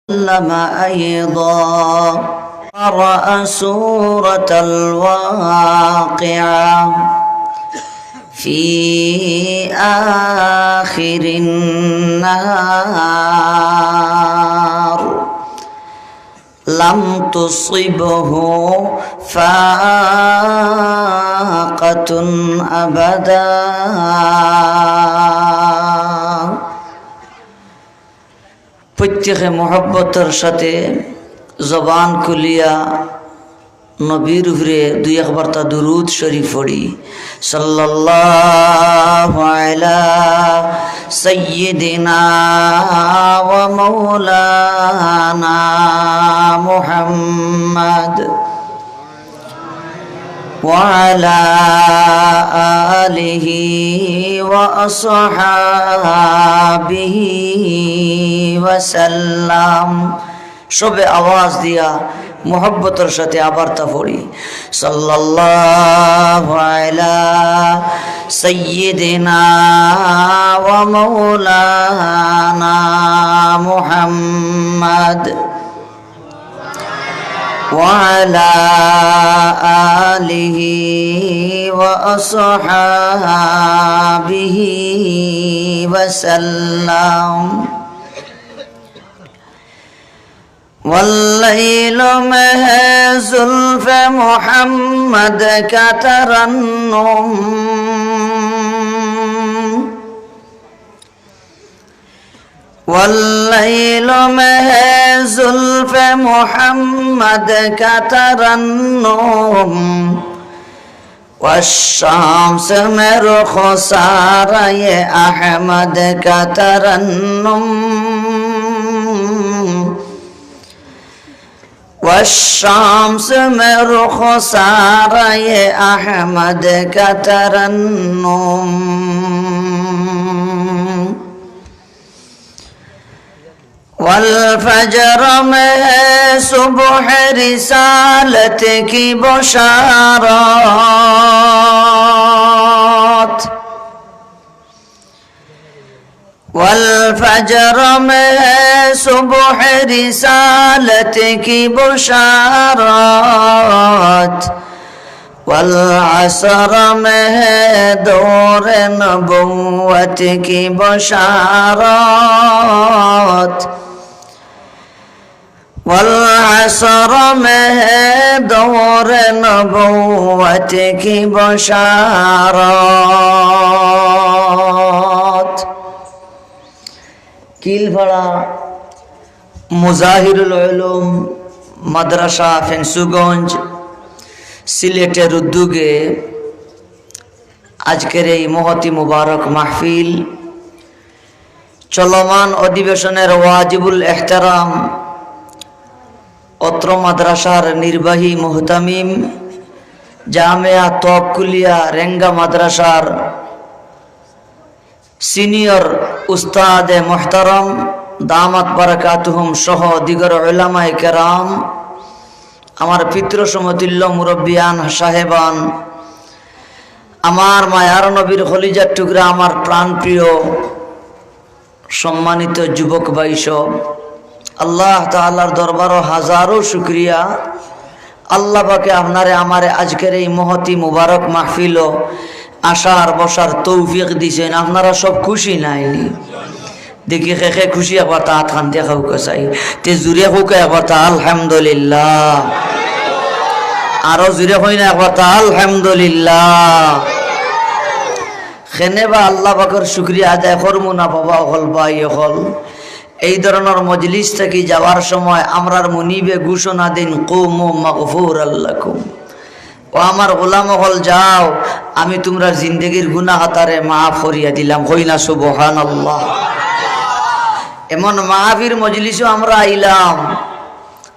وسلم أيضا قرأ سورة الواقعة في آخر النهار لم تصبه فاقة أبدا প্রত্যেকে মহব্বতের সাথে জবান খুলিয়া নবীর উপরে দুই একবার তা দুরুদ শরীফ পড়ি। সাল্লাল্লাহু আলা সাইয়্যিদিনা ওয়া মাওলানা মুহাম্মদ وعلى آله وأصحابه وسلم। সবে আওয়াজ দিয়া মোহব্বতের সাথে আবার তা পড়ি। সাল্লাল্লাহু আলা সাইয়্যিদিনা ওয়া মাওলানা মুহাম্মদ وعلى آله وأصحابه وسلم والليل مه زلف محمد كترنم والليل مه زلف محمد كترنم والشمس من خسارة أحمد كترنم والشمس من خسارة أحمد كترنم والفجر में सुबह रिसालत की बशारत والفجر में सुबह रिसालत की बशारत والعصر में दौर नबुव्वत की बशारत والعصر में दौर नबुव्वत की बशारत। किलफड़ा मुजाहिरुल उलूम মাদ্রাসা ফেন্সুগঞ্জ সিলেটের উদ্যোগে আজকের এই মহতি মুবারক মাহফিল চলমান অধিবেশনের ওয়াজিবুল ইহতারাম অত্র মাদ্রাসার নির্বাহী মুহতামিম জামিয়া তওকুলিয়া রেঙ্গা মাদ্রাসার সিনিয়র উস্তাদ মুহতারাম দামাত বারাকাতুহুম সহ দিগর উলামায়ে কেরাম, আমার পিতৃ সমতুল্য মুরব্বিয়ান সাহেবান, আমার মায়ার নবীর খলিজার টুকরা, আমার প্রাণপ্রিয় সম্মানিত যুবক ভাই সব, আল্লাহ তাআলার দরবারও হাজারো শুকরিয়া। আল্লাহ পাকে আপনারে আমারে আজকের এই মহতি মুবারক মাহফিল আসার বসার তৌফিক দিছেন। আপনারা সব খুশি নাইনি? দেখি খেখে খুশি একবার তা খান দেখাও চাই তে জুড়ে হোক একবার তা আলহামদুলিল্লাহ, আরো জুড়ে হই না একবার তা আলহামদুলিল্লাহ। খেনে বা আল্লাহ পাকের শুকরিয়া আদায় করবো না বাবা হল ভাই হল। এই ধরনের মজলিস থেকে যাওয়ার সময় আমরার মুনিবে ঘোষণা দিন কুমু মাগফুরাল লাকুম, ও আমার গোলাম হল যাও আমি তোমরা জিন্দেগির গুনাহ হাতারে মাফ করিয়া দিলাম। হই না সুবহানাল্লাহ। এমন মাহফির মজলিসও আমরা আইলাম।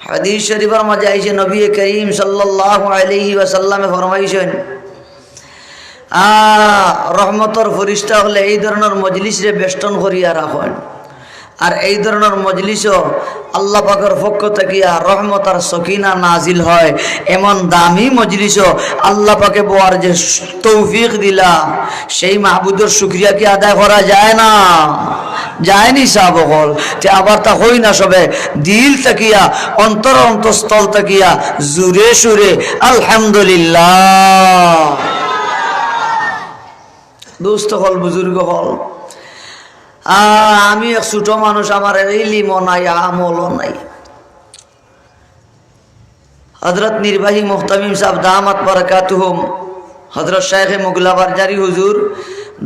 হাদিস শরীফের মাঝে আইছে নবী করিম সাল্লাল্লাহু আলাইহি ওয়াসাল্লামে ফরমাইছেন, রহমতর ফরিস্তা হলে এই ধরনের মজলিস রে বেষ্টন করিয়া রাখেন। আর এই ধরনের মজলিসও আল্লাহ পাকের পক্ষ থেকে রহমত আর সকিনা নাজিল হয়। এমন দামি মজলিসও আল্লাহ পাকে বলার যে তৌফিক দিলা, সেই মাহবুদের শুকরিয়া কি আদায় করা যায় না? যায়নি সাবকল তে আবার তা হই না সবে দিল তাকিয়া অন্তর অন্তঃস্থল তাকিয়া জুরে সুরে আলহামদুলিল্লাহ। দোস্ত হল, বুজুর্গ হল, আমি এক ছোট মানুষ, আমার ইলমও নাই, আমলও নাই। হযরত নির্বাহী মুহতামিম সাহেব দামাত বারাকাতুহুম, হযরত শাইখ মুগলা বারজারি হুজুর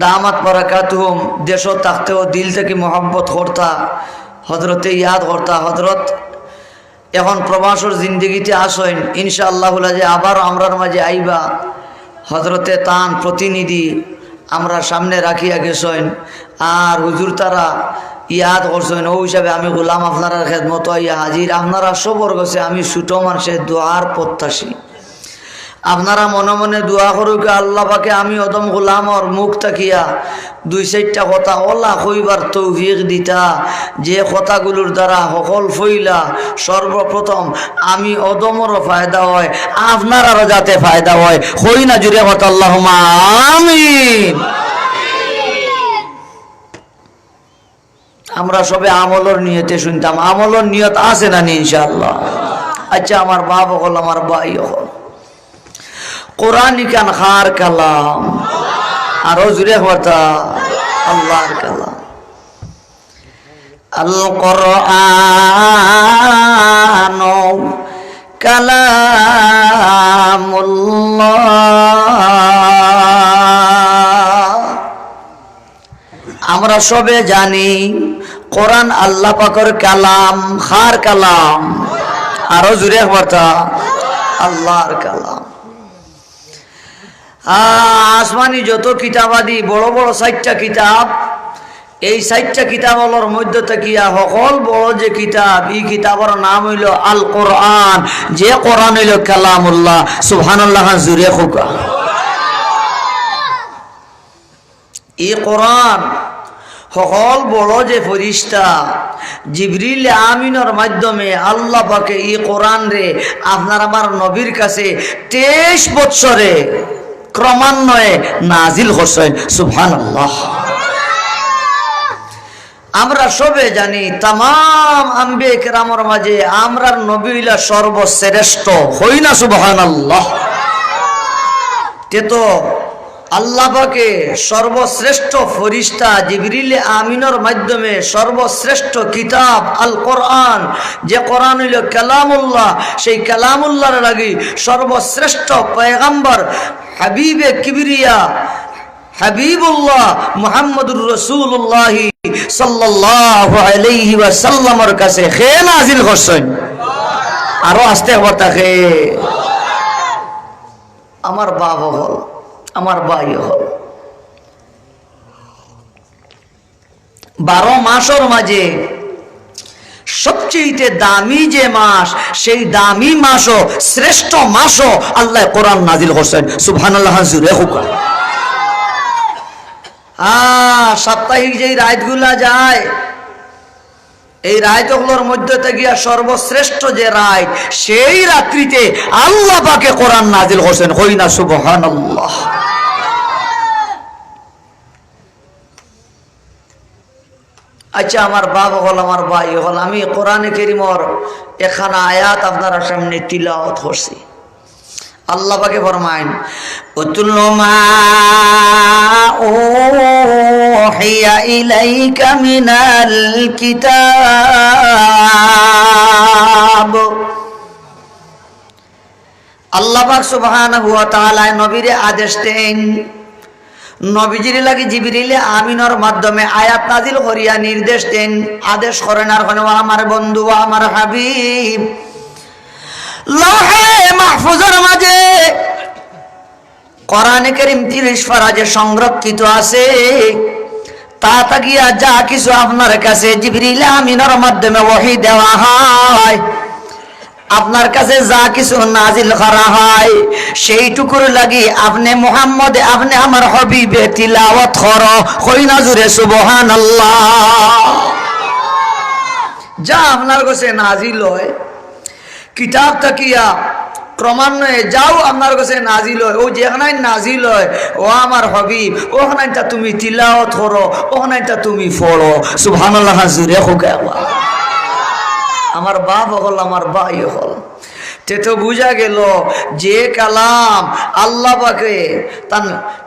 দামাত বারাকাতুহুম দেশও থাকতেও দিল থেকে মোহাব্বত করতা, হযরতে ইয়াদ করতা। হযরত এখন প্রবাসর জিন্দগিতে আসেন, ইনশাআল্লাহ যে আবার আমরার মাঝে আইবা। হযরতে তান প্রতিনিধি আমরা সামনে রাখিয়া গেছেন, আর হুজুর তারা ইয়াদ করছেন। ও হিসাবে আমি গোলাম আপনারা খেদমত ইয়া হাজির। আপনারা সবর গেছে, আমি ছোট মানুষের দোয়ার প্রত্যাশী। আপনারা মনে মনে দোয়া করুক আল্লাহ পাকে আমি অদম গোলামর মুখ তাকিয়া দুই চারটা কথা ওলা কইবার তৌফিক দিতা, যে কথাগুলোর দ্বারা সকল ফইলা সর্বপ্রথম আমি অদমরও ফায়দা হয়, আপনারারও যাতে ফায়দা হয়। হই না জুড়ে কথা আল্লাহুম্মা আমিন। আমরা সবে আমলের নিয়তে শুনতাম, আমলের নিয়ত আছে না ইনশাআল্লাহ? আচ্ছা, আমার বাপ হল, আমার ভাই হল, কোরআন কান খার কালাম, আরো জুড়ে কথা আল্লাহর কালাম। আল কোরআন কালামুল্লাহ। আমরা সবে জানি কোরআন আল্লাহ পাকের কালাম, খার কালাম, আরো জুড়ে কথা আল্লাহর কালাম। আসমানি যত কিতাবাদি বড় বড় 4টা কিতাব, এই 4টা কিতাবর মধ্যে থাকিয়া সকল বড় যে কিতাব, এই কিতাবের নাম হইল আল কোরআন, যে কোরআন হইল কালামুল্লাহ। সুবহানাল্লাহ জুড়ে খুকা। এই কোরআন সকল বড় যে ফেরেশতা জিবরিল আমিনের মাধ্যমে আল্লাহ পাকে এই কোরআন রে আপনার আমার নবীর কাছে 23 বছরে ক্রমান্বয়ে নাজিল করছেন। সুবহানাল্লাহ। আমরা সবে জানি তামাম আম্বিয়া কেরামের মাঝে আমরার নবী হইলা সর্বশ্রেষ্ঠ, হই না? সুবহানাল্লাহ। তে তো আল্লাহ পাকে সর্বশ্রেষ্ঠ ফেরেশতা জিবরিল আমিনের মাধ্যমে সর্বশ্রেষ্ঠ কিতাব আল কোরআন, যে কোরআন হইল কালামুল্লাহ, সেই কালামুল্লাহর লাগি সর্বশ্রেষ্ঠ পয়গম্বর হাবিবে কিবরিয়া হাবিবুল্লাহ মুহাম্মদুর রাসূলুল্লাহ সাল্লাল্লাহু আলাইহি ওয়াসাল্লামের কাছে খে নাজিল করছেন। আরো আস্তে কথা খে। আমার বাবা হল, আমার ভাই হল, 12 মাসের মাঝে সবচেয়ে দামি যে মাস, সেই দামি মাসও শ্রেষ্ঠ মাসও আল্লাহ কোরআন নাজিল করছেন। সুবহানাল্লাহ জুড়ে হুকা। সাপ্তাহিক যেই রাতগুলা যায়, এই রাতগুলোর মধ্যে থেকে সর্বশ্রেষ্ঠ যে রাত, সেই রাত্রিতে আল্লাহ পাকে কোরআন নাজিল করছেন। হই না? সুবহানাল্লাহ। আচ্ছা, আমার বাবা হল, আমার ভাই হল, আমি কোরআনে কারীমের এখানে আয়াত আপনারা সামনে তিলাওয়াত করছি। আল্লাহ পাকে ফরমায়েন, উতলু মা উহিয়া ইলাইকা মিনাল কিতাব। আল্লাহ পাক সুবহানাহু ওয়া তাআলা নবীরে আদেশ দেন, নবীজির লাগি জিবরিল আমিনের মাধ্যমে আয়াত নাজিল করিয়া নির্দেশ দেন, আদেশ করেন। আর আমার বন্ধু, আমার হাবিব, লৌহে মাহফুজের মাঝে কোরআনে কারীম 30 পারা যে সংরক্ষিত আছে, তা তাকিয়া যা কিছু আপনার কাছে জিবরিল আমিনের মাধ্যমে ওহী দেওয়া হয়, আপনার কাছে যা কিছু নাজিল করা হয়, সেইটুকুর লাগি আপনি মুহাম্মদ, আপনি আমার হাবিবে তিলাওয়াত করো। কই না জুরে সুবহানাল্লাহ। যা আপনার কাছে নাজিল হয় কিতাব তাকিয়া ক্রমান্বয়ে যাও আপনার কাছে নাজিল হয়, ও যেখানে নাজিল হয় ও আমার হবিব ওখানটা তুমি তিলাওয়াত করো, ওখানটা তুমি পড়ো। সুবহানাল্লাহ জুরে হোক। আমার বাপ হল, আমার ভাই হল, তে তো বুঝা গেল যে কালাম আল্লাহ পাকে তান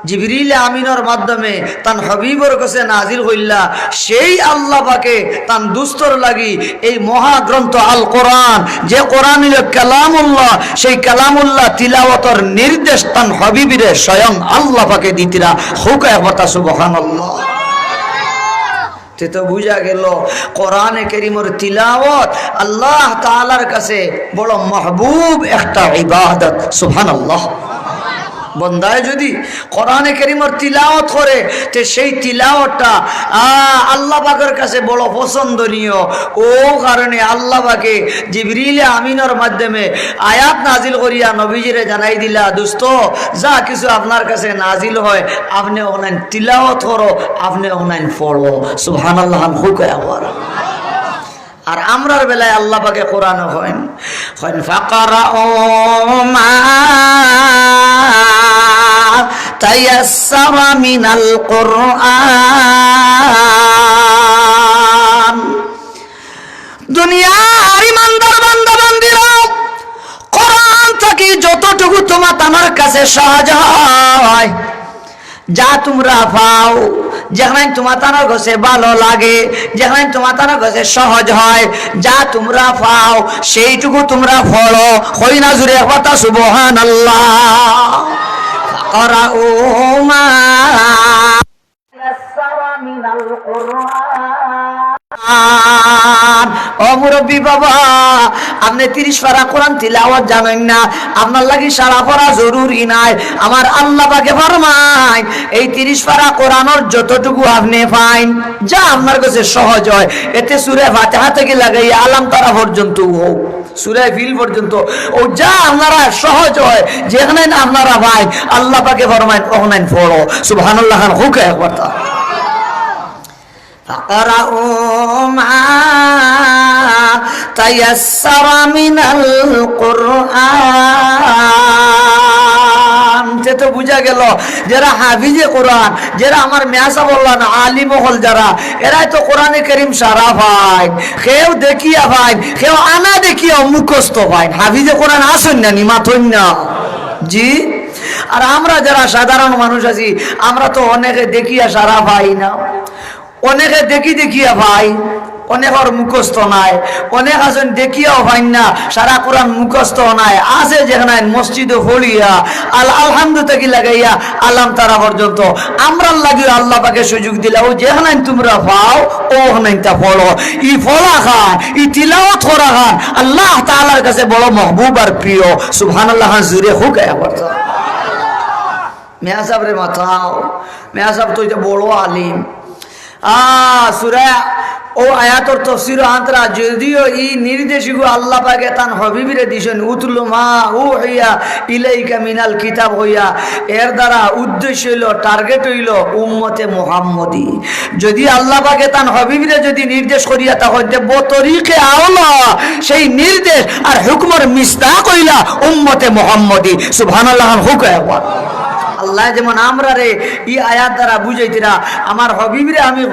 জিবরিল আমিনের মাধ্যমে তান হবিবর কাছে নাজিল হইলা, সেই আল্লাহ পাকে তান দুস্তর লাগি এই মহাগ্রন্থ আল কোরআন, যে কোরআন হইল কালামুল্লাহ, সেই কালামুল্লাহ তিলাওয়াতর নির্দেশ তান হবিবিরে স্বয়ং আল্লাহ পাকে দিতিরা। হুকা কথা সুবহানাল্লাহ। তো বুঝা গেল কোরআনে কারীমের তিলাওয়াত আল্লাহ তাআলার কাছে বড় মাহবুব একটা ইবাদত। সুবহানাল্লাহ। বন্দায় যদি কোরআনে কারীমের তিলাওয়াত করে তে সেই তিলাওয়াতটা আল্লাহ পাকের কাছে বড় পছন্দনীয়। ও কারণে আল্লাহ পাকে জিবরিল আমিনের মাধ্যমে আয়াত নাজিল করিয়া নবীজিরে জানাই দিলা, দোস্ত যা কিছু আপনার কাছে নাজিল হয় আপনি অনলাইন তিলাওয়াত করো, আপনি অনলাইন পড়ো। সুবহানাল্লাহ। হুকায় আবার আর আমরার বেলায় আল্লাহ পাকে কোরআন হয় ফাকারাউ মা তায়াসসারা মিনাল কুরআন। দুনিয়ার ইমানদার বান্দা বান্দীরা, কোরআন থেকে যতটুকু তোমার কাছে সহজ হয়, যা তোমরা পাও, যেখানে তোমার কাছে ভালো লাগে, যেখানে তোমার কাছে সহজ হয়, যা তোমরা পাও সেইটুকু তোমরা পড়ো। হই না জুড়ে কথা সুবহানাল্লাহ। ফাকারাউ মা তায়াসসারা মিনাল কুরআন। ও মুরব্বী বাবা, আপনি 30 পারা কোরআন তিলাওয়াত জানেন না, আপনার লাগি সারা পড়া জরুরি নাই। আমার আল্লাহ পাকে ফরমায় এই 30 পারা কোরআনের যতটুকু আপনি পাইন, যা আপনার কাছে সহজ হয়, এতে সূরা ফাতিহা থেকে লাগাইয়া আলাম তারা পর্যন্ত হোক, সূরা ফিল পর্যন্ত, ও যা আপনারা সহজ হয়, যেখানে আপনারা ভাই আল্লাহ পাকে ফরমায় ওখানে পড়ো। সুবহানাল্লাহ। হুকা একবার ফাকারাউ মা তায়াসসারা মিনাল কুরআন। তো বুঝা গেল যারা হাফিজে কোরআন, যারা আমার মেয়াসা বললাম আলিম হল, যারা এরাই তো কোরআনে কারীম সারা ভাই, কেউ দেখিয়া ভাই, কেউ আনা দেখিয়া মুখস্থ ভাই। হাফিজে কোরআন আসেন না, নিমাথন না জি। আর আমরা যারা সাধারণ মানুষ আছি, আমরা তো অনেকে দেখিয়া সারা ভাই না, অনেকে দেখিয়া ভাই, অনেকের মুখস্থ নাই, অনেক আছেন দেখিয়াও ভাই না সারা কোরআন মুখস্থ নাই, আছে যেখানে মসজিদে ফলিয়া আলহামদু থেকে লাগাইয়া আলাম তারা পর্যন্ত। আমরা লাগিয়ে আল্লাহ পাকে সুযোগ দিলা, ও যেখানে তোমরা পাও ওখানে তা পড়ো। ই ফলা খান, ই তিলাওয়াত করা খান আল্লাহ তাআলার কাছে বড় মাহবুব আর প্রিয়। সুবহানাল্লাহ জুরে হুক। মেয়া সাহেব রে মাথাও, মেয়া সাহেব তো বড় আলিম। সূরা ও আয়াতর তাফসীর আন্তরা যদিও ই নির্দেশিগো আল্লাহ পাকে তান হবিবিরে দিছেন, উতলু মা উহিয়া ইলাইকা মিনাল কিতাব হইয়া, এর দ্বারা উদ্দেশ্য হইল, টার্গেট হইল উম্মতে মুহাম্মদী। যদি আল্লাহ পাকে তান হবিবিরে যদি নির্দেশ করিয়া তখন বতরিকে আওলা সেই নির্দেশ আর হুকমের মিসদাক হইলা উম্মতে মুহাম্মদী। সুবহানাল্লাহ। হুকা একবার আল্লাহ যেমন আমরা রে ই আয়াত দ্বারা বুঝাইতিরা আমার হবিবরে আমি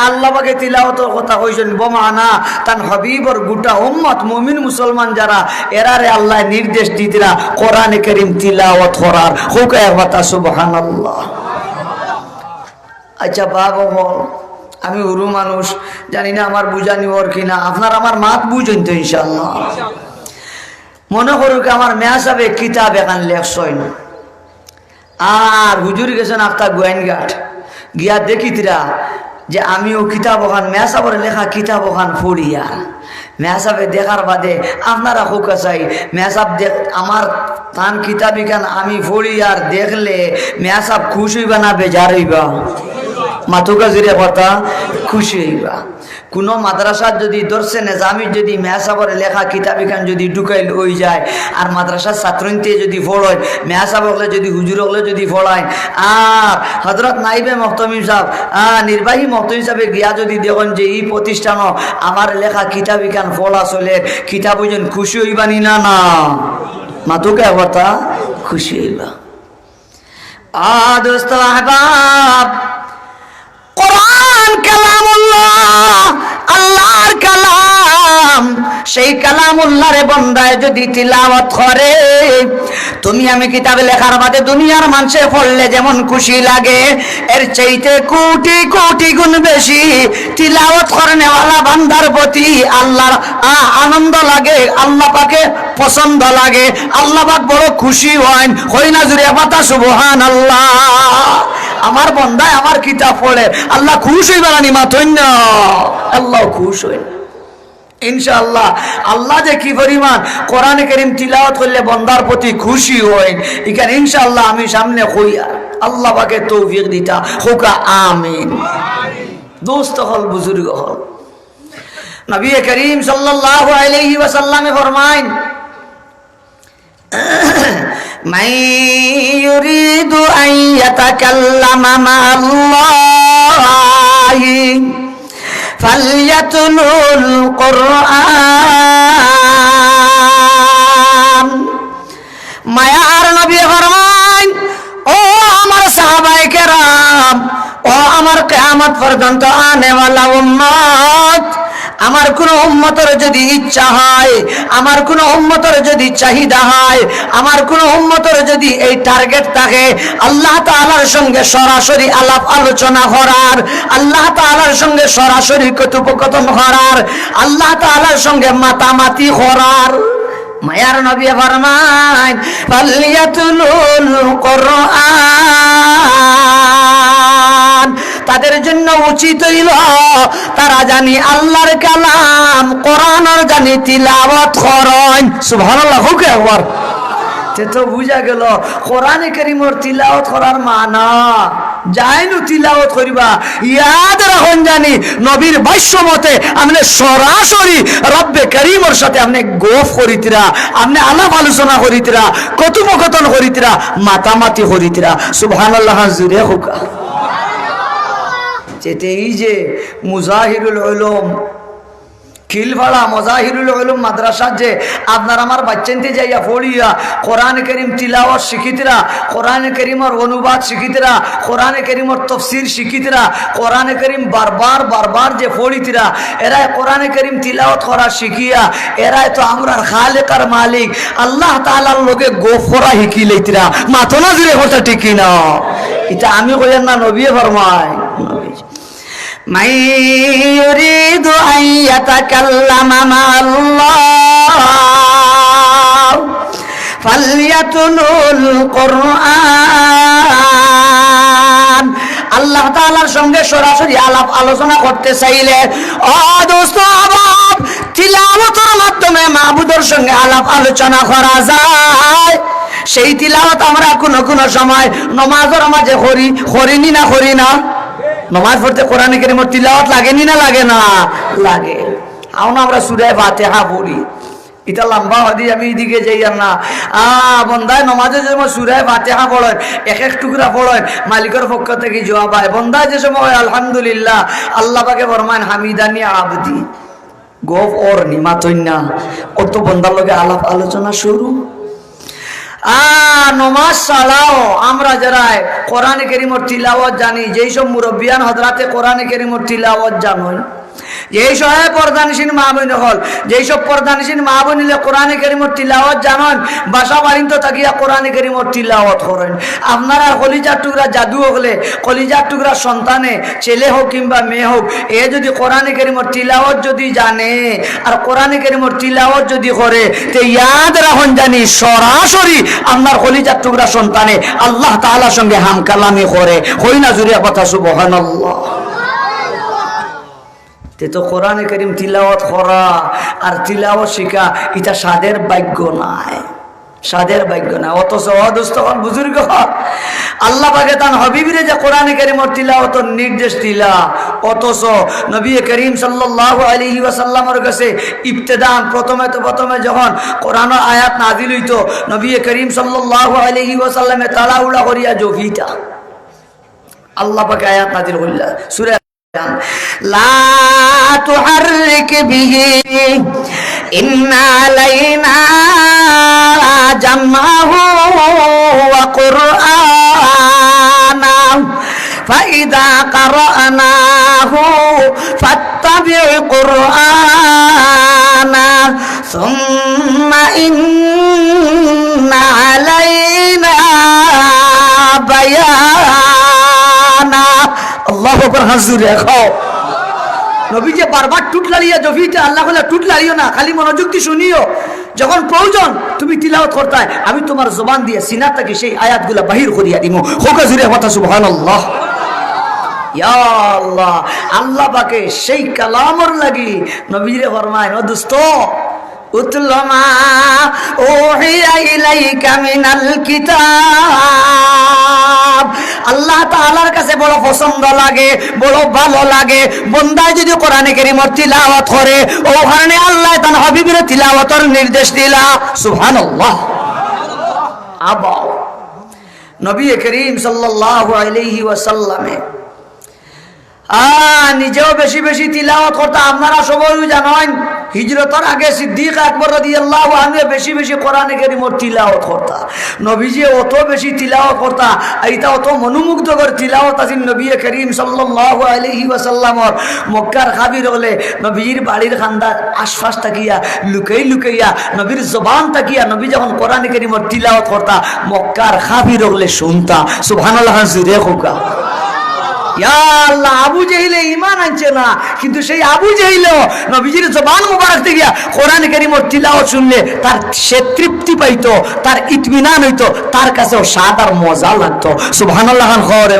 আল্লাহ পাকে তিলাওয়াতের কথা কইছেন, বমানা তান হবিবর গোটা উম্মত মুমিন মুসলমান যারা এরা রে আল্লাহ নির্দেশ দিতিরা কোরআনে কারীম তিলাওয়াত করার। হুকা কথা সুবহানাল্লাহ। আচ্ছা বাবা বল, আমি উরু মানুষ, জানি না আমার বুঝানি ওর কিনা, আপনার আমার মাত বুঝেন তো ইনশাআল্লাহ। মনে করুক আমার মেয়া সাহেব কিতাব এখান লেখছইন, আর হুজুর গেছেন আপনার গোয়েনঘাট গিয়া দেখিতরা যে আমিও কিতাব ওখান মেয়াসাবের লেখা কিতাব ওখান পড়িয়া মেয়াসাবে দেখার বাদে আপনারা হোকা চাই মেয়াসাব আমার তান কিতাবি খান আমি পড়ি আর দেখলে মেয়াসাব খুশি হইবা না বেজার হইবা? মাতুকা জুড়ে কথা খুশি হইবা। কোনো মাদ্রাসার যদি দর্শে নেজামির যদি মেয়াসাবরে লেখা কিতাবিখান যদি ঢুকাইল ওই যায় আর মাদ্রাসার ছাত্রীতে যদি পড়য় মেয়াসাব হলে যদি হুজুর হলে যদি পড়ায় আর হজরত নাইবে মহতমিম সাহেব নির্বাহী মহতমিম সাহেবে গিয়া যদি দেখেন যে এই প্রতিষ্ঠানও আমার লেখা কিতাবিখান পড়া চলে কিতাব ওই খুশি হইবানি না না মাতুকে কথা খুশি হইবা দোস্ত আহবাব কোরআন কালামুল্লাহ আল্লাহর কালাম সেই কালামুল্লাহর বান্দায় যদি তিলাওয়াত করে তুমি আমি কিতাবে লেখার বাদে দুনিয়ার মানুষে পড়লে যেমন খুশি লাগে এর চাইতে কোটি কোটি গুণ বেশি তিলাওয়াত করেনেওয়ালা বান্দার প্রতি আল্লাহর আনন্দ লাগে আল্লাহ পাকে পছন্দ লাগে আল্লাহ পাক বড় খুশি হয় হই না জুড়ে পাতা সুবহানাল্লাহ আমার বন্দায় আমার কিতাব পড়ে আল্লাহ খুশ হইবা না মাথন্য আল্লাহ খুশ হই ইনশাআল্লাহ আল্লাহ যে কি পরিমাণ কোরআনে কারীম তিলাওয়াত করলে বন্দার প্রতি খুশি হয় এখানে ইনশাআল্লাহ আমি সামনে কইয়া আল্লাহ পাকে তৌফিক দিতা হোকা আমিন দোস্ত হল বুজুর্গ হল নবী করিম সাল্লাল্লাহু আলাইহি ওয়াসাল্লামে ফরমায়েন من يريد أن يتكلم مع الله فليتلو القرآن মায়ার নবী ফরমান ও আমার সাহাবায়ে কেরাম ও আমার কিয়ামত পর্যন্ত আনে ওয়ালা উম্মত আমার কোন উম্মতের যদি ইচ্ছা হয় আমার কোন উম্মতের যদি চাহিদা হয় আমার কোন উম্মতের যদি এই টার্গেট থাকে আল্লাহ তাআলার সঙ্গে সরাসরি আলাপ আলোচনা করার আল্লাহ তাআলার সঙ্গে সরাসরি কথোপকথন করার আল্লাহ তাআলার সঙ্গে মাতামাতি করার মায়ার নবী ফরমান ফালিয়াতুলুল কুরআন তাদের জন্য উচিত হইল তারা জানি আল্লাহর কালাম কোরআনের জানি তিলাওয়াত করেন সুবহানাল্লাহ হুকে একবার তো বুঝা গেল কোরআনে কারীমের তিলাওয়াত করার মানা যাইনু তিলাওয়াত করিবা ইয়াদ রাখুন জানি নবীর ভাষ্য মতে আপনি সরাসরি রব্বে কারীমের সাথে আপনি গফ করিতরা আপনি আলাপ আলোচনা করিতরা কথোপকথন করিতরা মাতামাতি করিতরা সুবহানাল্লাহ জুরে হুকা যেতে এই যে মুজাহিরুল উলুম খিলভাড়া মজাহিরুল উলুম মাদ্রাসা যে আপনার আমার বাচ্চানতে যাইয়া পড়িয়া কোরআন কারীম তিলাওয়াত শিখিতরা কোরআন কারীমের অনুবাদ শিখিতরা কোরআন কারীমের তাফসীর শিখিতরা কোরআন কারীম বারবার যে পড়িতরা এরা কোরআন কারীম তিলাওয়াত করা শিখিয়া এরাই তো আমরার খালিক আর মালিক আল্লাহ তাআলার লগে গফরা শিখি লইতরা মাথা না জুড়ে কথা ঠিক না এটা আমি কইয়ার না নবী ফরমায় من يريد أن يتكلم مع الله فليتلو القرآن আল্লাহ তাআলার সঙ্গে সরাসরি আলাপ আলোচনা করতে চাইলে ও দোস্ত আবাব তিলাওয়াতের মাধ্যমে মাবুদের সঙ্গে আলাপ আলোচনা করা যায় সেই তিলাওয়াত আমরা কোন সময় নামাজের মাঝে করিনি না করি না নামাজ পড়তে কোরআনে কারীমের তিলাওয়াত লাগেনি না লাগে না লাগে আউন আমরা সূরা ফাতিহা পড়ি এটা লম্বা হদি আমি এদিকে যাই না বন্দায় নামাজে যে সূরা ফাতিহা পড়েন এক এক টুকরা পড়েন মালিকের পক্ষ থেকে জবাব হয় বন্দায় যে সময় আলহামদুলিল্লাহ আল্লাহ পাকে ফরমান হামিদানি আবদি গফ ওর নিমাতন্না কত বন্দার লগে আলাপ আলোচনা শুরু নমাজ ছাড়াও আমরা যারা কোরআনে কারীমের তিলাওয়াত জানি যেই সব মুরব্বিয়ান হযরতে কোরআনে কারীমের তিলাওয়াত জানেন যেই সব পর্দানিসীন মা বোন হল যেই সব পর্দানিসীন মা বোন নিলে কোরআনে কারীমের তিলাওয়াত জানেন বাসা বাড়িতে থাকিয়া কোরআনে কারীমের তিলাওয়াত করেন আপনারা কলিজার টুকরা জাদু হলে কলিজার টুকরা সন্তানে ছেলে হোক কিংবা মেয়ে হোক এ যদি কোরআনে কারীমের তিলাওয়াত যদি জানে আর কোরআনে কারীমের তিলাওয়াত যদি করে তে ইয়াদ রাখুন জানি সরাসরি আপনার কলিজার টুকরা সন্তানে আল্লাহ তাআলার সঙ্গে হাম কালামি করে হই না জুড়ে কথা সুবহানাল্লাহ তে তো কোরআনে কারীম তিলাওয়াত করা আর তিলাওয়াত শিখা এটা সাদের ভাগ্য নাই সাদের ভাগ্য না। অথচ অদুস্থ বুজুর্গ আল্লাহ পাকে তার হাবিবরে যে কোরআন কারীমের তিলাওয়াত নির্দেশ দিলা, অথচ নবী করিম সাল্লাল্লাহু আলাইহি ওয়াসাল্লামের কাছে ইবতিদান প্রথমে যখন কোরআনের আয়াত নাযিল হইতো, নবী করিম সাল্লাল্লাহু আলাইহি ওয়াসাল্লামে তাড়াহুড়া করিয়া জফিটা আল্লাহ পাকে আয়াত নাযিল করলা সূরা লা তুহাররিক বিহি ইন্না আলাইনা জামাহু ওয়া কুরআনা ফাইদা কারানাহু ফাত্তাবি' কুরআনা সুম্মা ইন্না আলাইনা বায়ানা। আল্লাহু আকবার। হাজুরে খাও নবী যে বারবার টুট লাড়িয়া জফিতে আল্লাহ বলে টুট লাড়িও না, খালি মনোযোগ দিয়ে শুনিও। যখন প্রয়োজন তুমি তিলাওয়াত করতে হয়, আমি তোমার জবান দিয়ে সিনা থেকে সেই আয়াতগুলা বাহির করিয়া দিমু। হোকা জুরে কথা সুবহানাল্লাহ। ইয়া আল্লাহ, আল্লাহ পাকে সেই কালামর লাগি নবীরে ফরমায় ও দোস্ত উতলু মা উহিয়া ইলাইকা মিনাল কিতাব। আল্লাহ তাআলার কাছে বড় পছন্দ লাগে, বড় ভালো লাগে বান্দা যদি কোরআনে কারীমের তিলাওয়াত করে। ও কারণে আল্লাহ তার হাবিবের তিলাওয়াতের নির্দেশ দিলা। সুবহানাল্লাহ। আবা নবী করিম সাল্লাল্লাহু আলাইহি ওয়াসাল্লামে নিজেও বেশি বেশি তিলাওয়াত করতে। আপনারা সবাই জানেন হিজরতের আগে সিদ্দিক আকবর রাদিয়াল্লাহু আনহু বেশি বেশি কোরআনে কারীমের তিলাওয়াত করতা। নবীজি অত বেশি তিলাওয়াত করতা, এইটা অত মনোমুগ্ধকর তিলাওয়াত আছে নবী করিম সাল্লাল্লাহু আলাইহি ওয়াসাল্লামর। মক্কার কাফির হলে নবীর বাড়ির খান্দার আশপাশ তাকিয়া লুকাইয়া নবীর জবান তাকিয়া নবী যখন কোরআনে কারীমের তিলাওয়াত করতা, মক্কার কাফির হলে শুনতা। সুবহানাল্লাহ। জুরে খোকা ইয়া আল্লাহ, আবু জেহেলে ঈমান আনছে না, কিন্তু সেই আবু জেহেলও নবীজির জবান মুবারক থেকে কোরআন কারীমের তিলাওয়াত শুনলে তার সে তৃপ্তি পাইতো, তার ইতমিনান হইতো, তার কাছেও স্বাদ আর মজা লাগতো। সুবহানাল্লাহ। খরে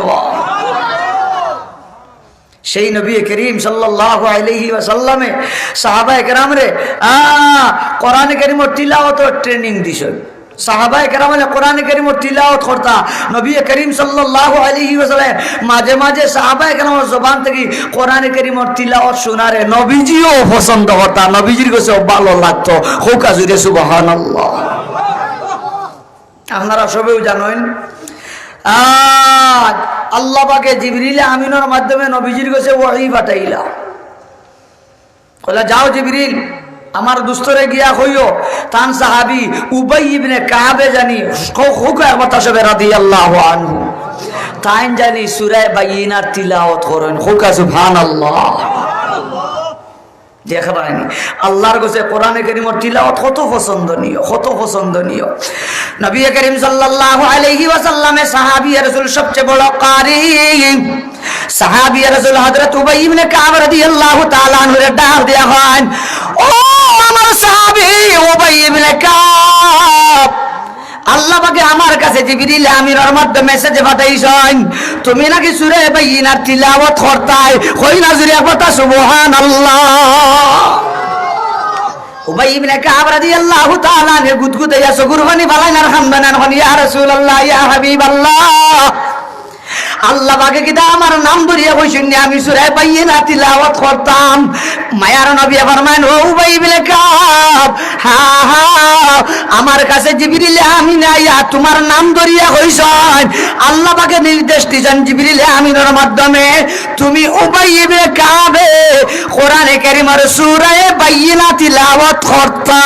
সেই নবী করিম সাল্লাল্লাহু আলাইহি ওয়াসাল্লামে সাহাবায়ে কেরামরে কোরআন কারীমের তিলাওয়াতের ট্রেনিং দিছে। সাহাবায়ে কেরাম কোরআন কারীমের তিলাওয়াত করতা। নবী করিম সাল্লাল্লাহু আলাইহি ওয়াসাল্লাম মাঝে মাঝে সাহাবায়ে কেরামের জবান থেকে কোরআন কারীমের তিলাওয়াত শোনারে নবীজিও পছন্দ করতা, নবীজির কাছে ভালো লাগতো। হোকা জুরে সুবহানাল্লাহ। আপনারা সবাই জানেন আল্লাহ পাকে জিবরিল আমিনের মাধ্যমে নবীজির কাছে ওহী পাঠাইলা। কইলা যাও জিবরিল আমার দুস্তরে গিয়া কইও তান সাহাবী উবাই ইবনে কাবে জানি খুকা মতাশবে রাদিয়াল্লাহু আনহু তাইন জানি সূরা বাইয়িনার তিলাওয়াত করেন। খুকা সুবহানাল্লাহ। দেখবেন আল্লাহর কাছে কোরআনে কারীমের তিলাওয়াত কত পছন্দনীয়, কত পছন্দনীয়। নবী করিম সাল্লাল্লাহু আলাইহি ওয়াসাল্লামে সাহাবী রাসূল সবচেয়ে বড় কারি সাহাবী রাসূল হযরত উবাই ইবনে কাব রাদিয়াল্লাহু তাআলা আনহু ডাক দেয়া হয়, ও আমার সাহাবী উবাই ইবনে কাব, আল্লাহ পাকে আমার কাছে জিবরিল আমিনের মাধ্যমে মেসেজ পাঠাইছেন, তুমি নাকি সূরা বাইয়িনার তিলাওয়াত করতাই। কই না জুরে কথা সুবহানাল্লাহ। উবাই ইবনে কাব রাদিয়াল্লাহু তাআলা আনহু গুদগুদাইয়া সগুরবানি বালাইনার খানবানান হন, ইয়া রাসূলুল্লাহ ইয়া হাবিবাল্লাহ, আল্লাহ পাকে কি আমার নাম ধরিয়া কইছেন আমি সূরা বাইয়িনা তিলাওয়াত করতাম। মায়ার নবী ফরমান, ও উবাই ইবনে কাব, হ্যাঁ আমার কাছে জিবরিল আমিন আইয়া তোমার নাম ধরিয়া কইছেন, আল্লাহ পাকে নির্দেশ দিয়েছেন জিবরিল আমিনের মাধ্যমে তুমি উবাই ইবনে কাবে কোরআনে কারীমের সূরা বাইয়িনা তিলাওয়াত করতা।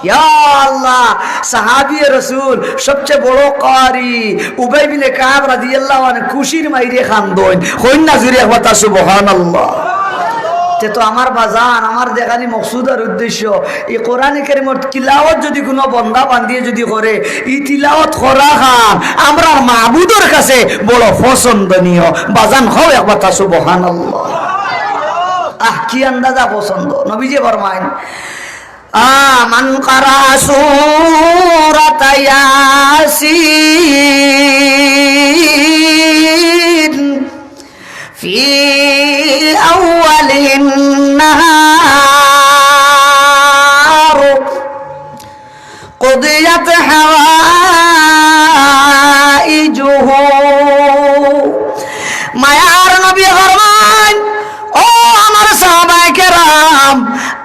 ইয়া আল্লাহ, সাহাবী রাসূল সবচেয়ে বড় কারি উবাই ইবনে কাব রাদিয়াল্লাহু আনহু খুশির মাইরে খান্দন। কইনা জুরে কথা সুবহানাল্লাহ। তে তো আমার বাজান, আমার দেখানি মকসুদ আর উদ্দেশ্য এই কোরআন কারীমের তিলাওয়াত যদি কোনো বান্দা বান্দিয়ে যদি করে, এই তিলাওয়াত করা খান আমরা মাবুদের কাছে বড় পছন্দনীয়। বাজান হও এক কথা সুবহানাল্লাহ। কি আন্দাজা পছন্দ। নবীজি ফরমায়েন, মান কারা সূরাত ইয়াসিন ফি আউয়ালিন নাহার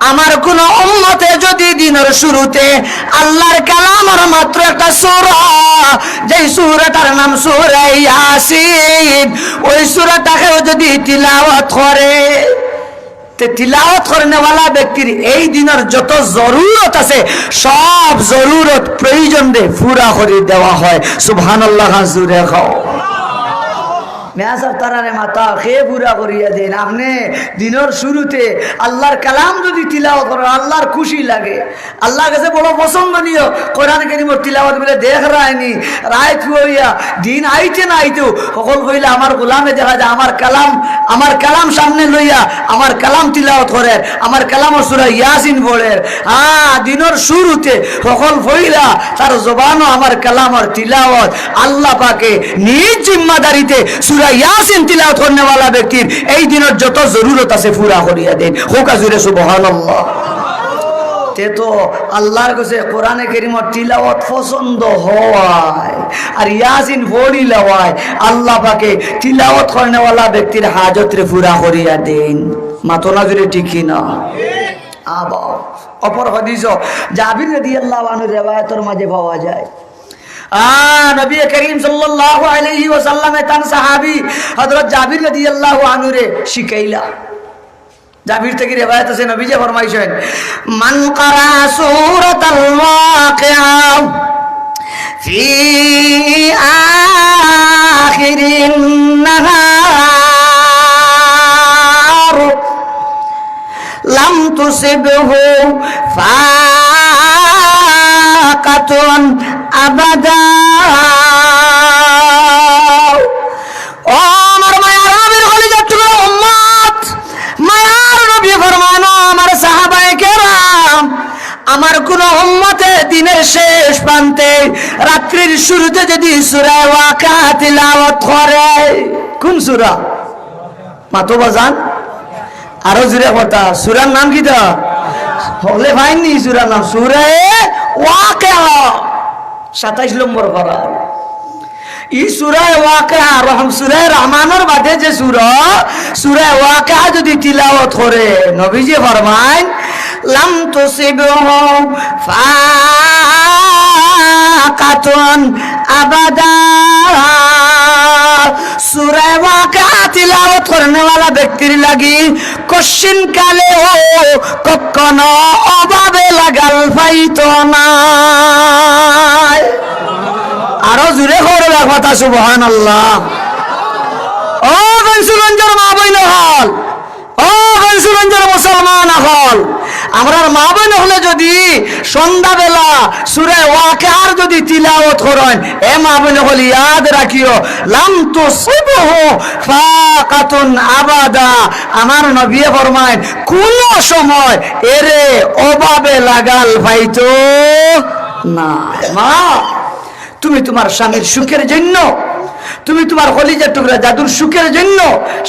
আমার কোন উম্মতে যদি দিনের শুরুতে আল্লাহর কালামের মাত্র একটা সূরা, যেই সূরাটার নাম সূরা ইয়াসিন, ওই সূরাটাকেও যদি তিলাওয়াত করে, তিলাওয়াত করেনেওয়ালা ব্যক্তির এই দিনের যত জরুরত আছে সব জরুরত প্রয়োজন রে পুরা করে দেওয়া হয়। সুবহানাল্লাহ, জোরে খাও। তারারে মাথা খেয়ে পুরা করিয়া দেন। আপনি দিনের শুরুতে আল্লাহর কালাম যদি তিলাওয়াত করেন আল্লাহর খুশি লাগে, আল্লাহর কাছে বড় পছন্দনীয়। কোরআন কারীমের তিলাওয়াত বলে দেখ রায়নি রায় থুইয়া দিন আইতে না আইতেও সকল কইলে আমার গোলামে দেখা যায় আমার কালাম সামনে লইয়া আমার কালাম তিলাওয়াত করে, আমার কালামের সূরা ইয়াসিন পড়ে। দিনের শুরুতে সকল কইলা তার জবানও আমার কালামের তিলাওয়াত আল্লাহ পাকে নিজ জিম্মাদারিতে সূরা ইয়াসিন তিলাওয়াত করনেওয়ালা ব্যক্তির এই দিনের যত জরুরত আছে পুরা করিয়া দেন। হোক জুড়ে সুবহানাল্লাহ। তে তো আল্লাহর কাছে কোরআনে কারীমের তিলাওয়াত পছন্দ হয় আর ইয়াসিন পড়িলা হয়, আল্লাহ পাকে তিলাওয়াত করনেওয়ালা ব্যক্তির হাজতরে পুরা করিয়া দেন। মাতনা জুড়ে ঠিক কিনা? আবা অপর হাদিস জাবির রাদিয়াল্লাহু আনহু রিওয়ায়াতের মাঝে পাওয়া যায়, নবী করিম সাল্লাল্লাহু আলাইহি ওয়াসাল্লামে তান সাহাবী হযরত জাবির রাদিয়াল্লাহু আনহু রে শিখাইলা। জাবির থেকে রিওয়ায়াত আছে, নবী যে ফরমাইছেন, মান ক্বারা সূরাতাল ওয়াকিআ ফি আখিরিন নাহার লাম তুসিবহু ফাকাতুন আবাদা। ও আমার মায়ার নবীর কলিজার টুকরা উম্মত, মায়ার নবী ফরমানো আমার সাহাবায়ে কেরাম, আমার কোন উম্মতে দিনের শেষ প্রান্তে রাত্রির শুরুতে যদি সূরা ওয়াকিআ তিলাওয়াত করে, কোন সূরা? মাতো বাজান আরো জুড়ে কথা, সূরার নাম কি? তা হলে ভাইনি সূরার নাম সূরা ওয়াকিআ, 27 নম্বর পারা। এই সূরা ওয়াকিআ সূরা রহমানের বাদে যে সূরা ওয়াকিআ যদি তিলাওয়াত করে, নবীজি ফরমায় লাম তুসিবহু ফাকাতুন আবাদা। সূরা ওয়াকিআ তিলাওয়াত করনেওয়ালা ব্যক্তির লাগি কশিন কালে কখনো অভাবে লাগাল পাইতো না। আরো জোরে করে কথা সুবহানাল্লাহ। ও বংশগঞ্জের মা বোন হল, ও বংশগঞ্জের মুসলমান হল, আমরার মা বোন হলে যদি সন্ধ্যাবেলা সূরা ওয়াকিআর যদি তিলাওয়াত করেন, এ মা বোন হল ইয়াদ রাখিও, লাম তুসিবহু ফাকাতুন আবাদা। আমার নবী ফরমায় কোন সময় এরে অভাবে লাগাল পাইতো না। মা, তুমি তোমার স্বামীর সুখের জন্য, তুমি তোমার কলিজার টুকরা জাদুর সুখের জন্য,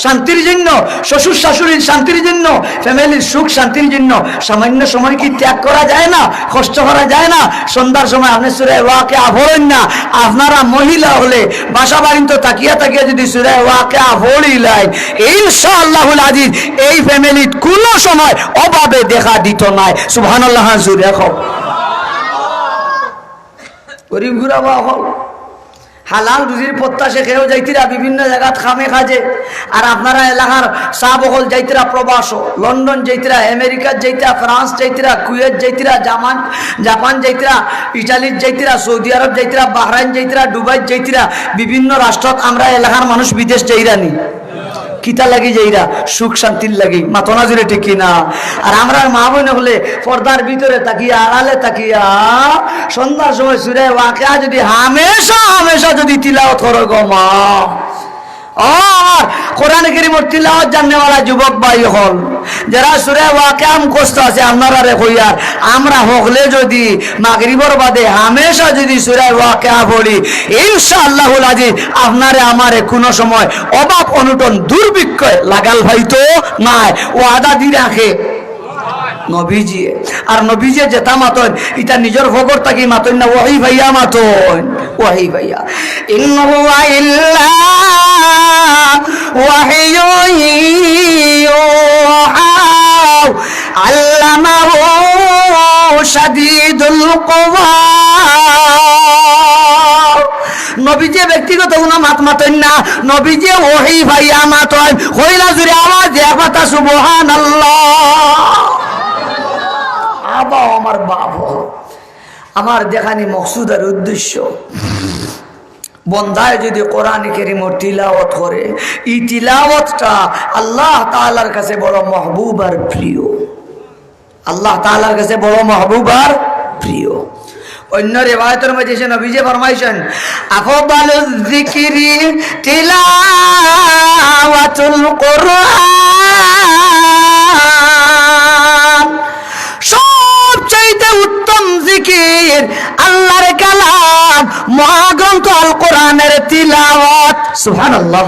শান্তির জন্য, শ্বশুর শাশুড়ির শান্তির জন্য, ফ্যামিলির সুখ শান্তির জন্য সামান্য সময় কি ত্যাগ করা যায় না, কষ্ট করা যায় না? সন্ধ্যার সময় আপনি সূরা ওয়াকিআ পড়েন না? আপনারা মহিলা হলে বাসা বাড়িতে তাকিয়া তাকিয়া যদি সূরা ওয়াকিআ পড়িলাই, ইনশাআল্লাহুল আজিজ এই ফ্যামিলি কোনো সময় অভাবে দেখা দিত না। সুবহানাল্লাহ, জোরে খাও। গরিব গুড়াবা হল হালাল রুজির প্রত্যাশে খেয়েও যাইতিরা বিভিন্ন জায়গাত খামে খাজে, আর আপনারা এলাকার চা বকল যাইতিরা প্রবাস, লন্ডন যাইতিরা, আমেরিকা যাইতিরা, ফ্রান্স যাইতিরা, কুয়েত যাইতিরা, জাপান যাইতিরা, ইটালির যাইতিরা, সৌদি আরব যাইতিরা, বাহরাইন যাইতিরা, দুবাই যাইতিরা, বিভিন্ন রাষ্ট্রত আমরা এলাকার মানুষ বিদেশ যাইরানি। কিতা লাগি যাইরা? সুখ শান্তির লাগি। মাতনা জুড়ে ঠিক কিনা? আর আমরা মা বোন হলে পর্দার ভিতরে তাকিয়া, আড়ালে তাকিয়া সন্ধ্যার সময় সূরা ওয়াকিআ যদি হামেশা যদি তিলাওয়াত করো গো মা, আর কোরআন কারীমের তিলাওয়াত জাননেওয়ালা যুবক ভাই হল, যারা সূরা ওয়াকিআ মুখস্থ আছে আপনারা রে কইয়ার, আমরা হকলে যদি মাগরিবের বাদে হামেশা যদি সূরা ওয়াকিআ পড়ি, ইনশাআল্লাহুল আজিজ আপনারে আমারে কোনো সময় অভাব অনটন দুর্ভিক্ষ লাগাল ভাইতো নাই। ওয়াদা দি রাখে নবীজি। আর নবীজি যেটা মাতন এটা নিজের ফকর থাকি মাতন না, ওয়াহি ভাইয়া মাতন, ওয়াহি ভাইয়া। ইন্নাহু ইল্লা ওয়াহিয়ুন ইউহা। আল্লামাহু শাদীদুল কুওয়া। নবীজি ব্যক্তিগত কোনো মাত মাতেন না, নবীজি ওহী ভাইয়া মাতন হইলা জুড়ে আওয়াজ একবারটা সুবহানাল্লাহ। আবা আমার বাবা আমার দেখানি মকসুদ আর উদ্দেশ্য, বন্দায় যদি কোরআন কারীমের তিলাওয়াত করে, এই তিলাওয়াতটা আল্লাহ তাআলার কাছে বড় মাহবুব আর প্রিয়, আল্লাহ তাআলার কাছে বড় মাহবুব আর প্রিয়। অন্য রিওয়ায়াতের মধ্যে এসে নবীজি ফরমাইছেন আফদালুয যিকরি তিলাওয়াতুল কুরআন, সবচেয়ে উত্তম জিকির আল্লাহর কালাম মহাগ্রন্থ আল কোরআনের তিলাওয়াত। সুবহানাল্লাহ।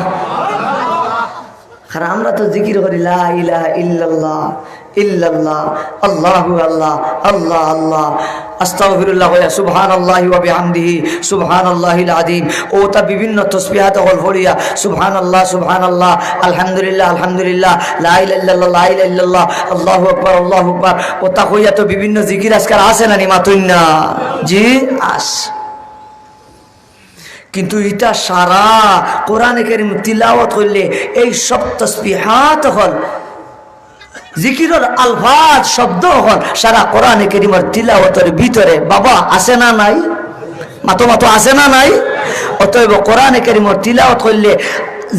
আর আমরা তো জিকির করি লা ইলাহা ইল্লাল্লাহ ইল্লাল্লাহ আল্লাহু আল্লাহ আল্লাহ আল্লাহ আস্তাগফিরুল্লাহ ওয়া সুবহানাল্লাহি ওয়া বিহামদিহি সুবহানাল্লাহিল আযীম। ও তা বিভিন্ন তাসবিহাত হল পড়িয়া সুবহানাল্লাহ সুবহানাল্লাহ আলহামদুলিল্লাহ আলহামদুলিল্লাহ লা ইলাহা ইল্লাল্লাহ লা ইলাহা ইল্লাল্লাহ আল্লাহু আকবার আল্লাহু আকবার। ও তা কইয়া তো বিভিন্ন জিকির আজকাল আছে না নিমাতুন না? জি আস। কিন্তু এটা সারা কোরআনে কারীম তিলাওয়াত করলে এই সব তাসবিহাত হল জিকিরের আলফাজ শব্দ হল সারা কোরআনে কারীমের তিলাওয়াতের ভিতরে বাবা আছে না নাই? মাতো মাতো আছে না নাই? অতএব কোরআনে কারীমের তিলাওয়াত করলে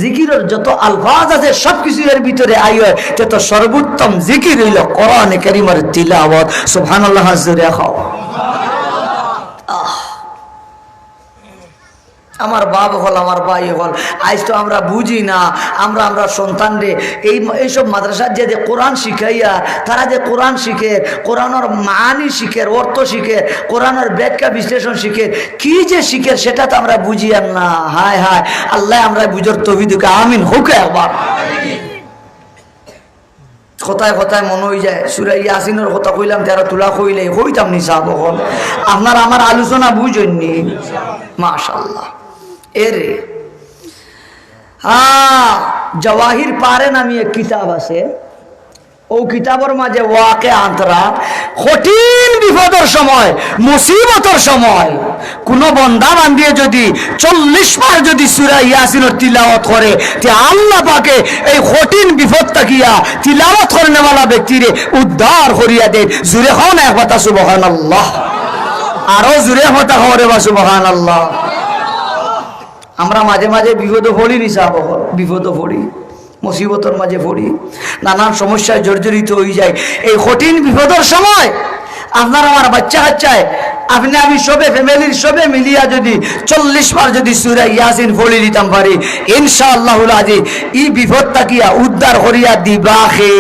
জিকিরের যত আলফাজ আছে সবকিছু এর ভিতরে আইয়, তো সর্বোত্তম জিকির হইল কোরআনে কারীমের তিলাওয়াত। সুবহানাল্লাহ। জোরে খাও। আমার বাপ হল আমার ভাই হল, আজ তো আমরা বুঝি না, আমরা সন্তানরে এইসব মাদ্রাসার যে কোরআন শিখাইয়া তারা যে কোরআন শিখে, কোরআনের মানি শিখে, অর্থ শিখে, কোরআনের ব্যাখ্যা বিশ্লেষণ শিখে, কি যে শিখে সেটা তো আমরা বুঝি আর না। হায় হায় আল্লাহ আমরা বুঝর তৌফিক আমিন হোক। একবার কথায় কথায় মনে হয়ে যায় সূরা ইয়াসিনের কথা কইলাম, তারা তুলা কইলে হইতাম নি সাহেব হল। আপনারা আমার আলোচনা বুঝেননি মাশাআল্লাহ। এরে জওয়াহির পারে নামি এক কিতাব আছে, ও কিতাবের মাঝে ওয়াকে আন্তরা কঠিন বিপদের সময় মুসিবতের সময় কোন বন্দা বান্দিয়ে যদি 40 বার যদি সূরা ইয়াসিনের তিলাওয়াত করে তে আল্লাহ পাকে এই কঠিন বিপদ তাকিয়া তিলাওয়াত করেনেওয়ালা ব্যক্তিরে উদ্ধার করিয়া দেন। জুরে হও না একবার সুবহানাল্লাহ, আরো জুরে হতা হরে বা সুবহানাল্লাহ। আমরা মাঝে মাঝে বিপদ পড়ি নি সাহেব, বিপদ পড়ি, মুসিবতের মাঝে পড়ি, নানান সমস্যায় জর্জরিত হয়ে যায়। এই কঠিন বিপদের সময় আপনার আমার বাচ্চা কাচ্চায় আপনি আমি সবে ফ্যামিলির সবে মিলিয়া যদি 40 বার যদি সূরা ইয়াসিন পড়ি দিতাম পারি, ইনশাআল্লাহুল আজিজ এই বিপদ তাকিয়া উদ্ধার করিয়া দিবাখে।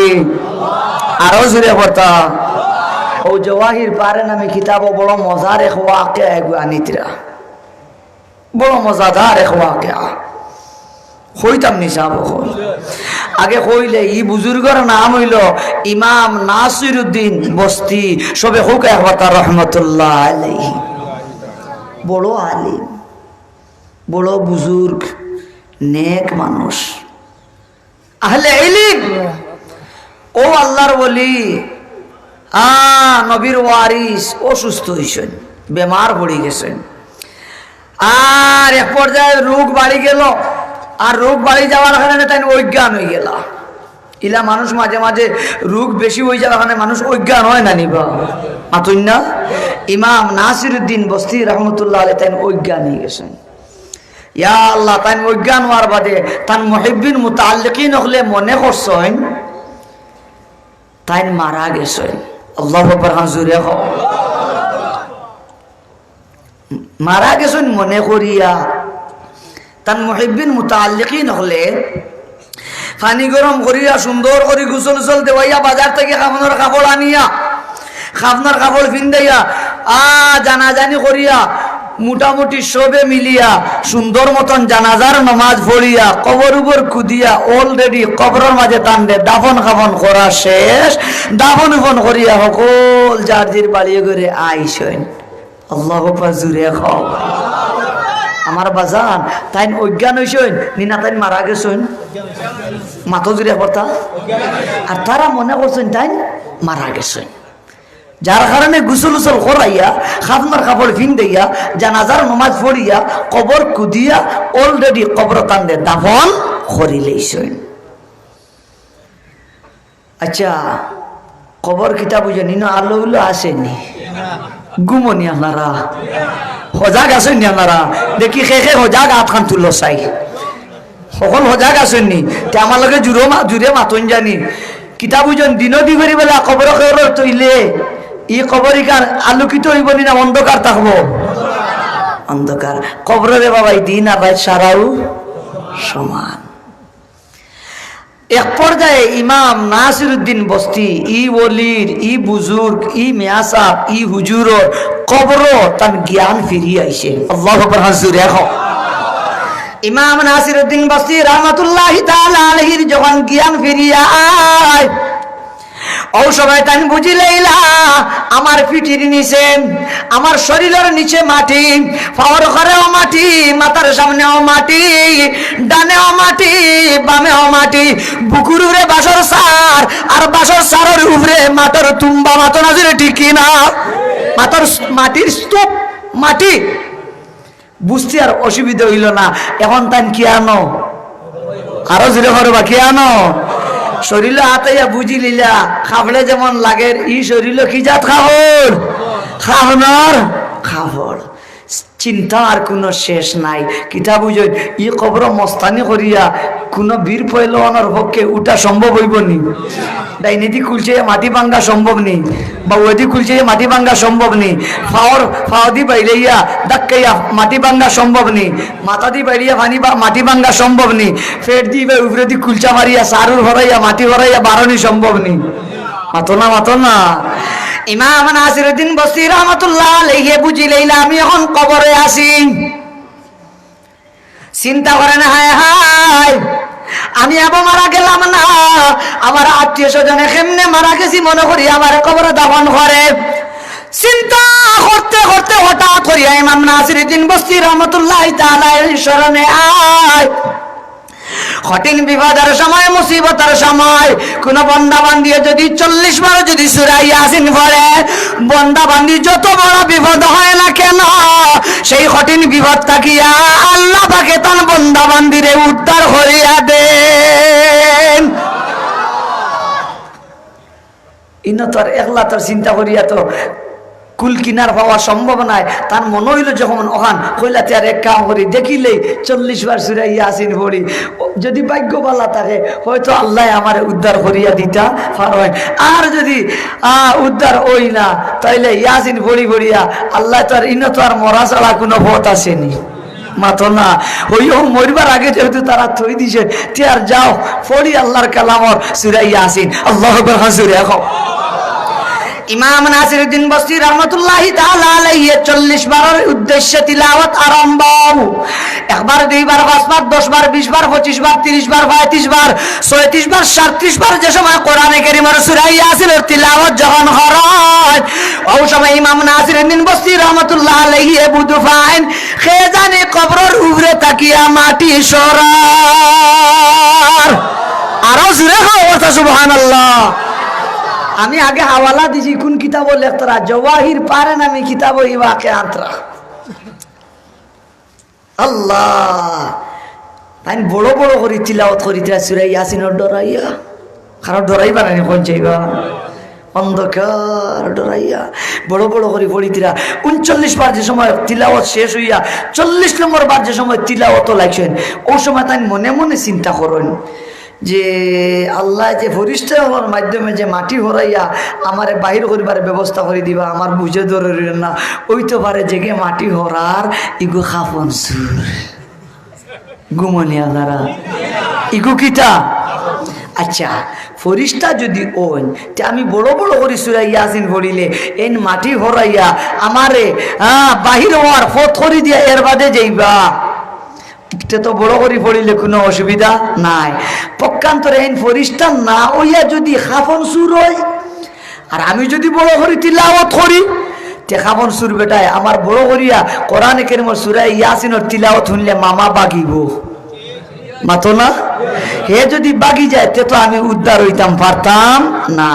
আরো জোরে পড়তা। ও জওয়াহির পারে নামে কিতাব বড় মজার এক ওয়াকিয়া আনিতরা, বড় মজাদার এক ওয়াকিয়া হইতাম নি সাহেব। আগে কইলে ই বুজুর্গর নাম হইল ইমাম নাসিরউদ্দিন বস্তি, সবে হোক একবার রহমতুল্লাহ আলাইহি। বড় আলিম, বড় বুজুর্গ, নেক মানুষ, আহলে ইলম। ও আল্লাহর ওলি, নবীর ওয়ারিস, অসুস্থ হইছেন, বেমার পড়ে গেছেন। আর এক পর্যায়ে রোগ বাড়ি গেল, আর রোগ বাড়ি যাওয়ার কারণে তাই অজ্ঞান হয়ে গেল। ইলা মানুষ মাঝে মাঝে রোগ বেশি হয়ে যাওয়ার কারণে মানুষ অজ্ঞান হয় না নিবা মাতুন না? ইমাম নাসিরউদ্দিন বস্তি রহমতুল্লাহ আলাইহি তাই অজ্ঞান হয়ে গেছেন। ইয়া আল্লাহ, তাই অজ্ঞান হওয়ার বাদে তার মুহিব্বিন মুতাআল্লিকিন হলে মনে করছেন তাই মারা গেছেন। আল্লাহু আকবার। হাজুরে হও। মারা গেছেন মনে করিয়া তার মুহিব্বিন মুতাআল্লিকিন হলে পানি গরম করিয়া সুন্দর করে গোসল উসল দেওয়াইয়া বাজার থেকে খাবনার কাপড় আনিয়া খাবনার কাপড় পিন্দাইয়া জানাজানি করিয়া মোটামুটি সবে মিলিয়া সুন্দর মতন জানাজার নমাজ পড়িয়া কবর উপর কুদিয়া অলরেডি কবরের মাঝে টানলে দাফন খাফন করা শেষ। দাফন উফন করিয়া সকল যার জির বাড়িয়ে করে আইসেন। আল্লাহু আকবার। জুড়ে খাও। আমার বাজান তাই অজ্ঞান হয়েছেন নিনা তাই মারা গেছেন মাথো জুড়ে কথা আর তারা মনে করছেন তাই মারা গেছেন যার কারণে গুসল উসল করাইয়া খাতমার কাপড় ফিন দিয়া জানাজার নমাজ পড়িয়া কবর কুদিয়া অলরেডি কবরকান্দে দাফন করিলেইছেন আচ্ছা কবর কিতাব বুঝেনি না আলো উল্লো আসেনি গুমনি আপনারা সজাগ আছেননি আপনারা দেখি শেষে সজাগ আটখান তুলো চাই সকল সজাগ আছেননি তে আমার লগে জোরে মাতন জানি কিতাব বুঝেন দিন দি করি বেলা কবর কবর তৈলে ই কবর ইকার আলোকিত হইব না অন্ধকার থাকবো অন্ধকার কবরে বাবাই দিন আর রাত সারাও সমান এক পর্যায়ে ইমাম নাসিরউদ্দিন বস্তি ই ওলির ই বুজুর্গ ই মিয়াসাব ই হুজুরর কবর তার জ্ঞান ফিরিয়ে আইছে আল্লাহু আকবার হাজুর এখন ইমাম নাসিরউদ্দিন বস্তি রাহমাতুল্লাহি তাআলা আলাইহির যখন জ্ঞান ফিরিয়া আয় ও সময় তাই বুঝিলেইলা আমার পিঠির নিচে আমার শরীরের নিচে মাটি পাওয়ার ঘরেও মাটি মাথার সামনেও মাটি ডানেও মাটি বামেও মাটি বুকুর উপরে বাসর সার আর বাসর সারের উপরে মাথার তুম্বা মাথা নাজরে ঠিক না মাথার মাটির স্তূপ মাটি বুঝতে আর অসুবিধা হইল না এখন তাই কি আনো আরো জোরে করবা কি আনো শরীর হাতাইয়া বুঝি লিলা খাবলে যেমন লাগে ই শরীর কি জাত খাবর খাওয়ানোর খাবর চিন্তার কোনো শেষ নাই কিতা বুঝই ই কবর মস্তানি করিয়া কোনো বীর পহলওয়ানের পক্ষে উঠা সম্ভব হইব নি ডাইনিদি কুলছে মাটি ভাঙ্গা সম্ভব নি বা ওদি কুলছে মাটি ভাঙ্গা সম্ভব নি ফাওদি বাইলিয়া দাক্কাইয়া মাটি ভাঙ্গা সম্ভব নি মাথা দি বাইলিয়া পানি বা মাটি ভাঙ্গা সম্ভব নি ফের দি বা উপরে দি কুলচা মারিয়া সারুর ভরাইয়া মাটি ভরাইয়া বারণি সম্ভব নি মাতো না ইমাম নাসিরউদ্দিন বস্তি রাহমাতুল্লাহ আলাইহি বুঝিলেইলা আমি এখন কবরে আছি চিন্তা করেন হায় হায় আমি আবো মারা গেলাম না আমার আত্মীয় স্বজনে কেমনে মারা গেছি মনে করি আমার কবরে দাফন করে চিন্তা করতে করতে হঠাৎ করিয়া ইমাম নাসিরউদ্দিন বস্তি রাহমাতুল্লাহ তাআলা স্মরণে আয় কঠিন বিপদের সময় মুসিবতের সময় কোন বন্দা বান্দি যদি 40 বার যদি সূরা ইয়াসিন পড়ে বন্দা বান্দি যত বড় বিপদ হয় না কেন সেই কঠিন বিপদ থাকিয়া আল্লাহ পাকে তার বন্দা বান্দিরে উদ্ধার করিয়া দেন ইনো তোর একলা তোর চিন্তা করিয়া তো কুল কিনার পাওয়া সম্ভব নয় তার মনে হইল যখন ওখান কইলাতে আর এক কাম করি দেখিলেই 40 বার সূরা ইয়াসিন পড়ি যদি ভাগ্যবালা থাকে হয়তো আল্লাহ আমার উদ্ধার করিয়া দিতা পারবেন আর যদি উদ্ধার হই না তাইলে ইয়াসিন পড়িয়া আল্লাহ তার ইনো তো আর মরা ছাড়া কোনো পথ আসেনি মাতো না ওইও মরবার আগে যেহেতু তারা থই দিছে তে আর যাও পড়ি আল্লাহর কালামর সূরা ইয়াসিন আল্লাহু আকবার হাজুর এখন ইমাম নাসিরউদ্দিন বস্তি রাহমাতুল্লাহি তাআলা আলাইহি 40 বারের উদ্দেশ্যে তিলাওয়াত আরম্ভ একবার দুইবার পাঁচবার 10 বার 20 বার 25 বার 30 বার 35 বার 36 বার 37 বার যে সময় কোরআনে কারীমের সূরা ইয়াসিনের তিলাওয়াত যখন হয় ওই সময় ইমাম নাসিরউদ্দিন বস্তি রাহমাতুল্লাহ আলাইহি বুদু ফাইন কে জানে কবরের উপরে তাকিয়া মাটি সরার আরো জোরে হয় সুবহানাল্লাহ আমি আগে হাওয়ালা দিছি কোন কিতাব লেখতরা জওয়াহির পারে নামে কিতাব এই ওয়াকিআতরা আল্লাহ তাই বড় বড় করে তিলাওয়াত করিতে সূরা ইয়াসিনের ডরাইয়া কারণ ডরাইবা না কোন চাইবা অন্ধকার ডরাইয়া বড় বড় করে পড়িতিরা 39 বার যে সময় তিলাওয়াত শেষ হইয়া 40 নম্বর বার যে সময় তিলাওয়াত লাগছেন ওই সময় তাই মনে মনে চিন্তা করেন যে আল্লাহ যে ফরিস্তা হওয়ার মাধ্যমে যে মাটি ভরাইয়া আমারে বাহির করিবার ব্যবস্থা করে দিবা আমার বুঝে ধরে না ওই তো পারে জেগে মাটি হরার ইগো খাফন সুর গুমনিয়া দ্বারা ইগো কিতা আচ্ছা ফরিস্তা যদি ওন তে আমি বড় বড় করে সূরা ইয়াসিন পড়িলে এন মাটি ভরাইয়া আমারে বাহির হওয়ার পথ করে দিয়া এর বাদে যাইবা তো বড় করে পড়িলে কোনো অসুবিধা নাই পক্ষান্তরে এই ফরিস্তা না হইয়া যদি খাফন সুর হয় আর আমি যদি বড় করে তিলাওয়াত করি খাবন সুর বেটায় আমার বড় করিয়া কোরআনে কারীমের সূরা ইয়াসিনের তিলাওয়াত শুনলে মামা বাগিব মাতো না হে যদি বাগি যায় তে তো আমি উদ্ধার হইতাম পারতাম না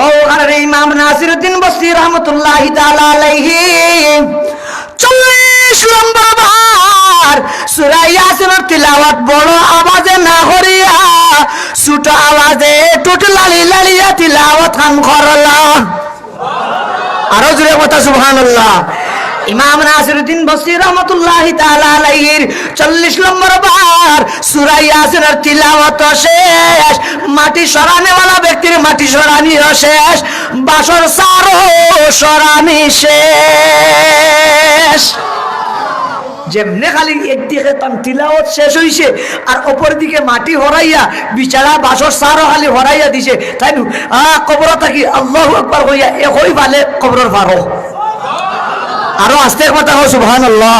ও আর ইমাম নাসিরউদ্দিন বসরি রাহমাতুল্লাহি তাআলা আলাইহি 40 নম্বর বার সূরা ইয়াসিনের তিলাওয়াত বড় আওয়াজে না করিয়া ছোট আওয়াজে টুটলালি লালিয়া তিলাওয়াত খান করলা আরো জোরে কথা সুবহানাল্লাহ ইমাম নাসিরউদ্দিন বসরি রাহমাতুল্লাহি তাআলা আলাইহির 40 নম্বর বার সূরা ইয়াসিনের তিলাওয়াত শেষ মাটি সরানেওয়ালা ব্যক্তির মাটি সরানি শেষ বাসর সারো সরানি শেষ যেমনে খালি একদিকে তার তিলাওয়াত শেষ হইছে আর অপর দিকে মাটি হরাইয়া বিছানা বাসর সারও খালি হরাইয়া দিছে তাই কবর থাকি আল্লাহু আকবার কইয়া একই ভালে কবরের পারো আরো আস্তে কথা হয় সুবহানাল্লাহ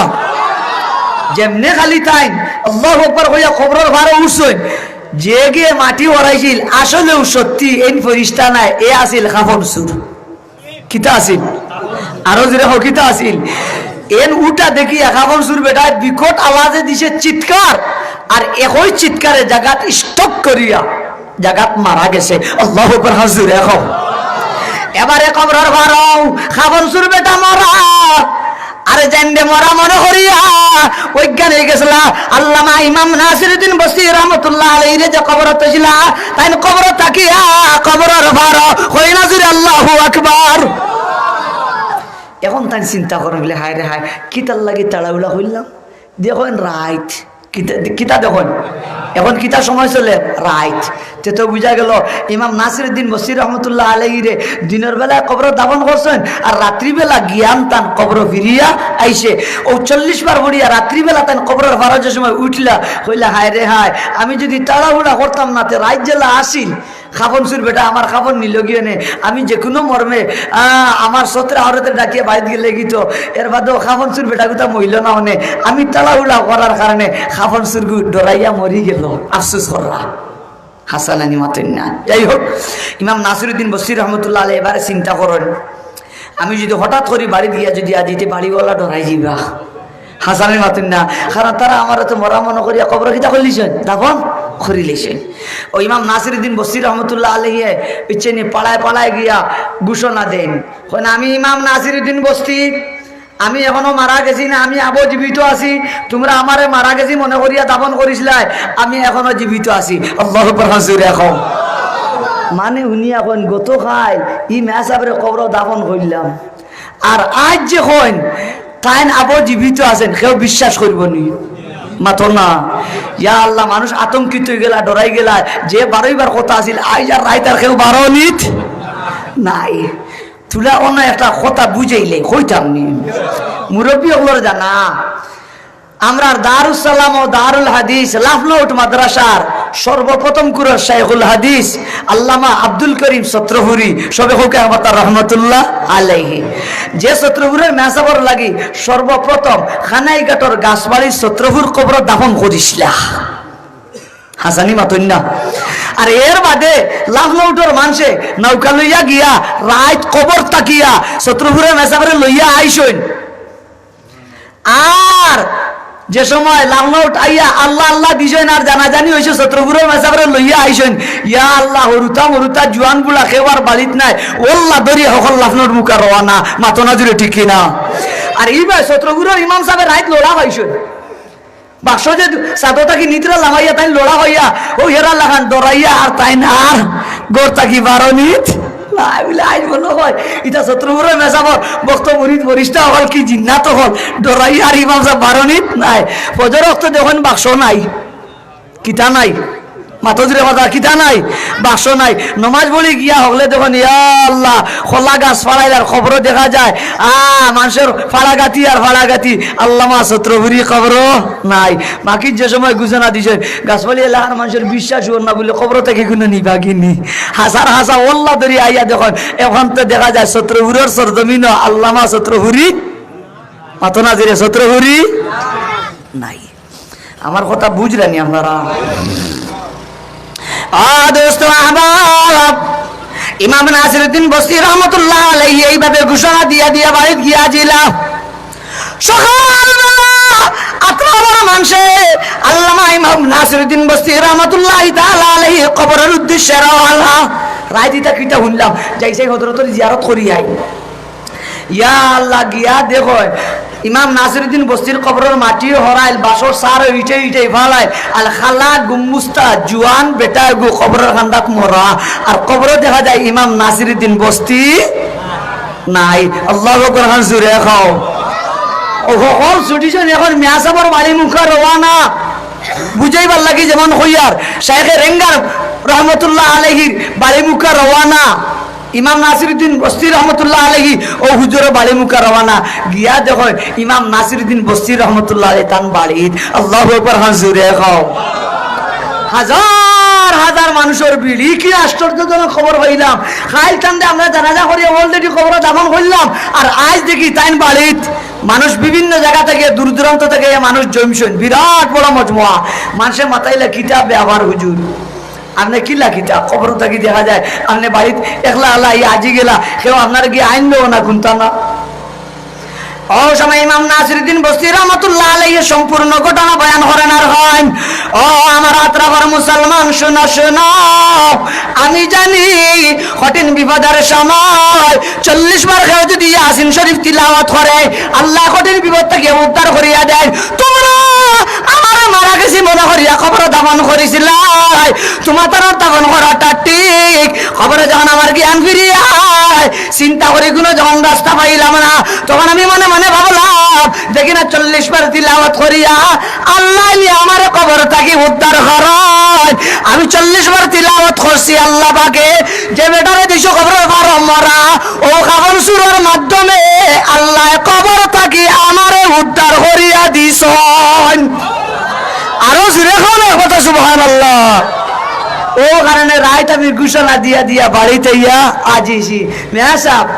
যেমনে খালি তাই আল্লাহু আকবার কইয়া কবরের পারো উঠছেন যে গিয়ে মাটি হরাইছিল আসলেও সত্যি এই ফেরেশতা নাই এ আছিল কাফন সুর কিতা আছিল আরো জোরে হোক কিতা আছিল এন উটা দেখি একাবন সুর বেটায় বিকট আওয়াজে দিছে চিৎকার আর একই চিৎকারে জাগাত স্টপ করিয়া জাগাত মারা গেছে আল্লাহু আকবার হাজুর এখন এবারে কবরের ভারও খাবন সুর বেটা মরা আরে জানদে মরা মনে করিয়া অজ্ঞান হয়ে গেছিলা আল্লামা ইমাম নাসিরউদ্দিন বসরি রাহমাতুল্লাহ আলাইহি যে কবরত ছিল তাই কবর তাকিয়া কবরের ভারও কই না জুরে আল্লাহু আকবার এখন তাই চিন্তা করেন বলে হায় রে হায় কিতার লাগে তাড়াহুড়া করলাম দেখেন রাইট কিতা দেখুন এখন কিতা সময় চলে রাইট তে তো বুঝা গেল ইমাম নাসিরউদ্দিন বসরি রহমতুল্লাহ আলাইহি রে দিনের বেলায় কবর দাফন করছেন আর রাত্রিবেলা জ্ঞান তান কবর ফিরিয়া আইসে ও 40 বার পড়িয়া রাত্রিবেলা তান কবরের ফারাজের সময় উঠলা কইলা হায় রে হায় আমি যদি তাড়াহুড়া করতাম না তে রাত জেলা আসিল খাবন সুর বেটা আমার খাবন নিল গিয়ে নে আমি যে কোনো মর্মে আমার সত্রে আহরতে ডাকিয়ে বাইরে গেলে গিত এর বাদেও খাবন সুর বেটা কোথা মহিল না হনে আমি তাড়াহুড়া করার কারণে খাবন সুর ডরাইয়া মরি গেল আফসোস করলা হাসানানি মাতেন না যাই হোক ইমাম নাসিরউদ্দিন বসরি রহমতুল্লাহ আলাইহি এবারে চিন্তা করেন আমি যদি হঠাৎ করে বাড়ি দিয়া যদি আজ এতে বাড়িওয়ালা ডরাই যাবা হাসানের মাতেন না কারণ তারা আমার তো মরা মনে করিয়া কবর কিতা করলিছেন দাফন করিলেছেন ও ইমাম নাসিরউদ্দিন বসরি রহমতুল্লাহ আলাইহি ইচ্ছে নিয়ে পাড়ায় পাড়ায় গিয়া ঘোষণা দেন আমি ইমাম নাসিরউদ্দিন বসরি আমি এখনো মারা গেছি না আমি আবো জীবিত আছি তোমরা আমারে মারা গেছি মনে করিয়া দাফন করিসলাই আমি এখনো জীবিত আছি আল্লাহু আকবার হাজুর এখন মানে উনি এখন গত খাই ই মেসাবরে কবর দাফন করলাম আর আজ যখন তাই আবো জীবিত আছেন কেউ বিশ্বাস করব নি মাতো না ইয়া আল্লাহ মানুষ আতঙ্কিত হয়ে গেলা ডরাই গেলা যে 12বার কথা আছিল আজ আর রাইত আর কেউ 12 নিত নাই তুলা অন্য একটা কথা বুঝাইলে কইতাম নি মুরব্বী ওগুলোর জানা আমরা দারুস সালাম ও দারুল হাদিস লাফনৌট মাদ্রাসার সর্বপ্রথম কুরআন শাইখুল হাদিস আল্লামা আব্দুল করিম সত্রহুরি সবে হোকে আমার রহমতুল্লাহ আলাইহি যে সত্রহুরের মেসাবর লাগি সর্বপ্রথম খানাইঘাটর গাছবাড়ির সত্রহুর কবর দাফন করিসলা হাসানি মাতন্না আর এর বাদে লাফনৌটর মানুষে নৌকা লইয়া গিয়া রাত কবর তাকিয়া সত্রহুরের মেসাবরে লইয়া আইসইন আর যে সময় লাফনৌট আইয়া আল্লাহ আল্লাহ দিছেন আর জানাজানি হয়েছে সত্রপুরের মেসাবরে লইয়া আইসেন ইয়া আল্লাহ হরুতা জুয়ান গুলা খেবার বাড়িত নাই ওল্লা দরি সকল লাফনৌট মুখা রওয়ানা মাতনা জুড়ে ঠিক কিনা আর এইবার সত্রপুরের ইমাম সাহেবের রাইত লড়া পাইছেন বাক্স যে সাদতাকি নিতরা লামাইয়া তাই লড়া হইয়া ও হেরা লাগান দরাইয়া আর তাই না আর গোর তাকি 12 নিত আজ মনে হয় এটা শত্রুপুরে মেসাবর বক্ত মুরিদ বরিষ্ঠ হল কি জিন্নাত হল ডরাই আর ইমাম সাহেব 12 নিত নাই ফজর রক্ত দেখুন বাক্স নাই কিতা নাই মাতজরে কথা কিতা নাই বাক্স নাই নমাজ পড়ি গিয়া হলে দেখুন ইয়া আল্লাহ খোলা গাছ ফাড়াইলার খবর দেখা যায় মানুষের ফাড়াগাতি আর ফাড়াগাতি আল্লামা সত্রপুরি খবর নাই বাকি যে সময় ঘোষণা দিছেন গাছপালি এলাকার মানুষের বিশ্বাস হল না বলে খবর থেকে কোনো নিবাগিনি হাজার হাজার ওল্লা ধরি আইয়া দেখুন এখন তো দেখা যায় সত্রপুরের সরজমিন আল্লামা সত্রপুরি মাতনা জিরে সত্রপুরি নাই আমার কথা বুঝলেনি আপনারা দোস্ত আহবাব ইমাম নাসিরউদ্দিন বস্তি রহমতুল্লাহ আলাইহি এইভাবে ঘোষণা দিয়া দিয়া বাড়িতে গিয়াছিলা। সকালবেলা আত্মার মানুষে আল্লামা ইমাম নাসিরউদ্দিন বস্তি রহমতুল্লাহি তাআলা আলাইহি কবরের উদ্দেশ্যে রওনা। রাইদিতা কিটা শুনলাম যাইছে হযরতের জিয়ারত করি আই। ইয়া আল্লাহ গিয়া দেখো ইমাম নাসিরউদ্দিন বস্তির কবরের মাটি হরাইল, বাসর সার ইটে ইটে ফালায়, আল খালা গুমুস্তা জুয়ান বেটা গু কবরের খান্দাত মরা, আর কবরে দেখা যায় ইমাম নাসিরউদ্দিন বস্তি নাই। আল্লাহু আকবার, হান জুরে খাও। ও হল ছুটিছেন এখন মিয়া সাহেবের বাড়ি মুখা রওনা বুঝাইবার লাগি, যেমন হইয়ার শাইখে রেঙ্গার রহমতুল্লাহ আলাইহির বাড়ি মুখা রওনা, ইমাম নাসিরউদ্দিন বস্তি রহমতুল্লাহ আলাইহি ও হুজুরের বাড়ি মুখা রওনা গিয়া দেখো ইমাম নাসিরউদ্দিন বস্তি রহমতুল্লাহ আলাইহি তান বাড়ি। আল্লাহু আকবার, হান জুরে খাও। হাজার হাজার মানুষের বিড়ি, কি আশ্চর্যজনক খবর হইলাম। খাইল টান্দে আমরা জানাজা করি অলরেডি খবর দাফন করলাম, আর আজ দেখি তাইন বাড়িত মানুষ বিভিন্ন জায়গা থেকে দূর দূরান্ত থেকে মানুষ জমছেন, বিরাট বড় মজমুয়া। মানুষের মাথাইলে কিতাব ব্যবহার হুজুর আপনি কিলা কিতাব খবর থাকি দেখা যায় আপনি বাড়িতে একলা আল্লাহ আজি গেলা কেউ আপনার গিয়ে আইন দেবো না কোনটা না। ও সময় ইমাম নাসিরউদ্দিন বস্তি রহমতুল্লাহ আলাইহি সম্পূর্ণ ঘটনা বয়ান করেন আর হয়। ও আমার আত্রাফার মুসলমান শোনো শোনো, আমি জানি কঠিন বিপদের সময় 40 বার কেউ যদি ইয়াসিন শরীফ তিলাওয়াত করে আল্লাহ কঠিন বিপদ থেকে উদ্ধার করিয়া দেয়। তোমরা আমার মারা গেছি মনে করিয়া খবর দাফন করেছিলাই, তোমার তার দাফন করাটা ঠিক। খবরে যখন আমার জ্ঞান ফিরিয়া চিন্তা করি কোনো যখন রাস্তা পাইলাম না, তখন আমি মনে মনে ভাবলাম দেখি না 40 বার তিলাওয়াত করিয়া আল্লাহ আমার কবর থাকি উদ্ধার করায়। আমি 40 বার তিলাওয়াত করছি আল্লাহ পাকে যে বেটারে দিছো কবর পার মরা, ও কাবর সুরের মাধ্যমে আল্লাহ কবর থাকি আমারে উদ্ধার করিয়া দিছ। আরো জুড়ে খাও না কথা, সুবহানাল্লাহ। ও কারণে রাইত আমি ঘোষণা দিয়া দিয়া বাড়িতে ইয়া আজিছি মেয়া সাহেব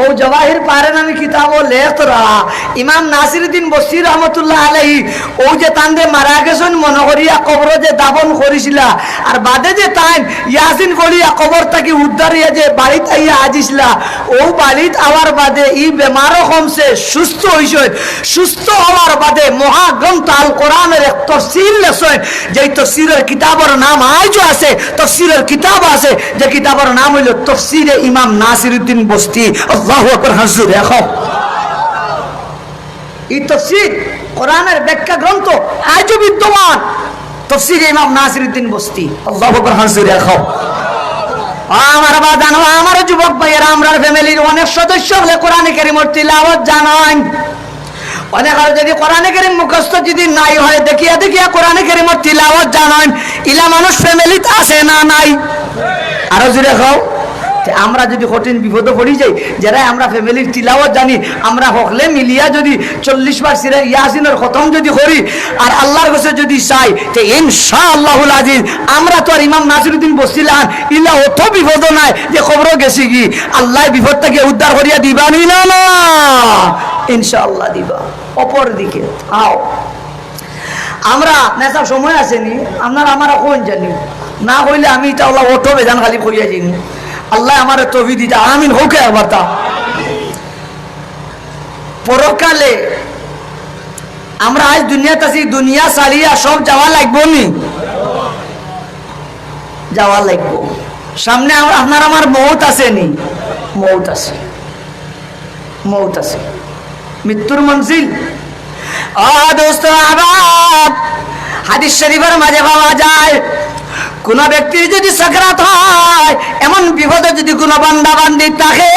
ও জওয়াহির পারেন আমি কিতাব লেখ রহা ইমাম নাসিরউদ্দিন বস্তি রহমতুল্লাহ আলাইহি ও যে তান্দে মারা গেছেন মনে করিয়া কবর যে দাফন করেছিলা, আর বাদে যে তাই ইয়াসিন করিয়া কবর থাকি উদ্ধারিয়া যে বাড়িতে ইয়া আজিছিলা, ও বাড়িত আওয়ার বাদে ই বেমারও কমছে, সুস্থ হইছে। সুস্থ হওয়ার বাদে মহাগ্রন্থ আল কোরআনের এক তফসির লেখছেন, যে তফসিরের কিতাবের নাম আজও আছে, তফসিরের কিতাব আছে, যে কিতাবের নাম হইল তফসিরে ইমাম নাসিরউদ্দিন বস্তি। আল্লাহু আকবার, হাজুর দেখো এই তফসির কোরআনের ব্যাখ্যা গ্রন্থ আজও বিদ্যমান, তফসির ইমাম নাসিরউদ্দিন বস্তি। আল্লাহু আকবার, হাজুর দেখো। আমার বা জানো আমার যুবক ভাইয়েরা, আমরা ফ্যামিলির অনেক সদস্য হলে কোরআনে কারীমের তিলাওয়াত জানেন, অনেক আর যদি কোরআনে কারীম মুখস্থ যদি নাই হয় দেখিয়া দেখিয়া কোরআনে কারীমের তিলাওয়াত জানেন, ইলা মানুষ ফ্যামিলিতে আছে না নাই? আরো জুড়ে খাও। আমরা যদি কঠিন বিপদে পড়ি যাই, যারা আমরা ফ্যামিলির তিলাওয়াত জানি, আমরা হকলে মিলিয়া যদি 40 বার সিরা ইয়াসিনের খতম যদি করি আর আল্লাহর কাছে যদি চাই, তো ইনশাআল্লাহুল আজিজ আমরা তো আর ইমাম নাসিরউদ্দিন বসছিলাম ইলা অত বিপদ নাই যে খবর গেছি কি আল্লাহ বিপদ থেকে উদ্ধার করিয়া দিবা নি না? না, ইনশাআল্লাহ দিবা। অপর দিকে আও আমরা নেশা সময় আসেনি আপনার আমার কোন জানি না হইলে আমি এটা আল্লাহ অটো বেজান খালি করিয়া যাইনি। আল্লাহ আমার তৌফিক দিতে আমিন হোক। একবার তা পরকালে আমরা আজ দুনিয়াতে আছি, দুনিয়া সারিয়া সব যাওয়া লাগবো নি? যাওয়া লাগবো। সামনে আপনার আমার মৌত আছে নি? মৌত আছে, মৌত আছে, মৃত্যুর মঞ্জিল। দোস্ত আবাব হাদিস শরীফের মাঝে পাওয়া যায়, কোন ব্যক্তির যদি সাকরাত হয়, এমন বিপদে যদি কোন বান্দা বান্দি থাকে,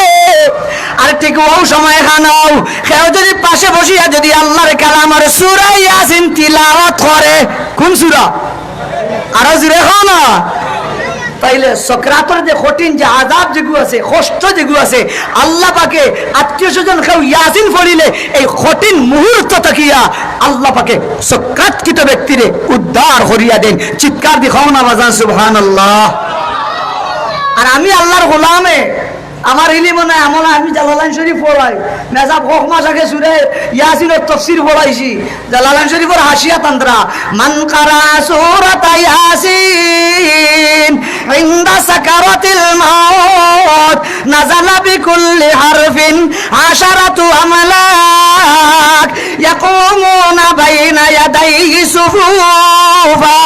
আর ঠিক ওই সময় খানাও কেউ যদি পাশে বসিয়া যদি আল্লাহর কালামের সূরা ইয়াসিন তিলাওয়াত করে, কোন সূরা? আরো জোরে খাও না। তাইলে সাকরাতের যে কঠিন যে আযাব যেগুলো আছে, কষ্ট যেগুলো আছে, আল্লাহ পাকে আত্মীয় স্বজন কেউ ইয়াসিন পড়িলে এই কঠিন মুহূর্ত থাকিয়া আল্লাহ পাকে সাকরাতকৃত ব্যক্তিরে উদ্ধার করিয়া দেন। চিৎকার দেখাও না বাজান সুবহানাল্লাহ। আর আমি আল্লাহর গোলামে আমার ইলি মনে হয় আমলা আমি জালালাইন শরীফ পড়াই মেজাব হক মাসাকে সুরে ইয়াসিনের তাফসীর পড়াইছি জালালাইন শরীফের হাসিয়া তান্ত্রা মান কারা সূরাত ইয়াসিন ইনদা সাকারাতিল মাউত নাযালা বিকুল্লি হারফিন আশারাতু আমলাক ইয়াকুমুনা বাইনা ইয়াদাইহি সুফুফা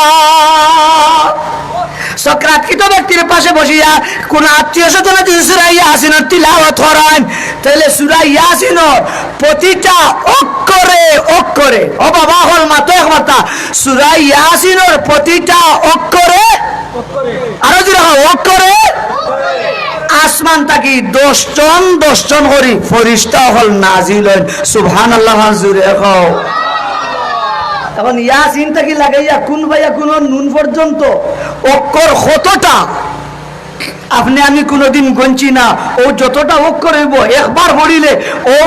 সক্রাতকৃত ব্যক্তির পাশে বসিয়া কোন আত্মীয় স্বজন যদি সূরা ইয়াসিনের তিলাওয়াত করেন তাহলে সূরা ইয়াসিনের প্রতিটা অক্ষরে অক্ষরে ও বাবা হল মাতো এক মাতা সূরা ইয়াসিনের প্রতিটা অক্ষরে আরো জোরে অক্ষরে আসমান তাকি 10 জন করি ফেরেশতা হল নাজিল হন সুবহানাল্লাহ জোরে কও এখন ইয়াসিন থেকে লাগাইয়া কোন ভাইয়া কোন নুন পর্যন্ত অক্ষর কতটা আপনি আমি কোনোদিন গঞ্চি না ও যতটা অক্ষর হইব একবার পড়িলে ও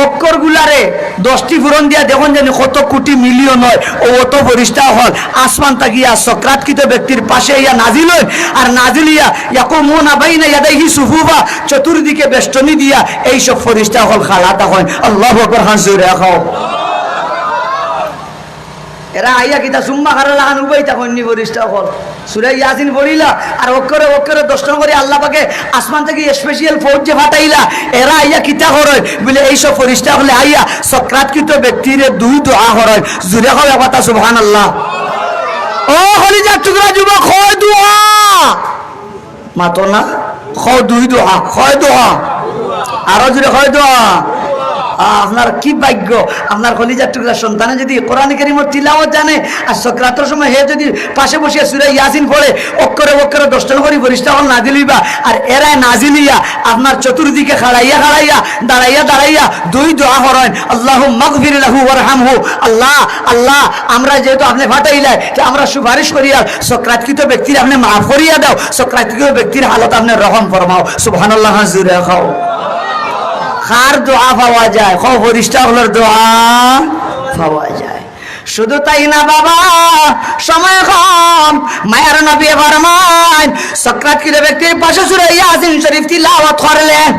অক্ষর গুলারে 10টি পূরণ দিয়া দেখুন জানি কত কোটি মিলিয়ন হয় ও অত ফেরেশতা হল আসমান তাকিয়া সক্রাতকৃত ব্যক্তির পাশে ইয়া নাজিল হয় আর নাজিল ইয়া ইয়াকুমুনা বাইনা ইয়াদাইহি সুফুফা চতুর্দিকে বেষ্টনী দিয়া এই সব ফেরেশতা হল খালাতা হয় আল্লাহু আকবার হাজুরে রাখো এরা আইয়া কিতা সুম্মা খারা লাগান উবাই তখন নি ফেরেশতা হল সূরা ইয়াসিন পড়িলা আর অক্ষরে অক্ষরে 10 জন করে আল্লাহ পাকে আসমান থেকে স্পেশাল ফৌজ যে ফাটাইলা এরা আইয়া কিতা করে বলে এই সব ফেরেশতা হলে আইয়া সক্রাতকৃত ব্যক্তির দুই দোয়া করে জুরে হবে কথা সুবহানাল্লাহ ও কলিজার টুকরা যুবক হয় দোয়া মাতো না হয় দুই দোয়া হয় দোয়া আরো জুরে হয় দোয়া আপনার কি ভাগ্য আপনার কলিজার টুকরা সন্তানে যদি কোরআন কারীমের তিলাওয়াত জানে আর সক্রাতের সময় হে যদি পাশে বসে সূরা ইয়াসিন পড়ে অক্ষরে অক্ষরে 10 জন করে ফেরেশতা হল নাজিল হইবা আর এরাই নাজিল হইয়া আপনার চতুর্দিকে খাড়াইয়া দাঁড়াইয়া দাঁড়াইয়া দুই দোয়া করেন আল্লাহুম্মা গফির লাহু ওয়ারহামহু আল্লাহ আল্লাহ আমরা যেহেতু আপনি ফাটাইলাই যে আমরা সুপারিশ করিয়া সক্রাতকৃত ব্যক্তির আপনি মাফ করিয়া দাও সক্রাতকৃত ব্যক্তির হালত আপনি রহম ফরমাও সুবহানাল্লাহ জুরে খাও কার দোয়া পাওয়া যায় খ ফেরেশতা হলের দোয়া পাওয়া যায় শুধু তাই না বাবা সময় কম মায়ের নবী ফরমান সক্রাতকৃত ব্যক্তির পাশে সূরা ইয়াসিন শরীফ তিলাওয়াত করলেন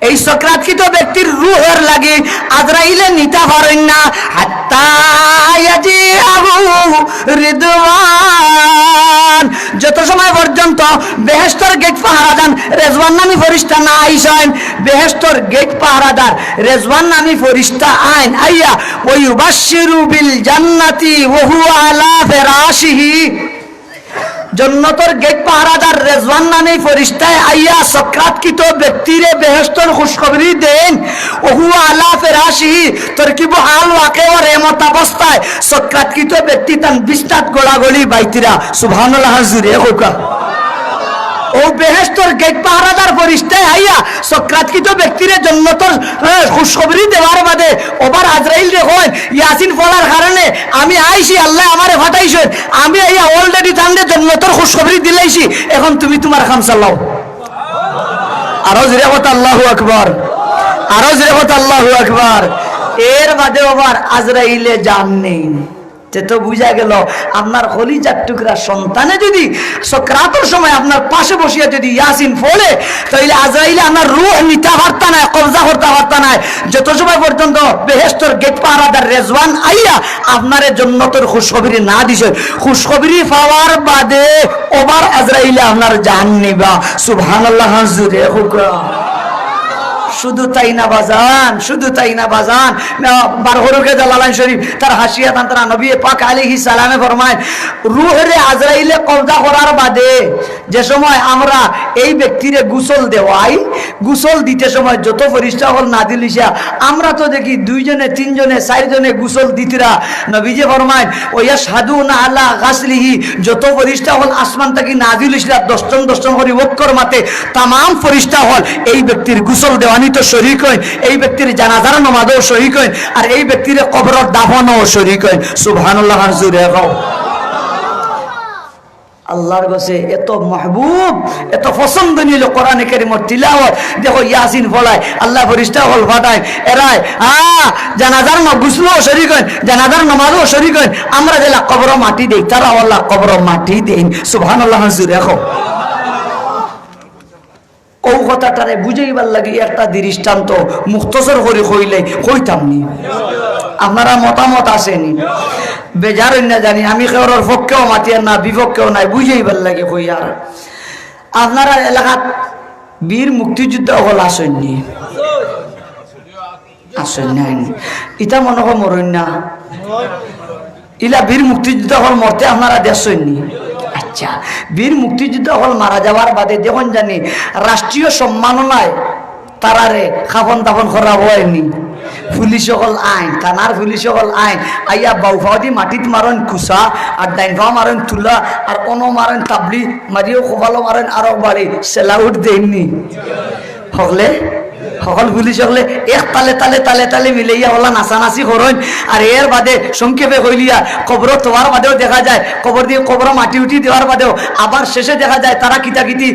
এই সক্রাতকৃত ব্যক্তির রূহের লাগি আজরাইলে নিতে পারেন না হাত্তা ইয়াজিআহু রিদওয়ান যত সময় পর্যন্ত বেহেশতের গেট পাহারাদার রেজওয়ান নামী ফেরেশতা না আইসেন বেহেশতের গেট পাহারাদার রেজওয়ান নামী ফেরেশতা আইন আইয়া ওয়া ইউবাশশিরু বিল জান্নাতি ওয়া হুয়া আলা ফিরাশিহি জান্নাতের গেট পাহারাদার রেজওয়ান নামে ফেরেশতায় আইয়া সক্রাতকৃত ব্যক্তিরে বেহেশতের খুশখবরি দেন ওহু আলা ফিরাশিহি তরকিব হাল ওয়াকে ওয়া রেহমত অবস্থায় সক্রাতকৃত ব্যক্তি তান বিস্তাত গোলাগলি বাইতিরা সুবহানাল্লাহ জুরে হোকা ও বেহেশতের গেট পাহারাদার ফেরেশতায় আইয়া সক্রাতকৃত ব্যক্তিরে জান্নাতের খুশখবরি দেওয়ার বাদে ওবার আজরাইল রে কয় ইয়াসিন পড়ার কারণে আমি আইছি আল্লাহ আমারে ফাটাইছেন আমি আইয়া অলরেডি তান্ডে জান্নাতের খুশখবরি দিলাইছি এখন তুমি তোমার কাম চালাও আরো জোরে কথা আল্লাহু আকবার আরো জোরে কথা আল্লাহু আকবার এর বাদে ওবার আজরাইলে জান নেই তো বুঝা গেল আপনার কলিজার টুকরা সন্তানে যদি সক্রাতের সময় আপনার পাশে বসিয়া যদি ইয়াসিন পড়ে তাহলে আজরাইলে আপনার রূহ নিতে পারতা না কবজা করতে পারতা না যত সময় পর্যন্ত বেহেশতের গেট পাহারাদার রেজওয়ান আইয়া আপনার জান্নাতের খুশখবরি না দিছে খুশখবরি পাওয়ার বাদে ওবার আজরাইলে আপনার জান নিবা সুবহানাল্লাহ জুরে হুকা শুধু তাই না বাজান শুধু তাই না বাজান বারহরুকে জালালাইন শরীফ তার হাসিয়া তান্ত্রা নবী পাক আলাইহিস সালামে ফরমায় রূহের আজরাইলে কবজা করার বাদে যে সময় আমরা এই ব্যক্তিরে গোসল দেওয়াই গোসল দিতে সময় যত ফেরেশতা হল নাজিল হইছে আমরা তো দেখি 2 জনে 3 জনে 4 জনে গোসল দিতরা নবীজি ফরমায় ওয়া শাহাদুনা আলা গাসলিহি যত ফেরেশতা হল আসমান থেকে নাজিল হইছে 10 জন করে ওয়াক্কর মাতে तमाम ফেরেশতা হল এই ব্যক্তির গোসল দেওয়ানি তো শরীক হয় এই ব্যক্তির জানাজার নামাজও শরীক হয় আর এই ব্যক্তির কবরের দাফনও শরীক হয় সুবহানাল্লাহ জুরে গাও আল্লাহর কাছে এত মাহবুব এত পছন্দনীয় কোরআন কারীমের তিলাওয়াত দেখো ইয়াসিন পড়ায় আল্লাহ ফেরেশতা হল ফাটায় এরাই জানাজার গোসলও শরীক হয় জানাজার নামাজও শরীক হয় আমরা যেলা কবর মাটি দেই তারা আল্লাহ কবর মাটি দেন সুবহানাল্লাহ জুরে গাও ও ও কথাটারে বুঝাইবার লাগি একটা দৃষ্টান্ত মুক্তসর করে কইলে কইতাম নি। আপনারা মতামত আসেনি বেজার না জানি, আমি কেউর পক্ষেও মাতিয়ার না বিপক্ষেও নাই, বুঝাইবার লাগে কই। আর আপনারা এলাকাত বীর মুক্তিযুদ্ধ হল আসেননি? আসেন নাই? ইটা মনে হয় মরণ না, ইলা বীর মুক্তিযুদ্ধ হল মরতে আপনারা দেখছেননি? আচ্ছা, বীর মুক্তিযুদ্ধ হল মারা যাওয়ার বাদে যখন জানি রাষ্ট্রীয় সম্মাননায় তারারে খাফন দাফন করা হয়নি। পুলিশ সকল আইন, থানার পুলিশ সকল আইন আইয়া বাউফাওদি মাটিত মারেন কুসা, আর ডাইনফাও মারেন তুলা, আর অন মারেন তাবলি মারিও কপালো মারেন আরো বাড়ি সেলাউট দেননি সকলে। সকল পুলিশ সকলে এক তালে তালে তালে তালে মিলাইয়া হলা নাচানাচি করেন। আর এর বাদে সংক্ষেপে কইলিয়া কবর তোয়ার বাদেও দেখা যায়, কবর দিয়ে কবর মাটি উঠি দেওয়ার বাদেও আবার শেষে দেখা যায় তারা কিতাকিতি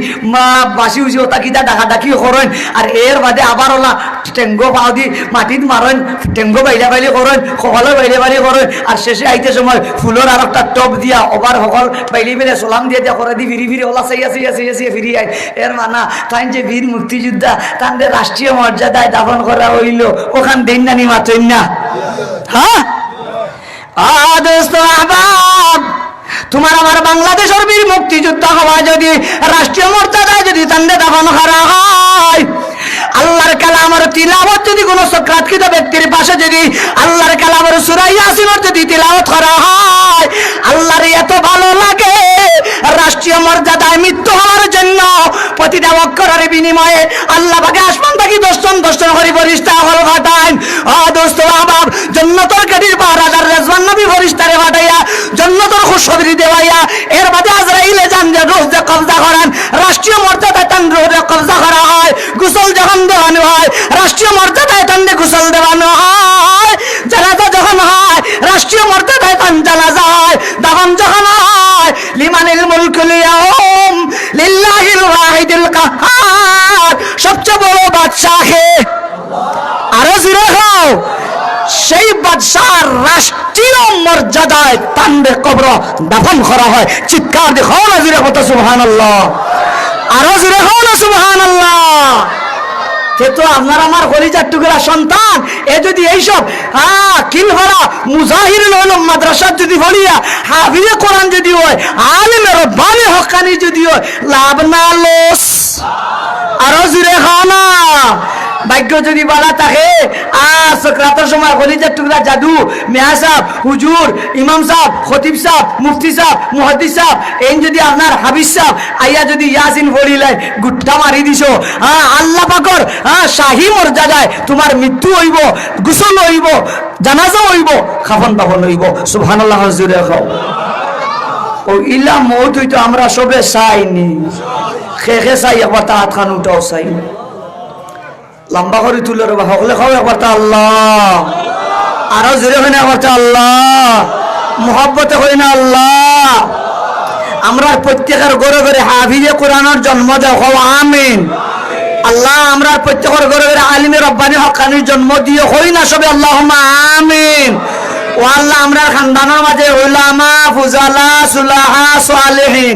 বাসি উচি ওটা কিতা ডাকাডাকি করেন। আর এর বাদে আবার ওলা টেঙ্গো পাও দি মাটিত মারেন, টেঙ্গো বাইলা বাইলি করেন, কপালো বাইলে বাইলি করেন। আর শেষে আইতে সময় ফুলের আর একটা টপ দিয়া ওবার সকল বাইলি বেলে সোলাম দিয়ে দিয়া করে দি ফিরি ফিরি ওলা চাইয়া চাইয়া চাইয়া চাইয়া ফিরি আয়। এর মানা তাই যে বীর মুক্তিযোদ্ধা তাদের রাষ্ট্রীয় মর্যাদায় দাফন করা হইল, ওখান দিন না নি মাত্র না। হ্যাঁ দোস্ত আহবাব, তোমার আমার বাংলাদেশের বীর মুক্তিযোদ্ধা হওয়া যদি রাষ্ট্রীয় মর্যাদায় যদি তাদের দাফন করা হয়, আল্লাহর কালামের তিলাওয়াত যদি কোনো সক্রাতকৃত ব্যক্তির পাশে যদি আল্লাহর কালামের সূরা ইয়াসিনের যদি তিলাওয়াত করা হয়, আল্লাহর এত ভালো লাগে রাষ্ট্রীয় মর্যাদায় মৃত্যু হওয়ার জন্য প্রতিটা অক্ষরের বিনিময়ে আল্লাহ পাকে আসমান থাকি দর্শন দর্শন করে ফেরেশতা হল পাঠান। দোস্ত আহবাব, জান্নাতের গাড়ির পাহারাদার রেজওয়ান নবী ফেরেশতারে পাঠাইয়া জান্নাতের খুশখবরি দেওয়াইয়া এর বাদে আজরাইলে যান যে রূহ যে কবজা করেন, রাষ্ট্রীয় মর্যাদায় তান রূহে কবজা করা হয়। গোসল যখন দেওয়ানো হয় রাষ্ট্রীয় মর্যাদায় তান গোসল দেওয়ানো হয়। জানাজা যখন হয় রাষ্ট্রীয় মর্যাদায় তান জানাজা হয়। দাফন যখন হয় লিমানিল মুলকুল ইয়াউম লিল্লাহিল ওয়াহিদিল কাহ্হার, সবচেয়ে বড় বাদশা কে? আরো জোরে খাও। সেই বাদশার রাষ্ট্রীয় মর্যাদায় তান্ডে কবর দাফন করা হয়। চিৎকার দেখাও না জোরে কত সুবহানাল্লাহ, আরো জোরে খাও না সুবহানাল্লাহ। তো আপনার আমার কলিজার টুকরা সন্তান এ যদি এইসব কিলভরা মুজাহিরুল উলুম মাদ্রাসার যদি পড়িয়া হাফিজে কোরআন যদি হয়, আলিমে রব্বানি হক্কানি যদি হয়, লাভ না লস? আরো জোরে খাও না। ভাগ্য যদি বালা থাকে রাতের সময় কলিজার টুকরা জাদু মেয়া সাহেব, হুজুর, ইমাম সাহেব, খতিব সাহেব, মুফতি সাহেব, মুহাদ্দিস সাহেব, এই যদি আপনার হাবিজ সাহেব আইয়া যদি ইয়াসিন পড়িলাই গুট্টা মারি দিছ, আল্লাহ পাকর শাহী মর্যাদায় তোমার মৃত্যু হইব, গোসল হইব, জানাজা হইব, খাফন দাফন হইব। সুবহানাল্লাহ জোরে খাও। ও ইলা মৌত হইতো আমরা সবে চাইনি, খেখে চাই একবার তা হাত খান উঠাও চাই, লম্বা করে তুলে রবা সকলে খাও একবার তা আল্লাহ, আরো জোরে হয় না একবার তা আল্লাহ, মোহাব্বতে হয় না আল্লাহ। আমরা প্রত্যেকের ঘরে ঘরে হাফিজে কোরআনের জন্ম দাও, হও আমিন। আল্লাহ আমরা প্রত্যেকের ঘরে ঘরে আলিমে রব্বানি হক্কানির জন্ম দিয়ে হই না সবে আল্লাহুম্মা আমিন। ও আল্লাহ আমরা খানদানের মাঝে উলামা, ফুজালা, সুলাহা, সালেহিন,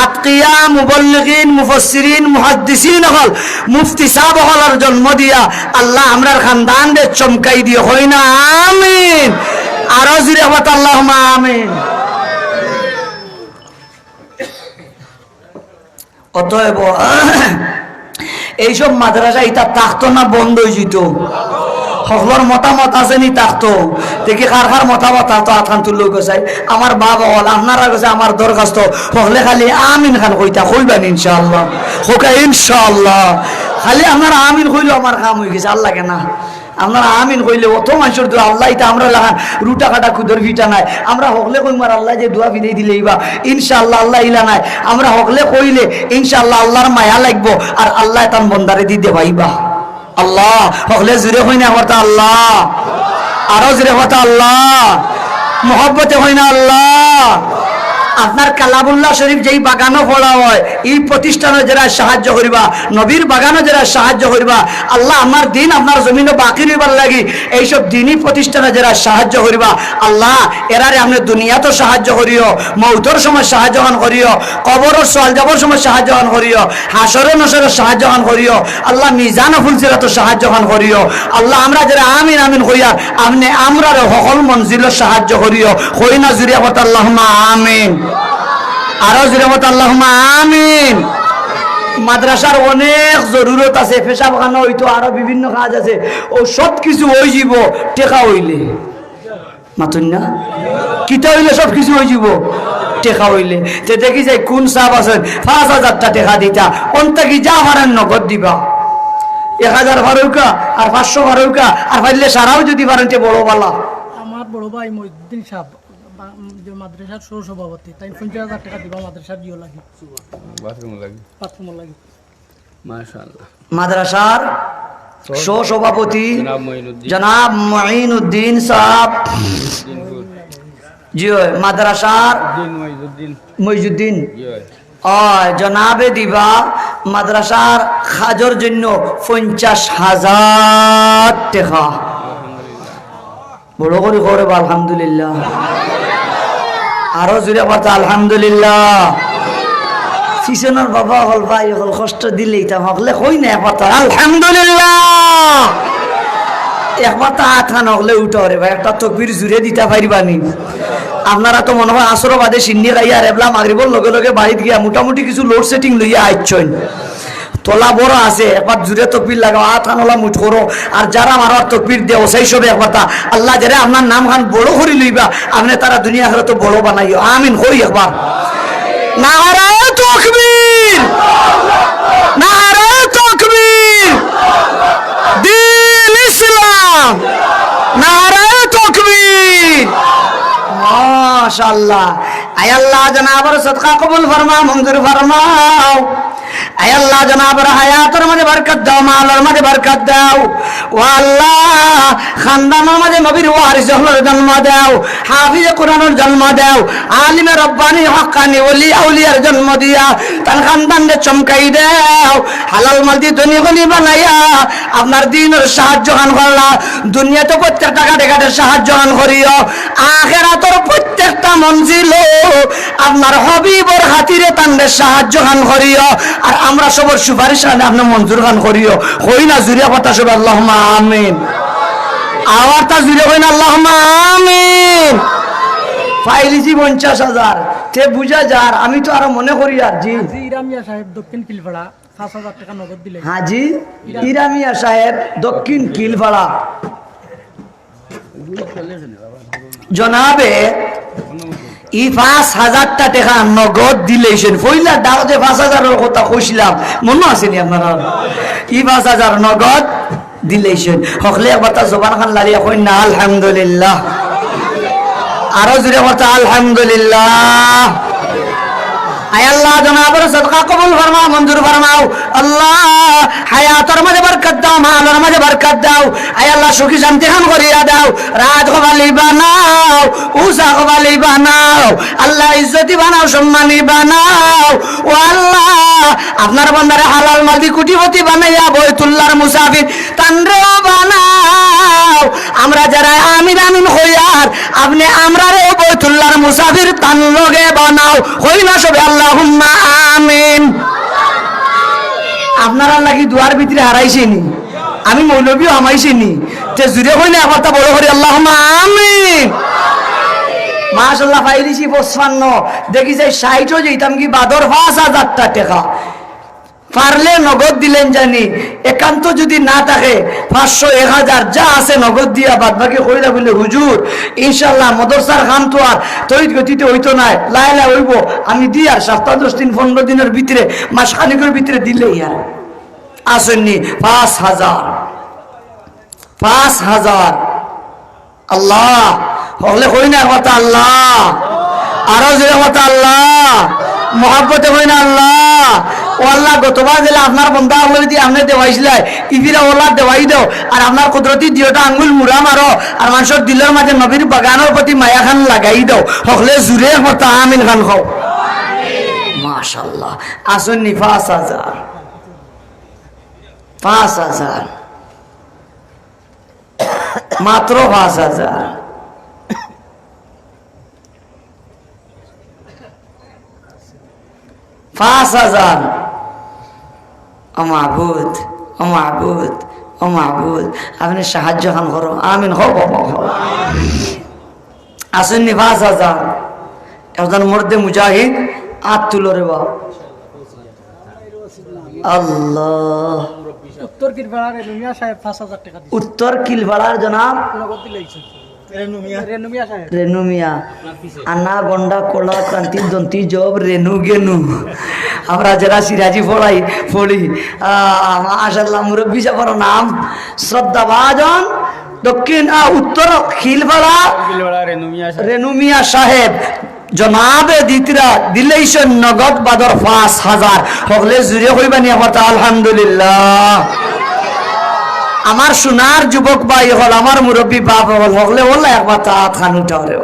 আতকিয়া, মুবল্লিগিন, মুফাসসিরিন, মুহাদ্দিসিন হল, মুফতি সাহেব হলার জন্ম দিয়া আল্লাহ আমরা খানদানদের চমকাই দিয়ে হই না আমিন। আরো জোরে হত আল্লাহুম্মা আমিন। অতএব এইসব মাদ্রাসা এটা থাকতো না বন্ধ হয়ে যেত। সকলের মতামত আছে নি থাকতো, দেখি কার কার মতামত থাকতো আথান তুল্লো গেছাই। আমার বাবা হল আপনারা গেছে আমার দরখাস্ত সকলে খালি আমিন খান কইতা কইবেন ইনশাআল্লাহ, হোকা ইনশাআল্লাহ। খালি আপনারা আমিন কইলো আমার কাম হয়ে গেছে। আল্লাহ কেনা আপনারা আমিন কইলে অত মানুষের দোয়া আল্লাহ এটা আমরা লাগান রুটা কাটা খুদর ভিটা নাই। আমরা হকলে কইমার আল্লাহ যে দোয়া ফিরে দিলে ইবা ইনশাআল্লাহ আল্লাহ ইলা নাই। আমরা হকলে কইলে ইনশাআল্লাহ আল্লাহর মায়া লাগবো আর আল্লাহ তার বন্দারে দিতে ভাইবা। আল্লাহ হকলে জুড়ে হই না আমার আল্লাহ, আরো জুড়ে কথা আল্লাহ, মোহব্বতে হই না আল্লাহ, আপনার কালামুল্লাহ শরীফ যেই বাগানও পড়া হয় এই প্রতিষ্ঠানে যারা সাহায্য করিবা নবীর বাগানও যারা সাহায্য করিবা আল্লাহ আমার দিন আপনার জমিনও বাকি রইবার লাগি এইসব দিনই প্রতিষ্ঠানে যারা সাহায্য করিবা আল্লাহ এরারে আপনি দুনিয়াতেও সাহায্য করিও মৌতর সময় সাহায্য করিও কবরের সওয়াল জবাবের সময় সাহায্য করিও হাসরে নসরে সাহায্য করিও আল্লাহ মিজান ফুলসিরাত সাহায্য করিও আল্লাহ আমরা যারা আমিন আমিন হইয়া আপনি আমরা সকল মঞ্জিলের সাহায্য করিও হই না জুরিয়া বত আল্লাহুম্মা আমিন আরো জুরিয়া বত আল্লাহুম্মা আমিন মাদ্রাসার অনেক জরুরত আছে পেশাবখানা হইতো আরো বিভিন্ন কাজ আছে ও সব কিছু হয়ে যাব টেকা হইলে মাতুন না কিতা হইলে সব কিছু হয়ে যাব টেকা হইলে তে দেখি যাই কোন সাহেব আছেন ৫,০০০টা টেকা দিতা অন্ত কি যা পারেন নগদ দিবা ১,০০০ ফারুকা আর ৫০০ ফারুকা আর পাইলে সারাও যদি পারেন তে বড় বালা আমার বড় ভাই মহিউদ্দিন সাহেব মাদ্রাসার সহ সভাপতি তাই ৫০,০০০ টাকা দিবা মাদ্রাসার জিও লাগে বাথরুম লাগে মাশাআল্লাহ মাদ্রাসার সহ সভাপতি জনাব মঈনুদ্দিন সাহেব জি মাদ্রাসার মঈনুদ্দিন জনাবে দিবা মাদ্রাসার খাজর জন্য ৫০,০০০ টাকা বড় করে করে আলহামদুলিল্লাহ আরো জুড়ে কথা আলহামদুলিল্লাহ সিসনের বাবা হল ভাই হল কষ্ট দিলেই তা হকলে কই না একবার আলহামদুলিল্লাহ একবার তা আথা নহলে উঠো রে ভাই একটা তকবীর জুড়ে দিতে পারিবানি আপনারা তো মনে হয় আসর বাদে সিন্নি গাইয়া রেবলা মাগরিবর লগে লগে বাড়িতে গিয়া মোটামুটি কিছু লোড সেটিং লইয়া আইছন তোলা বড় আছে একবার জুড়ে তকবীর লাগাও আথানলা মুঠ করো আর যারা মারার তকবীর দেও সেই সবে একবার আল্লাহ যারা আপনার নাম খান বড় করে লইবা আপনি তারা দুনিয়া হলে তো বড় বানাইও আমিন করি একবার নারায়ে তাকবীর নারায়ে তাকবীর দ্বীন ইসলাম নারায়ে তাকবীর মাশাআল্লাহ আয় আল্লাহ জনাবের সদকা কবুল ফরমা মঞ্জুর ফরমাও আয় আল্লাহ জনাবের হায়াতের মধ্যে বরকত দাও মালের মধ্যে বরকত দাও ও আল্লাহ খানদানের মধ্যে নবীর ওয়ারিস হওয়ার জন্ম দাও হাফিজে কোরআনের জন্ম দাও আলিমে রব্বানি হক্কানি ওলি আউলিয়ার জন্ম দিয়া তার খানদানকে চমকাই দাও হালাল মাল দিয়ে ধনী গনি বানাইয়া আপনার দিনের সাহায্য খান করলা দুনিয়াতে প্রত্যেক টাকা টাকাতে সাহায্য খান করিও আখিরাতের প্রত্যেকটা মঞ্জিল আপনার হবিবর খাতিরে তানদের সাহায্য খান করিও আর আমরা সবার সুপারিশ আপনি মঞ্জুর খান করিও হই না জুরিয়া কথা সব আল্লাহুম্মা আমিন আবার তা জুড়ে হই না আল্লাহুম্মা আমিন ফাইলিছি ৫০,০০০ তে বুঝা যার আমি তো আরো মনে করি আর জি ইরামিয়া সাহেব দক্ষিণ কিলপাড়া ৫,০০০ টাকা নগদ দিলে হাজি ইরামিয়া সাহেব দক্ষিণ কিলপাড়া জনাবে ই ৫,০০০টা টাকা নগদ দিলেছেন পয়লা দাওতে ৫,০০০ কথা কইছিলাম মনে আছে নি আপনারা ই ৫,০০০ নগদ দিলেছেন হকলে একবার তা জবান খান লারিয়া কই না আলহামদুলিল্লাহ আরো জুড়ে কথা আলহামদুলিল্লাহ আয় আল্লাহ জনাবের সদকা কবুল ফরমাও মঞ্জুর ফরমাও আল্লাহ হায়াতের মাঝে বরকত দাও মালের মাঝে বরকত দাও আয় আল্লাহ সুখী শান্তি খান করিয়া দাও রাত কবালি বানাও উষা কবালি বানাও আল্লাহ ইজ্জতি বানাও সম্মানী বানাও ও আল্লাহ আপনার বান্দারে হালাল মাদি কোটিপতি বানাইয়া বৈতুল্লাহর মুসাফির তানরেও বানাও আমরা যারা আমিন আমিন হইয়ার আপনি আমরারে বৈতুল্লাহর মুসাফির তান লগে বানাও হই না সবে আল্লাহুম্মা আমিন আপনারা লাগি দুয়ার ভিতরে হারাইছেনি আমি মৌলবীও হামাইছেনি তে জুড়ে হই না একবার তা বড় করে আল্লাহুম্মা আমিন মাশাআল্লাহ পাইলিছি ৫৫ দেখি যাই ৬০ও যেতাম কি বাদর ৫,০০০ টাকা পারলে নগদ দিলেন জানি একান্ত যদি না থাকে ৫০০ ১,০০০ যা আছে নগদ দিয়া বাদ বাকি কইরা বলে হুজুর ইনশাআল্লাহ মাদ্রাসার কাম তো আর তড়িৎ গতিতে হইতো না লাইলা হইব আমি দিয়া সপ্তাহ ১০ দিন ১৫ দিনের ভিতরে মাস খানিকের ভিতরে দিলেই আর আসেননি ৫,০০০ আল্লাহ হলে কই না কথা আল্লাহ আরো যে কথা আল্লাহ মহাব্বতে হয় না আল্লাহ ও আল্লাহ গতবার দিলে আপনার বন্ধা আঙুল দিয়ে আপনি দেওয়াইছিলাই ইফিরা ওলা দেওয়াই দাও আর আপনার কুদরতি দিওটা আঙুল মুড়া মারো আর মানুষের দিলের মাঝে নবীর বাগানের প্রতি মায়া খান লাগাই দাও হকলে জুড়ে মতো আমিন খান খাও মাশাআল্লাহ আসুন নি 5,000 মাত্র 5,000 5,000 ও মাহবুদ ও মাহবুদ ও মাহবুদ আপনি সাহায্য খান করো আমিন হোক আসুননি 5,000 একজন মর্দে মুজাহিদ আত তুলো রে বা আল্লাহ উত্তর কিরপাড়ার রেনুমিয়া সাহেব 5,000 টাকা দিয়েছে উত্তর কিলবাড়ার জনাব নগদ দিলেইছে রেনুমিয়া সাহেব রেনুমিয়া আনা গন্ডা কোলা ক্রান্তি দন্তি জব রেনু গেনু আমরা যারা সিরাজি পড়ি মাশাআল্লাহ মুরব্বী সাহেবের নাম শ্রদ্ধাভাজন দক্ষিণ উত্তর খিলবাড়া রেনুমিয়া সাহেব জনাবে দিতরা দিলেইছেন নগদ বাদর 5,000 হকলে জুড়ে হইবানি আমার আলহামদুলিল্লাহ আমার সোনার যুবক ভাই হল আমার মুরব্বী বাপ হল হকলে ওলা একবার তাত খান উঠারে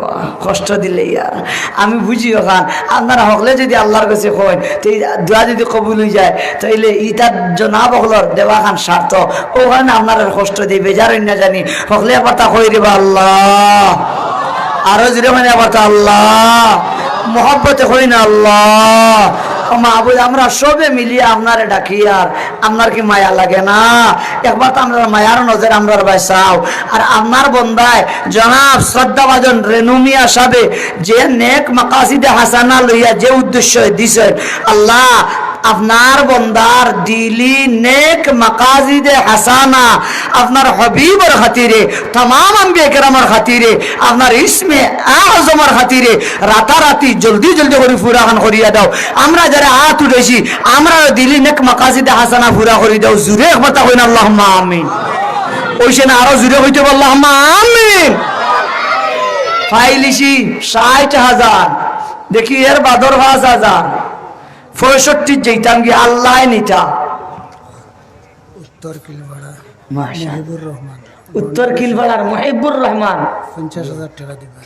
কষ্ট দিলে ইয়ার আমি বুঝি ওখান আপনারা হকলে যদি আল্লাহর কাছে কই তো দোয়া যদি কবুল হয়ে যায় তাইলে ইতার জনাব হলর দেওয়া খান স্বার্থ ওখানে আপনারা কষ্ট দিয়ে বেজার না জানি হকলে একবার তা কই দেবা আল্লাহ আরো জুড়ে মানে আবার আল্লাহ মোহব্বতে হই না আল্লাহ মাহবুব আমরা সবে মিলিয়ে আপনারে ডাকি আর আপনার কি মায়া লাগে না একবার তো আপনার মায়ার নজর আমরা বাইসাও আর আপনার বন্দায় জনাব শ্রদ্ধাভাজন রেনুমিয়া সাহেব যে নেক মাকাসিদে হাসানা লইয়া যে উদ্দেশ্য দিছে আল্লাহ আপনার বন্দার দিলি নেক মাকাসিদে হাসানা আপনার হবিবর খাতিরে तमाम আম্বিয়া কেরামের খাতিরে আপনার ইসমে আযমের খাতিরে রাতারাতি জলদি জলদি করে ফুরাখান করিয়া দাও আমরা যারা হাত উঠেছি আমরা দিলি নেক মাকাসিদে হাসানা ফুরা করি দাও জুরে একবার তা কইনা আল্লাহুম্মা আমিন ওইসে না আরো জুরে হইতে আল্লাহুম্মা আমিন ফাইলিছি 60,000 দেখি এর বাদর 5,000 65 যেতাম কি আল্লাহ নিতা উত্তর কিলপাড়া মাশাআল্লাহ উত্তর কিলবাড়ার মুহিবুর রহমান 50,000 টাকা দিবা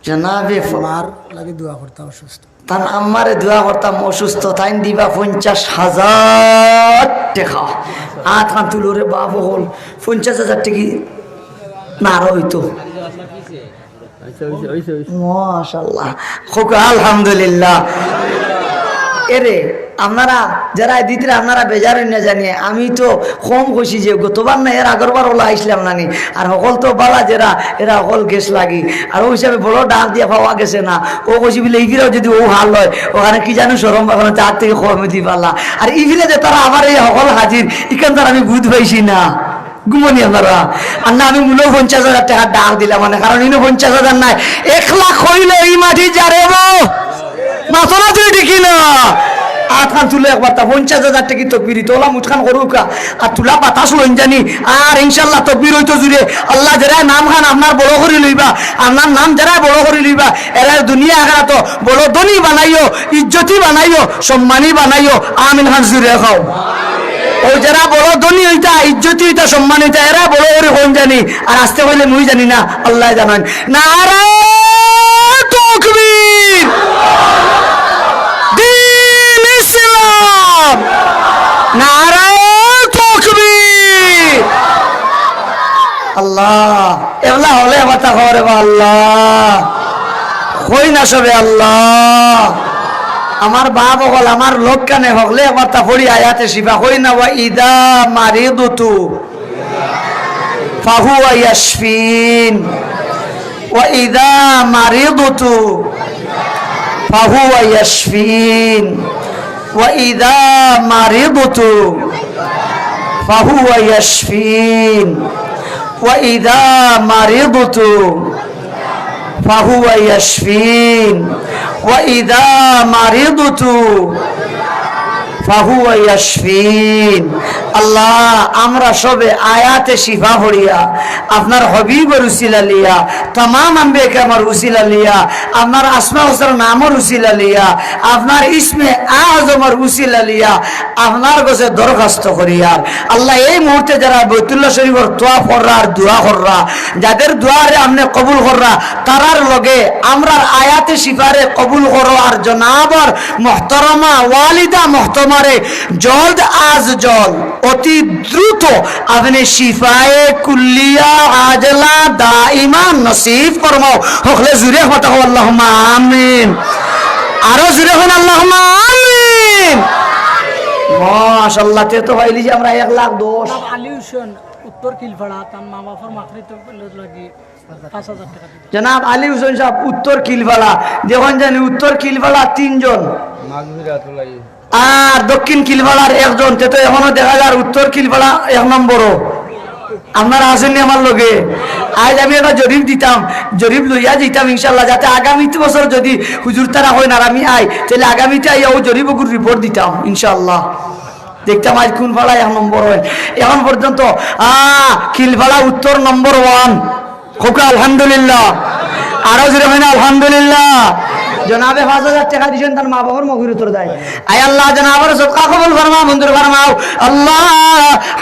জনাবে আমার লাগি দোয়া করতে অসুস্থ তান আমারে দোয়া করতাম অসুস্থ তাইন দিবা 50,000 টাকা আট খান তুলোরে বাপ হল 50,000 টাকা না আর হইতো মাশাআল্লাহ খুব আলহামদুলিল্লাহ এরে আপনারা যারা দিতে আপনারা বেজার না জানিয়ে আমি তো কম খুশি যে গতবার না এর আগরবার ওলা আসলাম নানি আর সকল তো বালা যারা এরা সকল গেছ লাগি আর ওই হিসাবে বড় ডাক দিয়ে পাওয়া গেছে না ও খুশি বলে ইগিরাও যদি ও হাল হয় ওখানে কি জানো সরম পাবে তার থেকে কমে পারলা আর ইগিরে যে তারা আবার এই সকল হাজির ইখান তার আমি বুঝ পাইছি না গুমনি আপনারা আর না আমি মূল্য 50,000 টাকা ডাক দিলাম মানে কারণ ইনো 50,000 নাই 1 লাখ হইলে এই মাটি যারেব মাথা না তুই ঠিকই না আখান তুলে একবার তা 50,000 টাকা তকবির তোলা মুঠখান করুকা আর তুলা বাতাস লইন জানি আর ইনশাল্লাহ তকবির হইতো জুড়ে আল্লাহ যারা নাম খান আপনার বড় করে লইবা আপনার নাম যারা বড় করে লইবা এরা দুনিয়া আগারা তো বড় ধনী বানাইও ইজ্জতি বানাইও সম্মানী বানাইও আমিন খান জুড়ে খাও ও যারা বড় ধনী হইতা ইজ্জতি হইতা সম্মান হইতা এরা বড় করে কোন জানি আর আসতে হইলে মুই জানি না আল্লাহ জানান নারে তাকবীর দ্বীন ইসলাম নারে তাকবীর আল্লাহ এগুলা হলে কথা করে আল্লাহ কই না সবে আল্লাহ আমার বাপ হল আমার লোক কানে হকলে কথা পড়ি আয়াতে শিফা কই না ওয়া ইদা মারিদতু ফাহুয়া ইয়াশফিন ওয়া ইদা মারিদতু ফাহুয়া ইয়াশফিন ওয়া ইদা মারিদতু ফাহুয়া ইয়াশফিন ওয়া ইদা মারিদতু ফাহুয়া ইয়াশফিন وإذا مرضت ফাহুয়া ইয়াশফিন। আল্লাহ আমরা সবে আয়াতে শিফা পড়িয়া আপনার হবিবর উসিলা লিয়া तमाम আম্বিয়া কেরামের উসিলা লিয়া আপনার আসমা হুসনার নামের উসিলা লিয়া আপনার ইসমে আযমের উসিলা লিয়া আপনার কাছে দরখাস্ত করিয়া আল্লাহ এই মুহূর্তে যারা বাইতুল্লাহ শরীফের তোয়াফ কররা আর দোয়া কররা যাদের দোয়ারে আপনি কবুল কররা তারার লগে আমরার আয়াতে শিফারে কবুল করো আর জনাবর মুহতারামা ওয়ালিদা মুহতামারে জলদ আজ জল অতি দ্রুত আপনি শিফায়ে কুল্লিয়া আজলা দাইমা নসিব ফরমাও। হকলে জুরে কথা হো আল্লাহুম্মা আমিন। আরো জুরে হন আল্লাহুম্মা আমিন। মাশাআল্লাহ তে তো ভাইলি যে আমরা 1,10,000 আলী হোসেন উত্তর কিলপাড়া তার মা বাবার মাতৃত্ব লাগি 5,000 টাকা দিবে। জনাব আলী হোসেন সাহেব উত্তর কিলপাড়া যখন জানি উত্তর কিলপাড়া 3 জন আর দক্ষিণ কিলপাড়ার 1 জন তে তো এখনো দেখা যায় উত্তর কিলপাড়া 1 নম্বরও আপনারা আসেননি আমার লগে। আজ আমি একটা জরিপ দিতাম, জরিপ লইয়া দিতাম ইনশাল্লাহ, যাতে আগামী বছর যদি হুজুর তারা হয় না আমি আই তাহলে আগামীতে আইয়া ও জরিপ রিপোর্ট দিতাম ইনশাল্লাহ। দেখতাম আজ কোন পাড়া 1 নম্বর হয়। এখন পর্যন্ত খিলপাড়া উত্তর নম্বর 1। খোকা আলহামদুলিল্লাহ। আরো জোরে হয় না আলহামদুলিল্লাহ। জনাবে 5,000 টাকা দিয়েছেন তার মা বাবার মগফিরাতের দায়। আয় আল্লাহ জনাবের সদকা কবুল ফরমাও, মঞ্জুর ফরমাও। আল্লাহ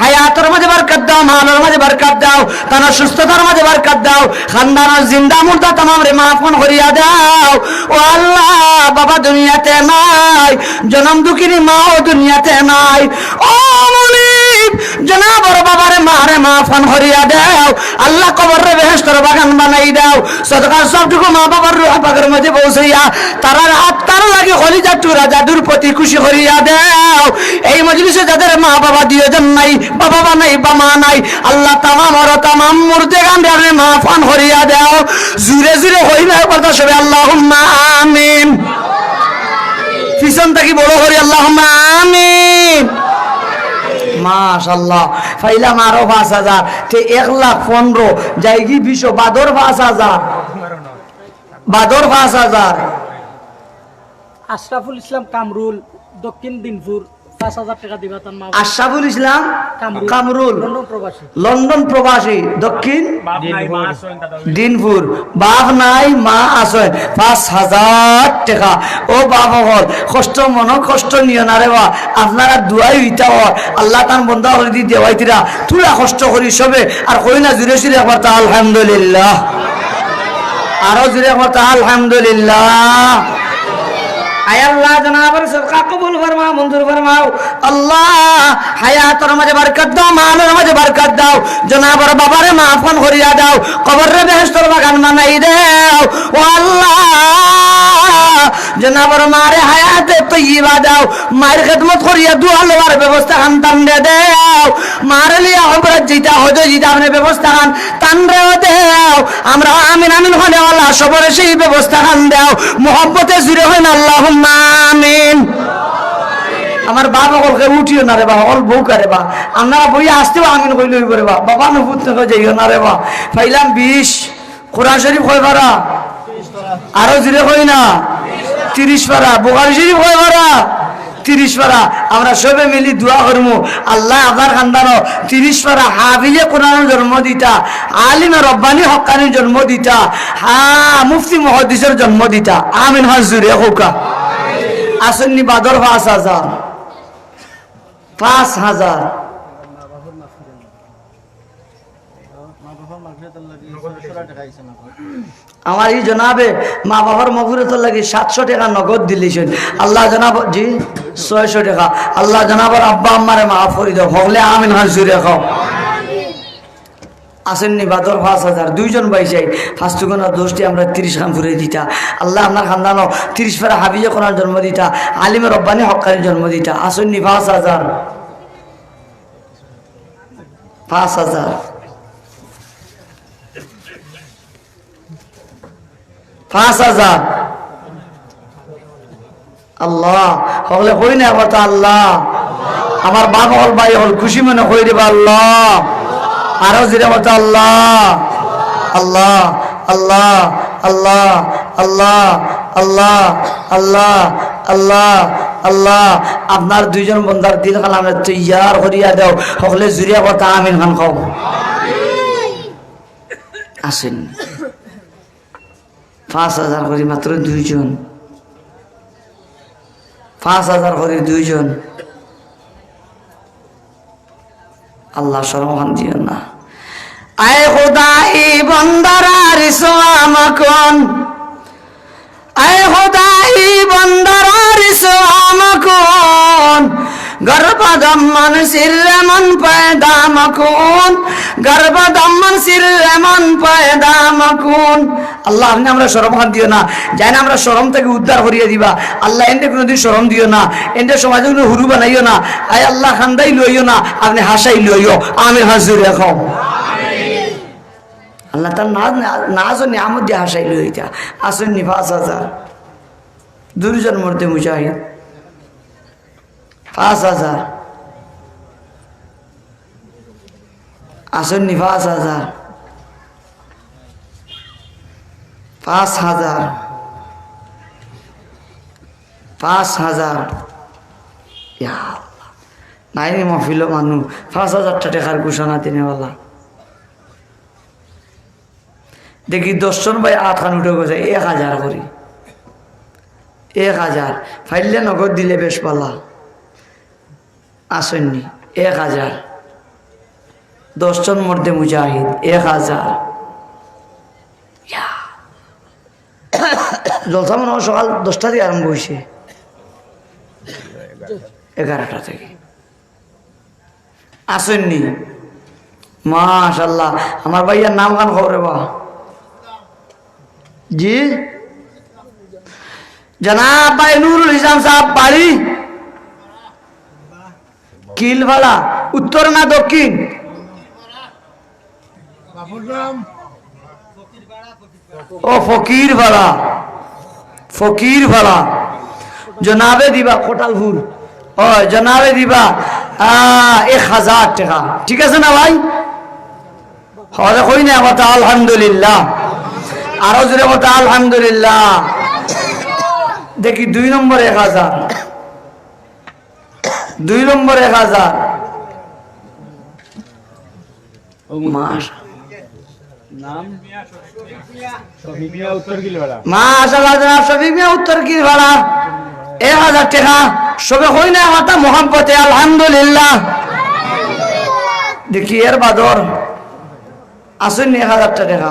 হায়াতের মাঝে বরকত দাও, মালের মাঝে বরকত দাও, তার সুস্থতার মাঝে বরকত দাও, খানদানের জিন্দা মুর্দা तमाम রে মাফন করিয়া দাও। ও আল্লাহ বাবা দুনিয়াতে নাই, জনম দুঃখিনী মাও দুনিয়াতে নাই। ও মুনিব জনাবর বাবারে মারে মাফন করিয়া দাও। আল্লাহ কবরে বেহেশতের বাগান বানাই দাও। সদকার সবটুকু মা বাবার রূহ পাকের মাঝে পৌঁছাইয়া তারার আত্মার লাগে কলিজা টুরা জাদুর প্রতি খুশি করিয়া দাও। এই মজলিসে যাদের মা বাবা দুইজন নাই, বাবা নাই বা মা নাই, আল্লাহ তামাম মুর্দে গান্ডে আপনি মাফান করিয়া দাও। জুরে জুরে হইবে কথা সবে আল্লাহুম্মা আমিন। পিছন থেকে বড় করি আল্লাহুম্মা আমিন। মাশাআল্লাহ ফাইলাম আরো 5,000 তে 1,15,000 যাইগি 20 বাদর 5,000 বাদর 5,000। আশরাফুল ইসলাম কামরুল দক্ষিণ দিনপুর 5,000 টাকা দিবা তার মা। আশরাফুল ইসলাম কামরুল লন্ডন প্রবাসী দক্ষিণ দিনপুর বাপ নাই মা আসেন 5,000 টাকা। ও বাপ হল কষ্ট মন কষ্ট নিও না রে বা আপনারা দুয়াই হইতা হয় আল্লাহ তার বন্ধা করে দি দেওয়াইতিরা তুলা কষ্ট করি সবে আর কই না জুড়ে জুড়ে একবার তা আলহামদুলিল্লাহ। আরো জুড়ে একবার তা আলহামদুলিল্লাহ। আয় আল্লাহ জনাবের সদকা কবুল ফরমাও, মঞ্জুর ফরমাও। আল্লাহ হায়াতের মাঝে বরকত দাও, মালের মাঝে বরকত দাও, জনাবের বাবারে মাফন করিয়া দাও, কবরে বেহেশতের বাগান বানাই দাও। ও আল্লাহ জনাবের মারে হায়াতে তৈয়বা দাও, মায়ের খেদমত করিয়া দুয়া লওয়ার ব্যবস্থা খান তান দে দাও। মারে লিয়া হবরত জিতা হজে জিতা আপনি ব্যবস্থা খান তান রে দাও। আমরা আমিন আমিন হলে আল্লাহ সবরে সেই ব্যবস্থা খান দাও। মোহব্বতে জুড়ে হয় না আল্লাহুম্মা আমিন। আমার বাবা কলকে উঠিও না রে বা অল বউ করে বা আপনারা বইয়া আসতেও আমিন কইল করে বা বাবা নপুত যাইও না রে বা। পাইলাম 20 কোরআন শরীফ কয় পারা আরো জুড়ে কই না 30 পারা, বুখারী শরীফ কয় পারা 30 পারা। আমরা সবে মিলি দোয়া করবো আল্লাহ আপনার খানদানো 30 পারা হাফিজে কোরআনের জন্ম দিতা, আলিমে রব্বানি হক্কানির জন্ম দিতা, মুফতি মুহাদ্দিসের জন্ম দিতা। আমিন হাজুরে হোকা। আসেননি বাদর 5,000 5,000। আমার এই জনাবে মা বাবার মগফিরাতের লাগি 700 টাকা নগদ দিলেছেন আল্লাহ জনাব জি 600 টাকা। আল্লাহ জনাবার আব্বা আম্মারে মাফ করে দাও। হলে আমিন হাজুরে খাও। আসেননি বাদর 5,000 2জন বাইসাই ফাস্টুগনার দোষটি আমরা 30 খান ফুরে দিতা। আল্লাহ আপনার খানদানো 30 ফেরা হাফিজে কোরআন জন্ম দিতা, আলিমে রব্বানি হক্কানি জন্ম দিতা। আসেননি 5,000 5,000 5,000। আল্লাহ হলে হই না কথা আল্লাহ আমার বাবা হল ভাই হল খুশি মনে হই রে আল্লাহ। আরো জিরে মতো আল্লাহ আল্লাহ আল্লাহ আল্লাহ আল্লাহ আল্লাহ আল্লাহ আল্লাহ আল্লাহ আপনার দুইজন বন্দার দিল কালামে তৈয়ার করিয়া দেও সকলে জুরিয়া কথা আমিন খান খাও আসেন 5,000 করে মাত্র দুইজন 5,000 করে দুইজন আল্লাহ শরমান দিও না আয় খোদাই বন্দারা রিসওয়ামাকুন আয় খোদাই বন্দারা রিসওয়ামাকুন গর্ভদম্মন সিরমন পয়দামকুন গর্ভদম্মন সিরমন পয়দামকুন আল্লাহ আপনি আমরা শরম দিও না যাই না আমরা শরম থেকে উদ্ধার করিয়ে দিবা আল্লাহ এনে কোনোদিন শরম দিও না এনে সমাজে কোনো হুরু বানাইও না আয় আল্লাহ খান্দাই লইও না আপনি হাসাই লইও আমি হাজুর রাখো আল্লাহ তার নাজ ও নিয়ামত দিয়ে হাসাই লইতা আসুন নি 5,000 দুইজন মধ্যে মুজাহিদ 5,000 আসুন নি 5,000 5,000 5,000 ইয়া আল্লাহ নাই রে মহফিল মানুষ 5,000 টাকার ঘোষণা দিনেওয়ালা দেখি 10 জন ভাই 8 খান উঠে গেছে 1,000 করি 1,000 ফাইলে নগদ দিলে বেশ পালা আসেননি 1,000 10 জন মধ্যে মুজাহিদ 1,000 জলসা মনে হয় সকাল 10টা থেকে আরম্ভ হয়েছে 11টা থেকে আসেননি মাশাআল্লাহ আমার ভাইয়ার নাম গান খবরে বা জি জনাব ভাই নুরুল ইসলাম সাহেব বাড়ি কিলভাড়া উত্তর না দক্ষিণ ও ফকির ভাড়া জনাবে দিবা কোটালপুর ও জনাবে দিবা 1,000 টাকা ঠিক আছে না ভাই হলে কই না কথা আলহামদুলিল্লাহ আরো জোরে কথা আলহামদুলিল্লাহ দেখি 2 নম্বর 1,000 2 নম্বর 1,000 মাস নাম শফিক মিয়া উত্তর কিলভাড়া মাশাআল্লাহ জনাব শফিক মিয়া উত্তর কিলভাড়া 1,000 টাকা সবে হই না কথা মোহাম্মতে আলহামদুলিল্লাহ দেখি এর বাদর আসুন 1,000 টাকা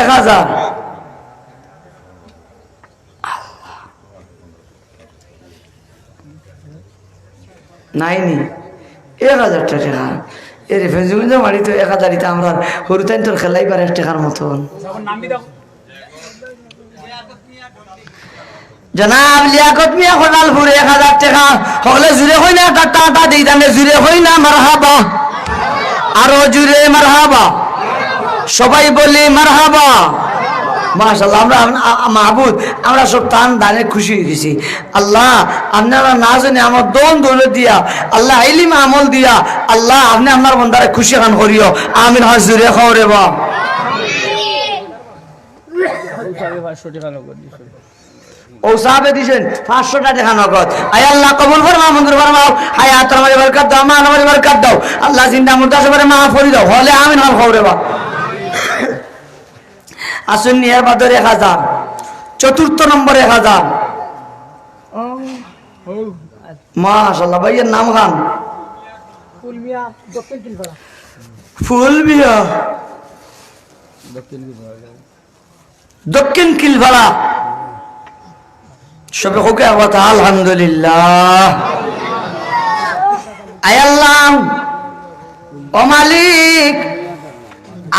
1,000 নাইনি 1,000 টাকা এর ফেসবুক মারি তো 1,000 দিতে আমরা হরুতাইন তোর খেলাই পারে 1 টাকার মতন জনাব লিয়াকত মিয়া কোটালপুর 1,000 টাকা হলে জুড়ে হই না টাটা দিই দামে জুড়ে হই না মারহাবা আরো জুড়ে মারহাবা সবাই বলি মারহাবা মাশাআল্লাহ আমরা মাহবুব আমরা সব টান দানে খুশি হয়ে গেছি আল্লাহ আপনারা না জানে আমার দন দৌলত দিয়া আল্লাহ ইলম আমল দিয়া আল্লাহ আপনি আমার বন্দারে খুশি খান করিও আমিন হাজুরে খাওরে বা ও সাহাবে দিছেন 500 টাকা নগদ আয় আল্লাহ কবুল ফরমাও মঞ্জুর ফরমাও হায়াত আমাদের বরকত দাও মান আমাদের বরকত দাও আল্লাহ জিন্দা মুর্দা সবারে মাফ করে দাও হলে আমিন হল খাওরে বা আসুন নিয়ার বাদর 1,000 চতুর্থ নম্বর 1,000 মাশাআল্লাহ ভাইয়ের নাম খান ফুল মিয়া দক্ষিণ কিলভাড়া সবে হোকে কথা আলহামদুলিল্লাহ আয় আল্লাহ ও মালিক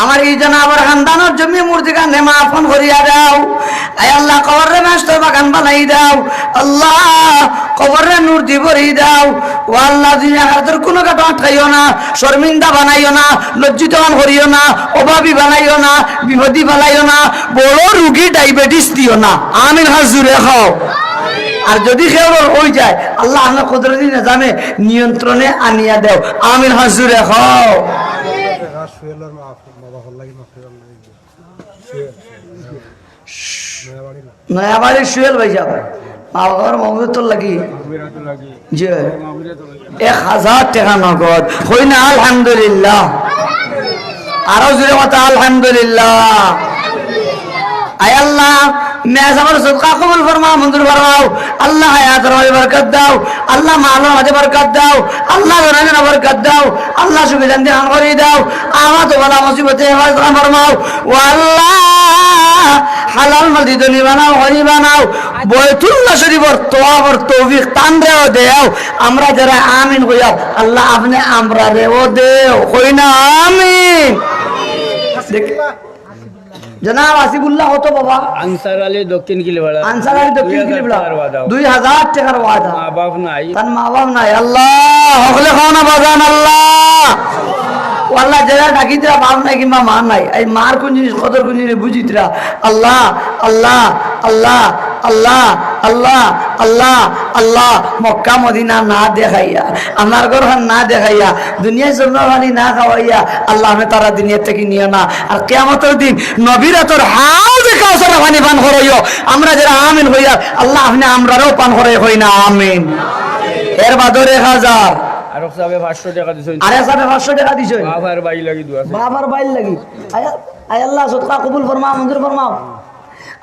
আমার এই জনাবার খানদানোর জমি মূর্তি কান্দে মাফন করিয়া দাও আয় আল্লাহ কবরে মাস্টার বাগান বানাই দাও আল্লাহ কবরে নূর দি ভরি দাও ও আল্লাহ দুনিয়া হাতের কোনো কাটা আটকাইও না শর্মিন্দা বানাইও না লজ্জিতবান করিও না অভাবী বানাইও না বিপদী বানাইও না বড় রুগী ডায়াবেটিস দিও না আমিন হাজুরে খাও আর যদি কেউ হয়ে যায় আল্লাহ আপনার কুদরতি নিজামে নিয়ন্ত্রণে আনিয়া দেও আমিন হাজুরে খাও নয়া বাড়ির সুহেল ভাই সাহেব মা বাবার মহম্মদ তোর লাগি জি 1000 টাকা নগদ হই না আলহামদুলিল্লাহ আরো জোরে কথা আলহামদুলিল্লাহ আয় আল্লাহ মেয়াজ আমার সদকা কবুল ফরমা মঞ্জুর ফরমাও আল্লাহ হায়াতের মাঝে বরকত দাও আল্লাহ মালের মাঝে বরকত দাও আল্লাহ জনাজনা বরকত দাও আল্লাহ সুখে শান্তি দান করে দাও আমার তো বলা মুসিবতে হেফাজত ফরমাও ও আল্লাহ হালাল মাটি দলি বানাও হরি বানাও বয়তুল্লাহ শরীফের তোয়াবর তৌফিক তান দেও দেও আমরা যারা আমিন কইয়া আল্লাহ আপনি আমরা রেও দেও কই না আমিন জনাব আসিফুল্লাহ হতো বাবা আনসার আলী দক্ষিণ কিলিবাড়া আনসার আলী দক্ষিণ কিলিবাড়া 2000 টাকার ওয়াদা মা বাপ নাই তার মা বাপ নাই আল্লাহ হকলে খাওয়ানা বাজান আল্লাহ আল্লাহ যারা ডাকিতরা বাপ নাই কিংবা মা নাই এই মার কোন জিনিস কদর কোন জিনিস বুঝিতরা আল্লাহ আল্লাহ আল্লাহ আল্লাহ আল্লাহ আল্লাহ আল্লাহ মক্কা মদিনা না দেখাইয়া আমার ঘর না দেখাইয়া দুনিয়ায় জন্মবাণী না খাওয়াইয়া আল্লাহ আমি তারা দুনিয়া থেকে নিও না আর কিয়ামতের দিন নবীরা তোর হাউজে কাউসার পানি পান করাইও আমরা যারা আমিন হইয়া আল্লাহ আপনি আমরাও পান করাই হই না আমিন এর বাদর 1000 আর সাবে 500 টাকা দিছেন আরে সাবে 500 টাকা দিছেন বাবার বাই লাগি দুয়া বাবার বাইল লাগি আয় আল্লাহ সদকা কবুল ফরমাও মঞ্জুর ফরমাও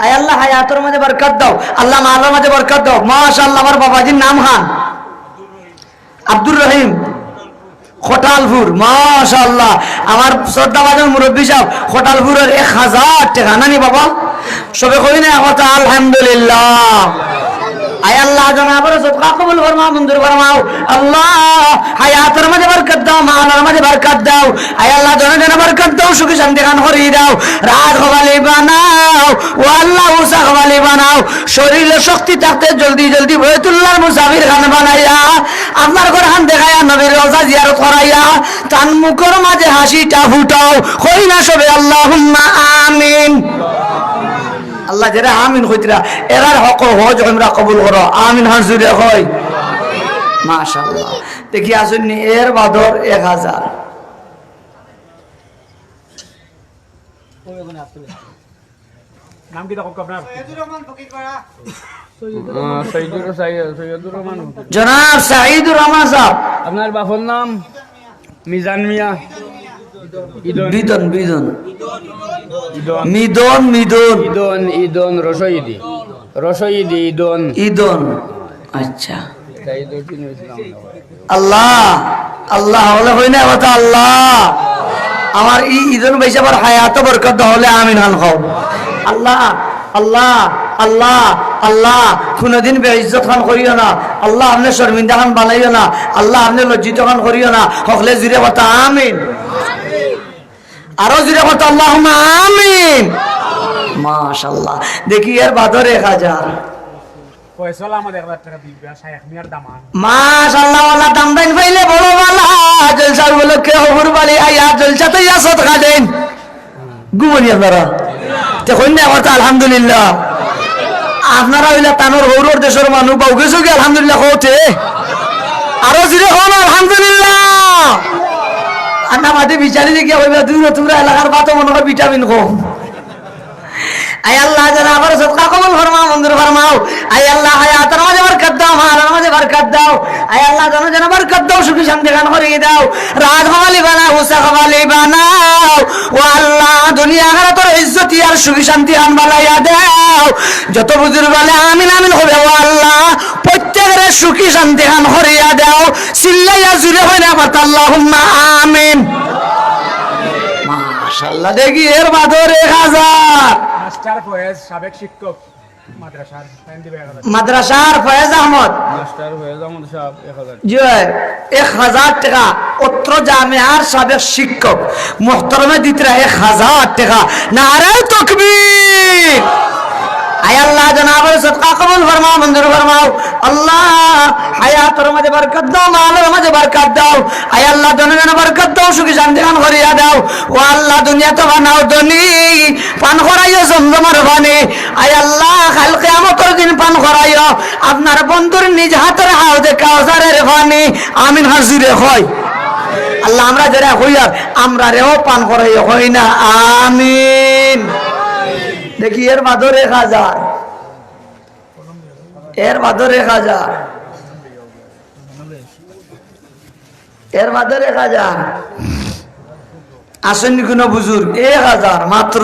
আয় আল্লাহ হায়াতের মাঝে বরকত দাও আল্লাহ মালের মাঝে বরকত দাও মাশাআল্লাহ আমার বাবাজির নাম খান আব্দুর রহিম খটালপুর মাশাআল্লাহ আমার শ্রদ্ধাভাজন মুরব্বী সাহেব খটালপুরের 1000 টাকা নানি বাবা সবে কই না কথা আলহামদুলিল্লাহ আয় আল্লাহ জনাবের সদকা কবুল ফরমাও মঞ্জুর ফরমাও আল্লাহ হায়াতের মাঝে বরকত দাও মালের মাঝে বরকত দাও আয় আল্লাহ জনজনে বরকত দাও সুখী শান্তি খান করিয়ে দাও রাত হবালি বানাও ও আল্লাহ উসা হবালি বানাও শরীরে শক্তি থাকতে জলদি জলদি বয়তুল্লাহর মুসাফির খান বানাইয়া আপনার ঘর খান দেখাইয়া নবীর রওজা জিয়ারত করাইয়া তান মুখের মাঝে হাসিটা ফুটাও কই না সবে আল্লাহুম্মা আমিন আল্লাহ যারা আমিন কইতরা এরার হক হজ আমরা কবুল করো আমিন হাজুরে হয় মাশাআল্লাহ দেখি আসুন এর বাদর 1000 নাম কি দেখো আপনার সৈয়দুর রহমান জনাব সাইদুর রহমান সাহেব আপনার বাপর নাম মিজান মিয়া বিদন বিদন ইদন মিদন মিদন ইদন ইদন রসইদি রসইদি ইদন ইদন আচ্ছা সাইদুর কি ইসলাম আল্লাহ আল্লাহ হলে হই না কথা আল্লাহ আমার ইদন ভাই সাহেবের হায়াত বরকত হলে আমিন খান খাও আল্লাহ আল্লাহ আল্লাহ আল্লাহ কোনদিন বেইজ্জত খান করিও না আল্লাহ আপনি শর্মিন্দা খান বানাইও না আল্লাহ আপনি লজ্জিত খান করিও না হকলে জুড়ে কথা আমিন আরো জুড়ে কথা আল্লাহুম্মা আমিন মাশাআল্লাহ দেখি এর বাদর 1000 পয়সালা আমাদের 1000 টাকা দিবে শায়েখ মিয়ার দামান মাশাআল্লাহ ওয়ালা দাম দেন পাইলে বড় বালা জলসা উপলক্ষে হবুর বাড়ি আইয়া জলসাতে ইয়া সদকা দেন গুমনি আপনারা দেখুন না কথা আলহামদুলিল্লাহ আপনারা হইলা তানোর হৌরর দেশের মানুষ বাউকে চুকে আলহামদুলিল্লাহ হতে আরো জুড়ে হন আলহামদুলিল্লাহ আন্না মাটি বিচারি দেখি হইবা দূর তোমরা এলাকার বাতো মনে হয় ভিটামিন কম আয় আল্লাহ যারা আবার সদকা কবুল ফরমাও মঞ্জুর ফরমাও আয় আল্লাহ হায়াতের মাঝে বরকত দাও মালের মাঝে বরকত দাও আয় আল্লাহ জনজনে বরকত দাও সুখী শান্তি খান করিয়ে দাও রাত হওয়ালি বানাও উসা হওয়ালি বানাও ও আল্লাহ দুনিয়া আখিরাত তোর ইজ্জত আর সুখী শান্তি খান বানাইয়া দাও যত বুজুর্গ বলে আমিন আমিন হবে ও আল্লাহ প্রত্যেকের সুখী শান্তি খান করিয়া দাও চিল্লাইয়া জুড়ে হয় না কথা আল্লাহুম্মা আমিন মাশাআল্লাহ দেখি এর বাদর 1000 মাস্টার ফয়েজ সাবেক শিক্ষক মাদ্রাসার মাদ্রাসার ফয়েজ আহমদ মাস্টার ফয়েজ আহমদ সাহেব 1000 জি 1000 টাকা অত্র জামিয়ার সাবেক শিক্ষক মুহতারামে দিতরা 1000 টাকা নারে তাকবীর আয় আল্লাহ জনাবের সদকা কবুল ফরমাও মঞ্জুর ফরমাও আল্লাহ হায়াতের মাঝে বরকত দাও মালের মাঝে বরকত দাও আয় আল্লাহ জনজনে বরকত দাও সুখী শান্তি খান করিয়া দাও ও আল্লাহ দুনিয়া তো বানাও দনি পান করাইও জমজমের পানি আয় আল্লাহ কাল কিয়ামতের দিন পান করাইও আপনার বন্ধুর নিজ হাতের হাউজে কাউসারের পানি আমিন হাজিরে হয় আল্লাহ আমরা যারা হইয়া আমরা রেও পান করাইও হই না আমিন দেখি এর বাদর 1000, এর বাদর 1000, এর বাদর 1000। আসেননি কোনো বুজুর্গ? 1000 মাত্র।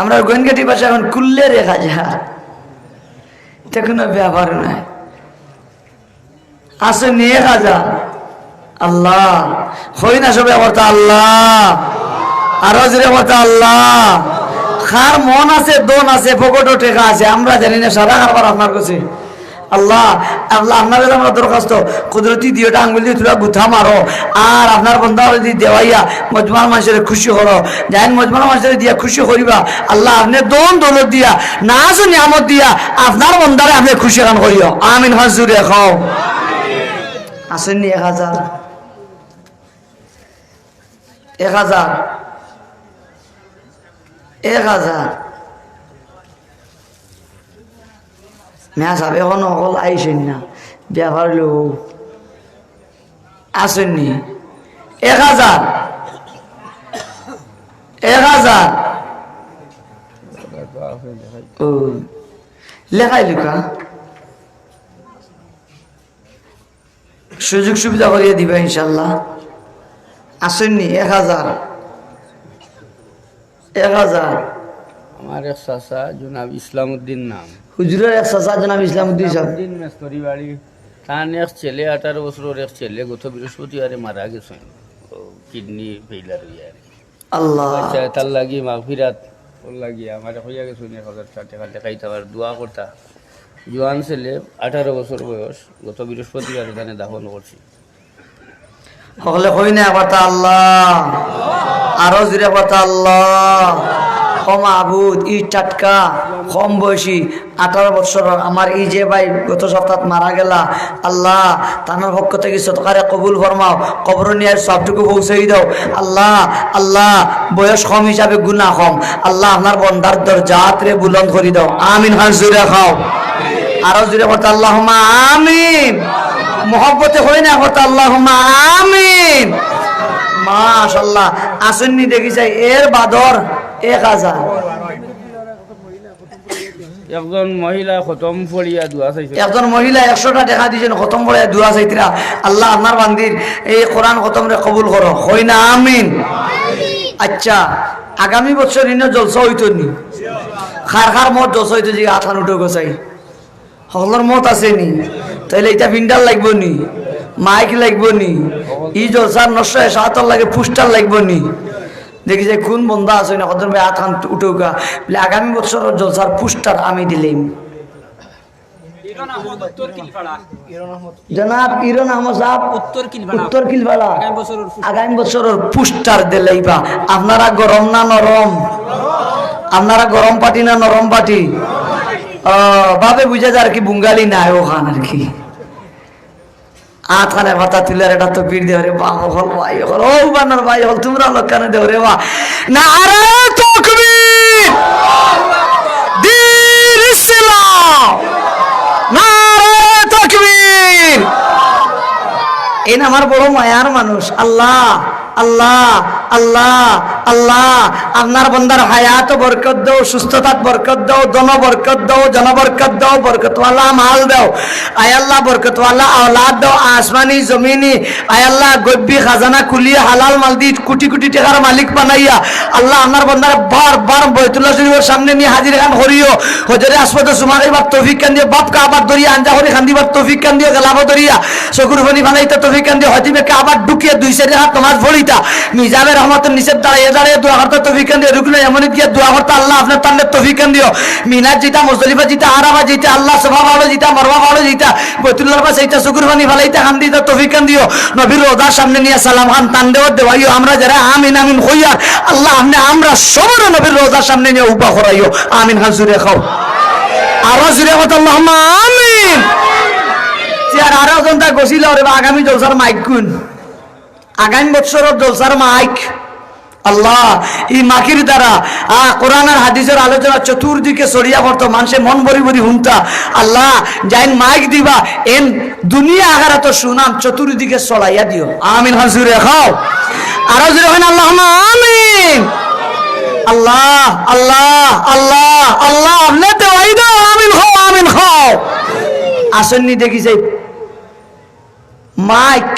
আমরা গোয়েনগাটি ভাষা এখন কুললে 1000, এটা কোনো ব্যাপার নাই। আসেননি 1000। আল্লাহ হই না সবে কথা আল্লাহ, আরো জোরে কথা আল্লাহ। খার মন আছে, দন আছে, পকেটও টেকা আছে, আমরা জানি না সারা খাবার আপনার কাছে। আল্লাহ আল্লাহ আপনার কাছে আমরা দরখাস্ত, কুদরতি দিওটা আঙ্গুল দিয়ে তুলা গুথা মারো, আর আপনার বন্ধা যদি দেওয়াইয়া মজমার মানুষের খুশি করো। যাই মজমার মানুষের দিয়া খুশি করিবা আল্লাহ, আপনি দন দৌলত দিয়া নাচ নিয়ামত দিয়া আপনার বন্ধারে আপনি খুশি গান করিও। আমিন হাজুরে খাও। আসেননি 1000, 1000, 1000। মেয়া সাহেব এখন অকল আইসেন না, ব্যাপার লোক আসেননি। 1000, 1000। ও লেখাই লুকা সুযোগ সুবিধা করিয়ে দিবা ইনশাল্লাহ। আসেননি 1000, 1000। আমার এক চাচা জনাব ইসলামউদ্দিন নাম, হুজুরের এক চাচা জনাব ইসলামউদ্দিন সাহেব। ইসলামউদ্দিন মেস্তরি বাড়ি। তার এক ছেলে 18 বছরের এক ছেলে গত বৃহস্পতিবারে মারা গেছেন, কিডনি ফেইলার হইয়া। আল্লাহ আচ্ছা তার লাগি মাগফিরাত ওর লাগি আমার হইয়া গেছেন 1000 টাকা দেখাইতে আমার দোয়া করতা। জোয়ান ছেলে 18 বছর বয়স, গত বৃহস্পতিবারে এখানে দাফন করছি। সকলে কই না কথা আল্লাহ, আরো জোরে কথা আল্লাহ। কম আবুদ ই টাটকা কম বয়সী 18 বছর আমার এই যে ভাই গত সপ্তাহ মারা গেলা, আল্লাহ তার পক্ষ থেকে সৎকারে কবুল ফরমাও, কবর নিয়ে সবটুকু পৌঁছাই দাও আল্লাহ। আল্লাহ বয়স কম হিসাবে গুনাহ কম, আল্লাহ আপনার বন্দার দরজাত রে বুলন্দ করে দাও। আমিন হাত জুড়ে খাও, আরো জুড়ে কথা আল্লাহুম্মা আমিন। মোহব্বতে হই না কথা আল্লাহুম্মা আমিন। মাশাআল্লাহ। আসেননি দেখি যাই এর বাদর 1000। একজন মহিলা খতম পড়িয়া দোয়া চাইছে, একজন মহিলা 100টা টাকা দিয়েছেন খতম পড়ে দোয়া চাইতিরা। আল্লাহ আপনার বান্দির এই কোরআন খতম রে কবুল করো, হই না আমিন। আচ্ছা আগামী বছর ইনো জলসা হইতো নি? খার খার মত জলসা হইতো যে আঠান উঠে গোছাই সকলের মত আছে নি? তাইলে এটা ফিন্ডার লাগবো নি, মাইক লাগবো নি, ই জলসার 907 লাগে পুস্টার লাগবো নি? দেখি যে কোন বন্ধা আছে না কত ভাই আঠান উঠেউকা বলে আগামী বছর জলসার পুস্টার আমি দিলাম। জনাব ইরন আহমদ সাহেব উত্তর কিলবালা আগামী বছরের পুস্টার দিলাইবা। আপনারা গরম না নরম? আপনারা গরম পাটি না নরম পাটি? ভাবে বুঝা যায় আর কি বুঙ্গালি নাই ওখান আর কি। আথানে ভাতা তুলার এটা তো পীর দেওয়া রে বাম হল ভাই হল ও বানার ভাই হল তোমরা লোকানে দেও রে বা না আরে তাকবীর দ্বীন ইসলাম নারে তাকবীর। এই আমার বড় মায়ার মানুষ। আল্লাহ আল্লাহ আল্লাহ আল্লাহ আপনার বন্দার হায়াত বরকত দাও, সুস্থতার বরকত দাও, ধন বরকত দাও, জন বরকত দাও, বরকতওয়ালা মাল দাও আয় আল্লাহ, বরকতওয়ালা আওলাদ দাও, আসমানি জমিনি আয় আল্লাহ গব্বি খাজানা খুলিয়ে হালাল মাল দি কোটি কোটি টাকার মালিক বানাইয়া আল্লাহ আপনার বন্দার বারবার বাইতুল্লাহ শরীফের সামনে নিয়ে হাজির খান করিও। হজরে আসপদ সুমার এবার তৌফিক কান দিয়ে বাপ কাবার দরিয়া আঞ্জা করে খান দিবার তৌফিক কান দিয়ে গেলাব দরিয়া শকুর ফনি বানাইতা তৌফিক কান দিয়ে হতিমে কাবার ঢুকিয়ে 2 সাইডে হাত নামাজ পড়িতা মিজাবে রহমতের নিচের দাঁড়িয়ে দাঁড়িয়ে দোয়া করতে তৌফিক কান দিয়ে রুকলে এমনই গিয়ে দোয়া করতে আল্লাহ আপনার তান্নে তৌফিক কান দিও। মিনাজ জিতা, মুজদলিফা জিতা, আরাফা জিতা, আল্লাহ সফা ভালো জিতা, মারওয়া ভালো জিতা, বাইতুল্লাহর পাশে এইটা শুকুর ফানি ভালাইতা খান দিতা তৌফিক কান দিও। নবীর রোজার সামনে নিয়ে সালাম খান টান দেওয়ার দেওয়াইও। আমরা যারা আমিন আমিন হইয়া আল্লাহ আপনি আমরা সবার নবীর রোজার সামনে নিয়ে উবা করাইও। আমিন খান জুড়ে খাও, আরো জুড়ে কথা আল্লাহুম্মা আমিন। আর আরো জনতা গছিল রে আগামী জলসার মাইক কোন আগামী বছরের জলসার মাইক আল্লাহ এই মাকির দ্বারা কোরআন আর হাদিসের আলোচনা চতুর্দিকে ছড়িয়া পড়তো, মানুষের মন ভরি ভরি হুমতা। আল্লাহ যাইন মাইক দিবা এন দুনিয়া আগারা তো সুনাম চতুর্দিকে ছড়াইয়া দিও। আমিন হাজুরে খাও, আরো জোরে হয় না আল্লাহুম্মা আমিন। আল্লাহ আল্লাহ আল্লাহ আল্লাহ আপনি তো ওইদা আমিন খাও আমিন খাও। আসেননি দেখি যাই মাইক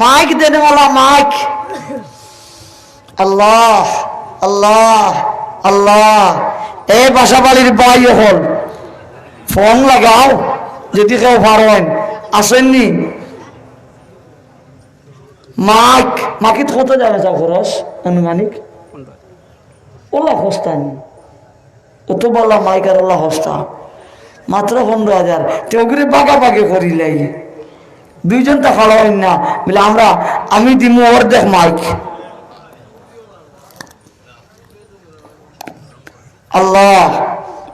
মাইক দেনে वाला মাইক। আল্লাহ আল্লাহ আল্লাহ এই বাসাবাড়ির বাই হল ফোন লাগাও যদি কেউ পারেন আসেননি মাইক মাকিত কত যাবে যাও খরচ আনুমানিক ওলা হস্তানি অত বলা মাইক আর ওলা হস্তা মাত্র 15,000 তেগুলি বাগা বাগে করিলাই দুইজন তা খাওয়া হয় না বলে আমরা আমি দিমু অর্ধেক মাইক। আল্লাহ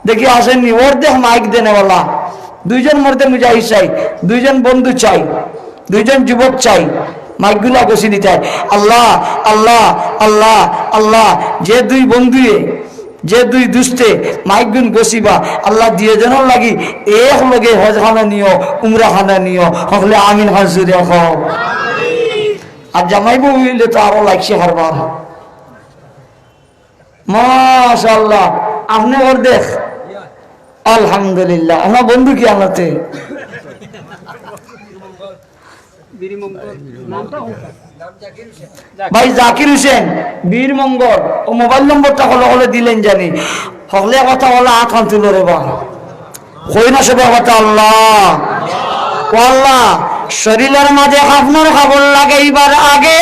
দেখি আসেননি অর্ধেক মাইক দেনেওয়ালা দুইজন মধ্যে মুজাহিদ চাই, দুইজন বন্ধু চাই, দুইজন যুবক চাই, মাইকগুলা বসে দিতে হয়। আল্লাহ আল্লাহ আল্লাহ আল্লাহ যে দুই বন্ধুয়ে যে দুই দুস্তে মাইক গুন গসিবা আল্লাহ দিয়ে যেন লাগি এক লগে হজ খানা নিও উমরা খানা নিও হলে আমিন হাজুরে খাও। আর জামাই বউ হইলে তো আরো লাগছে হারবার। মাশাআল্লাহ আপনি ওর দেখ আলহামদুলিল্লাহ। আমার বন্ধু কি আনাতে ভাই জাকির হোসেন বীর মঙ্গল ও মোবাইল নম্বরটা হলে হলে দিলেন জানি হলে কথা বলে আখান তুলো রে বা হই না সবাই কথা আল্লাহ আল্লাহ শরীরের মাঝে আপনার খবর লাগে এইবার আগে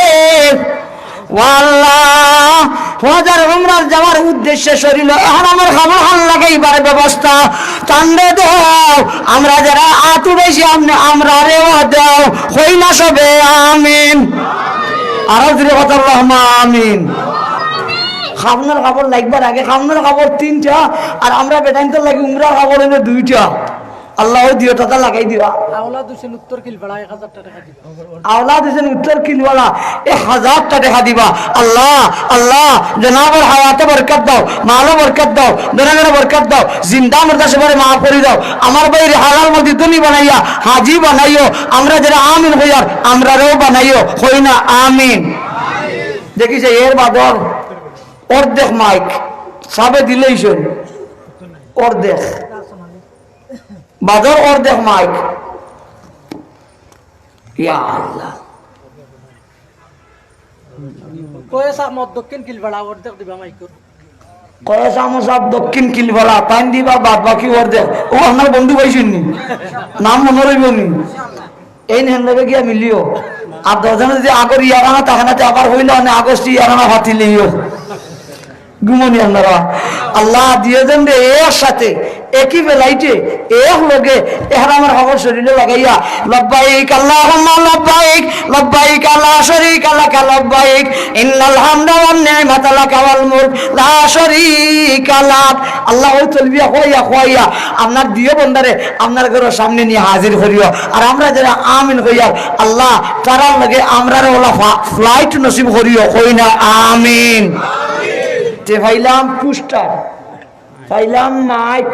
আল্লাহ হাজার উমরার যাওয়ার উদ্দেশ্যে শরীর এখন আমার খবর ভাল লাগে এইবার ব্যবস্থা টান্ডে দাও আমরা যারা আতু বেশি আমরা রেও দাও হই না সবে আমিন। আরো জোরে কথা আল্লাহুম্মা আমিন। খাবনার খবর লাগবার আগে খাবনার খবর 3টা আর আমরা বেটাইনতে লাগি উমরার খবর হলো 2টা। আল্লাহ দিও টাকা লাগাই দিবা। আওলাদ হোসেন উত্তর কিলবাড়া 1000 টাকা দিবা। আওলাদ হোসেন উত্তর কিলবাড়া 1000 টাকা দিবা। আল্লাহ আল্লাহ জনাবের হায়াতে বরকত দাও, মালে বরকত দাও, দরাগের বরকত দাও, জিন্দা মুর্দা সবারে মাফ করে দাও। আমার বাইরে হালাল মধ্যে তুমি বানাইয়া হাজি বানাইও আমরা যারা আমিন হইয়ার আমরাও বানাইও হই না আমিন। দেখি যে এর বাদর অর্ধেক মাইক সবে দিলেই শুন অর্ধেক বাদর অর্ধেক মাইক। ইয়া আল্লাহ কয়েস আহমদ দক্ষিণ কিলবাড়া অর্ধেক দিবা মাইকর। কয়েস আহমদ সাহেব দক্ষিণ কিলবাড়া টাইম দিবা বাদ বাকি অর্ধেক। ও আপনার বন্ধু পাইছেননি নাম মনে রইবনি এই নেবে গিয়া মিলিও আর 10 জন যদি আগর ইয়ারানা তাহানাতে আবার হইল না আগস্ট ইয়ারানা হাতিলিও ঘুমনি আপনারা আল্লাহ দিয়ে দেন রে এর সাথে একই বেলাইতে এক লগে এহরামের খবর শরীরে লাগাইয়া লব্বাইক আল্লাহুম্মা লব্বাইক লব্বাইক লা শারীকা লাক লব্বাইক ইন্নাল হামদা ওয়ান নি'মাতা লাক ওয়াল মুলক লা শারীকা লাক। আল্লাহ ওই তলবিয়া কইয়া আপনার দিও বন্দারে আপনার ঘরের সামনে নিয়ে হাজির করিও আর আমরা যারা আমিন কইয়া আল্লাহ তারার লগে আমরারে ওলা ফ্লাইট নসিব করিও কই না আমিন। তে পাইলাম পুস্টার পাইলাম মাইক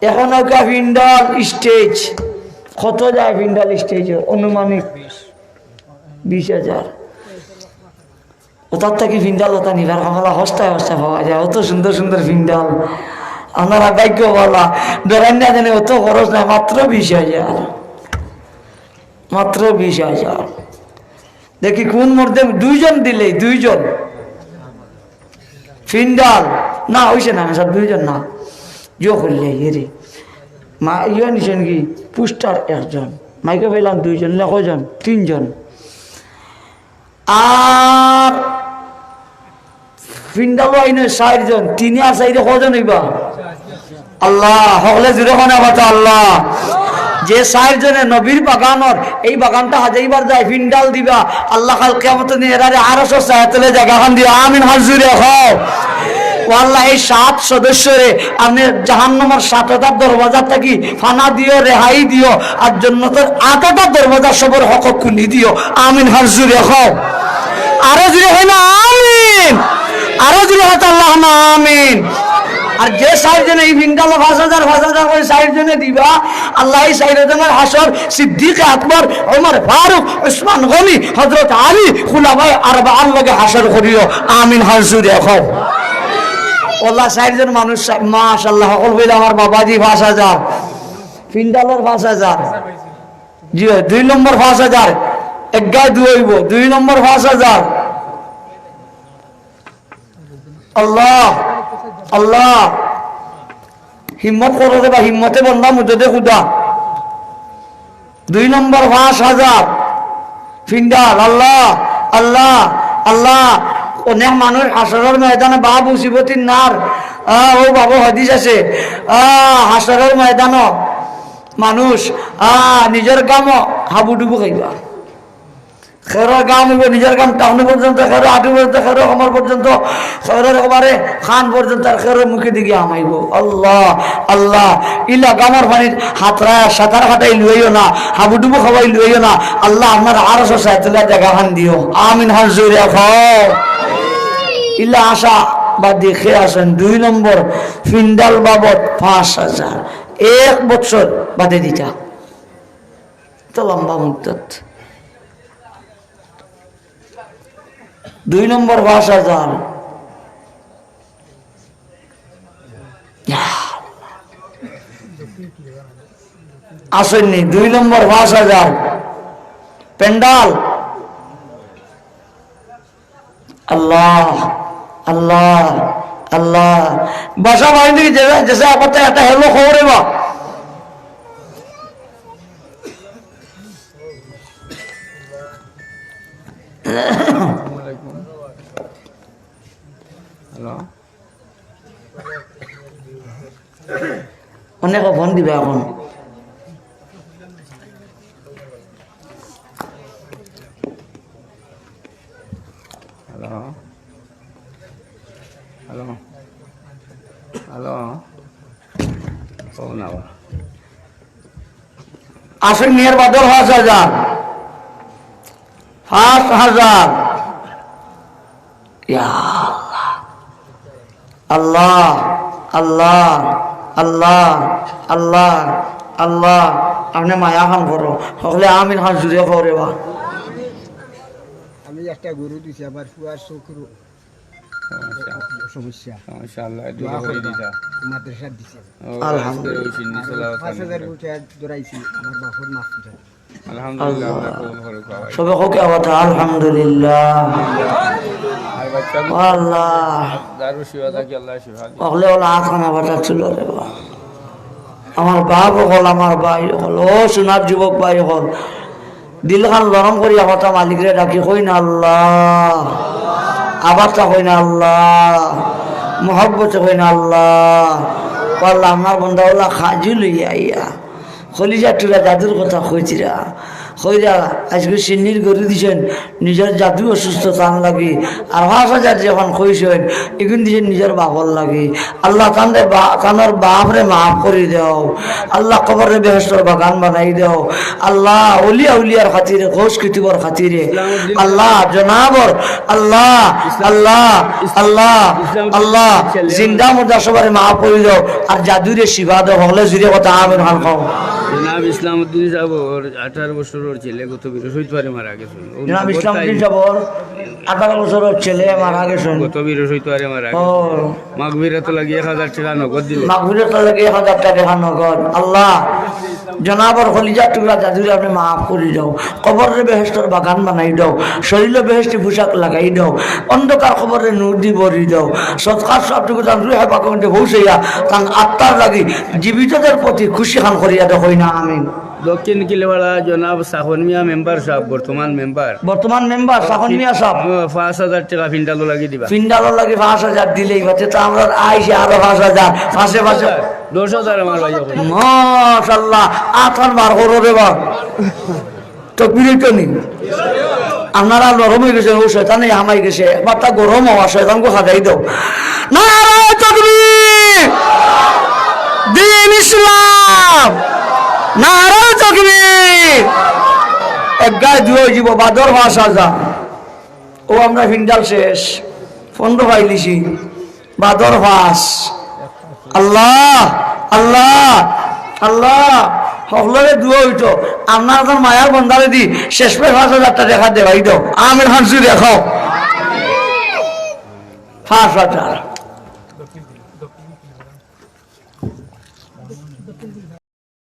এখন ফিন্ডাল স্টেজ কত যায় ফিন্ডাল স্টেজ অনুমানিক 20,000 ওটার থেকে ফিন্ডাল ওটা নিবার কামলা হস্তায় হস্তায় পাওয়া যায় অত সুন্দর সুন্দর ফিন্ডাল আপনারা ভাগ্য বলা ধরেন না জানে অত খরচ নাই মাত্র 20,000 মাত্র 20,000 দেখি কোন মধ্যে 2 জন দিলে 2 জন ফিন্ডাল না হইছে না সব 2 জন না জো করলে হেরে মা ইয়ে নিছেন কি পুস্টার 1 জন মাইকে পেলাম 2 জন না কয়জন 3 জন আর ফিন্ডাল আইনে 4 জন 3 আর 4 কয়জন হইবা আল্লাহ হকলে জুরে কোনা কথা আল্লাহ যে 4 জনে নবীর বাগানর এই বাগানটা হাজাইবার যায় ফিন্ডাল দিবা আল্লাহ কাল কিয়ামত দিন এরারে আরশ সায়াতলে জায়গাখান দিয়া আমিন হাজুরে হও। আল্লাহ এই 7 সদস্যরে আপনি জাহান্নামের 7টা দরওয়াজা থেকে ফানা দিও রেহাই দিও আর জান্নাতের 8টা দরওয়াজা সবর হক খুলি দিও আমিন হাজুরে হও। আরো জুরে হয় না আমিন, আরো জুরে হয় আল্লাহুম্মা আমিন। আর যে চারজনে এই ভিন্ডালে 5,000 করে চারজনে দিবা আল্লাহ এই চারজনের হাসর সিদ্দিক আকবর ওমর ফারুক উসমান গনি হযরত আলী খুলাফায়ে আরবাআর লগে হাসর করিও আমিন হাজুর এখন আল্লাহ চারজন মানুষ মাশাআল্লাহ সকল বলে আমার বাবাজি 5,000 ভিন্ডালের 5,000 জি 2 নম্বর 5,000 এক গায়ে দুইব 2 নম্বর 5,000 আল্লাহ আল্লাহ হিম্মত করো রে বা হিম্মতে বন্ধা মুদতে খুদা 2 নম্বর 5,000 ফিন্ডাল আল্লাহ আল্লাহ আল্লাহ অনেক মানুষ হাসরের ময়দানে বাবু শিবতির নার ও বাবু হাদিস আছে হাসরের ময়দান মানুষ নিজের কাম হাবুডুবু খাইবা খেরো গাম হইব নিজের গাম টাউন পর্যন্ত খেরো আটু পর্যন্ত খেরো আমার পর্যন্ত খেরোর একেবারে খান পর্যন্ত খেরো মুখে দিকে আমাইব আল্লাহ আল্লাহ ইলা গামর পানির হাতরা সাঁতার কাটাই লুইও না হাবুডুবু খাওয়াই লুইও না আল্লাহ আপনার আরো সাইতলা জায়গা খান দিও আমিন হান জোরে খাও ইলা আশা বা দেখে আসেন 2 নম্বর ফিন্ডাল বাবদ 5,000 1 বছর বাদে দিতা তো লম্বা মুদ্দত 2 নম্বর 5,000 আসেননি 2 নম্বর 5,000 পেন্ডাল আল্লাহ আল্লাহ আল্লাহ বাসা বাড়ি জেসে আপত্তি একটা হেলো খবরে বা অনেক ফোন দিবে এখন হ্যালো হ্যালো হ্যালো ফোন আবার আসেন নিয়ার বাদল 5,000 5,000 ইয়া আল্লাহ আল্লাহ আল্লাহ আল্লাহ আল্লাহ আপনি মায়া খান করো সকলে আমিন খান জুড়ে করে বা আমি একটা গরু দিছি আবার ফুয়ার চোখের সমস্যা মাশাআল্লাহ দোয়া করে দিতা মাদ্রাসা দিছে আলহামদুলিল্লাহ 5,000 টাকা দরাইছি আমার বাপর মাফিটা আলহামদুলিল্লাহ আমরা কবুল করো খাওয়াই সবে হোক আওয়াজ আলহামদুলিল্লাহ আর বাচ্চা আল্লাহ দারু শিবা থাকি আল্লাহ শিবা দিন সকলে হলো আখানা বাটা ছিল রে বা আমার বাপ হল আমার ভাই হল ও সোনার যুবক ভাই হল দিল খান নরম করিয়া কথা মালিকরে ডাকি কই না আল্লাহ আবারটা কই না আল্লাহ মোহব্বতে কই না আল্লাহ পাল্লা আমার বন্ধা ওলা খাজি লইয়া আইয়া খলিজা টুরা জাদুর কথা কইছিরা কইরা আজকে সিন্নির গরু দিছেন নিজের জাদু অসুস্থ তান লাগে আর 5,000 যখন কইছেন এগুন দিছেন নিজের বাপর লাগে আল্লাহ তানের বাপরে মাফ করে দাও আল্লাহ কবরে বেহেশতর বাগান বানাই দাও আল্লাহ উলিয়া উলিয়ার খাতিরে ঘোষ কিতিবর খাতিরে আল্লাহ জনাবর আল্লাহ আল্লাহ আল্লাহ আল্লাহ জিন্দা মুর্দা সবারে মাফ করে দাও আর জাদুরে শিবা দাও হলে জুড়ে কথা আমিন হাল খাও জনাব ইসলামউদ্দিন সাহেব 18 বছরের ছেলে গত বৃহস্পতিবারে মারা গেছেন জনাব ইসলামউদ্দিন সাহেব 18 বছরের ছেলে মারা গেছেন গত বৃহস্পতিবারে মারা গেছেন মাগফিরাত লাগি 1000 টাকা নগদ দিলে মাগফিরাত লাগি 1000 টাকা নগদ আল্লাহ জনাবর খলিজা টুকরা জাদুরে আপনি মাফ করে দাও কবরে বেহেশতর বাগান বানাই দাও শরীরে বেহেশতি পোশাক লাগাই দাও অন্ধকার কবরে নূর দি ভরি দাও সৎকার সবটুকু তান রুহে পাকমতে পৌঁছাইয়া তান আত্মার লাগি জীবিতদের প্রতি খুশি খান করিয়া দাও হই না আমিন দক্ষিণ কিলেওয়ালা জনাব সাহন মিয়া মেম্বার সাহেব বর্তমান মেম্বার সাখন মিয়া সাহেব 5,000 টাকা ফিন্ডালো লাগি দিবা ফিন্ডালো লাগি 5,000 দিলেই বাতে তো আমরা আইছি আরো 5,000 পাশে 10,000 আমার ভাই মাশাআল্লাহ আথান বার করো রে বা তকবীর তো নি আপনারা নরম হয়ে গেছে ও শয়তানে হামাই গেছে একবার তা গরম হওয়া শয়তানকে খাদাই দাও নারায়ে তাকবীর দ্বীন ইসলাম নারায়ে তাকবীর এক গায়ে দুই জীব বাদর 5,000 ও আমরা ফিন্ডাল শেষ 15 পাইলিছি বাদর 5 আল্লাহ আল্লাহ আল্লাহ সকলরে দুয়া হইতো আপনার এখন মায়ার বন্ধারে দি শেষ পে 5,000 টাকা দেওয়াই দাও আমের হাঁসু দেখো 5,000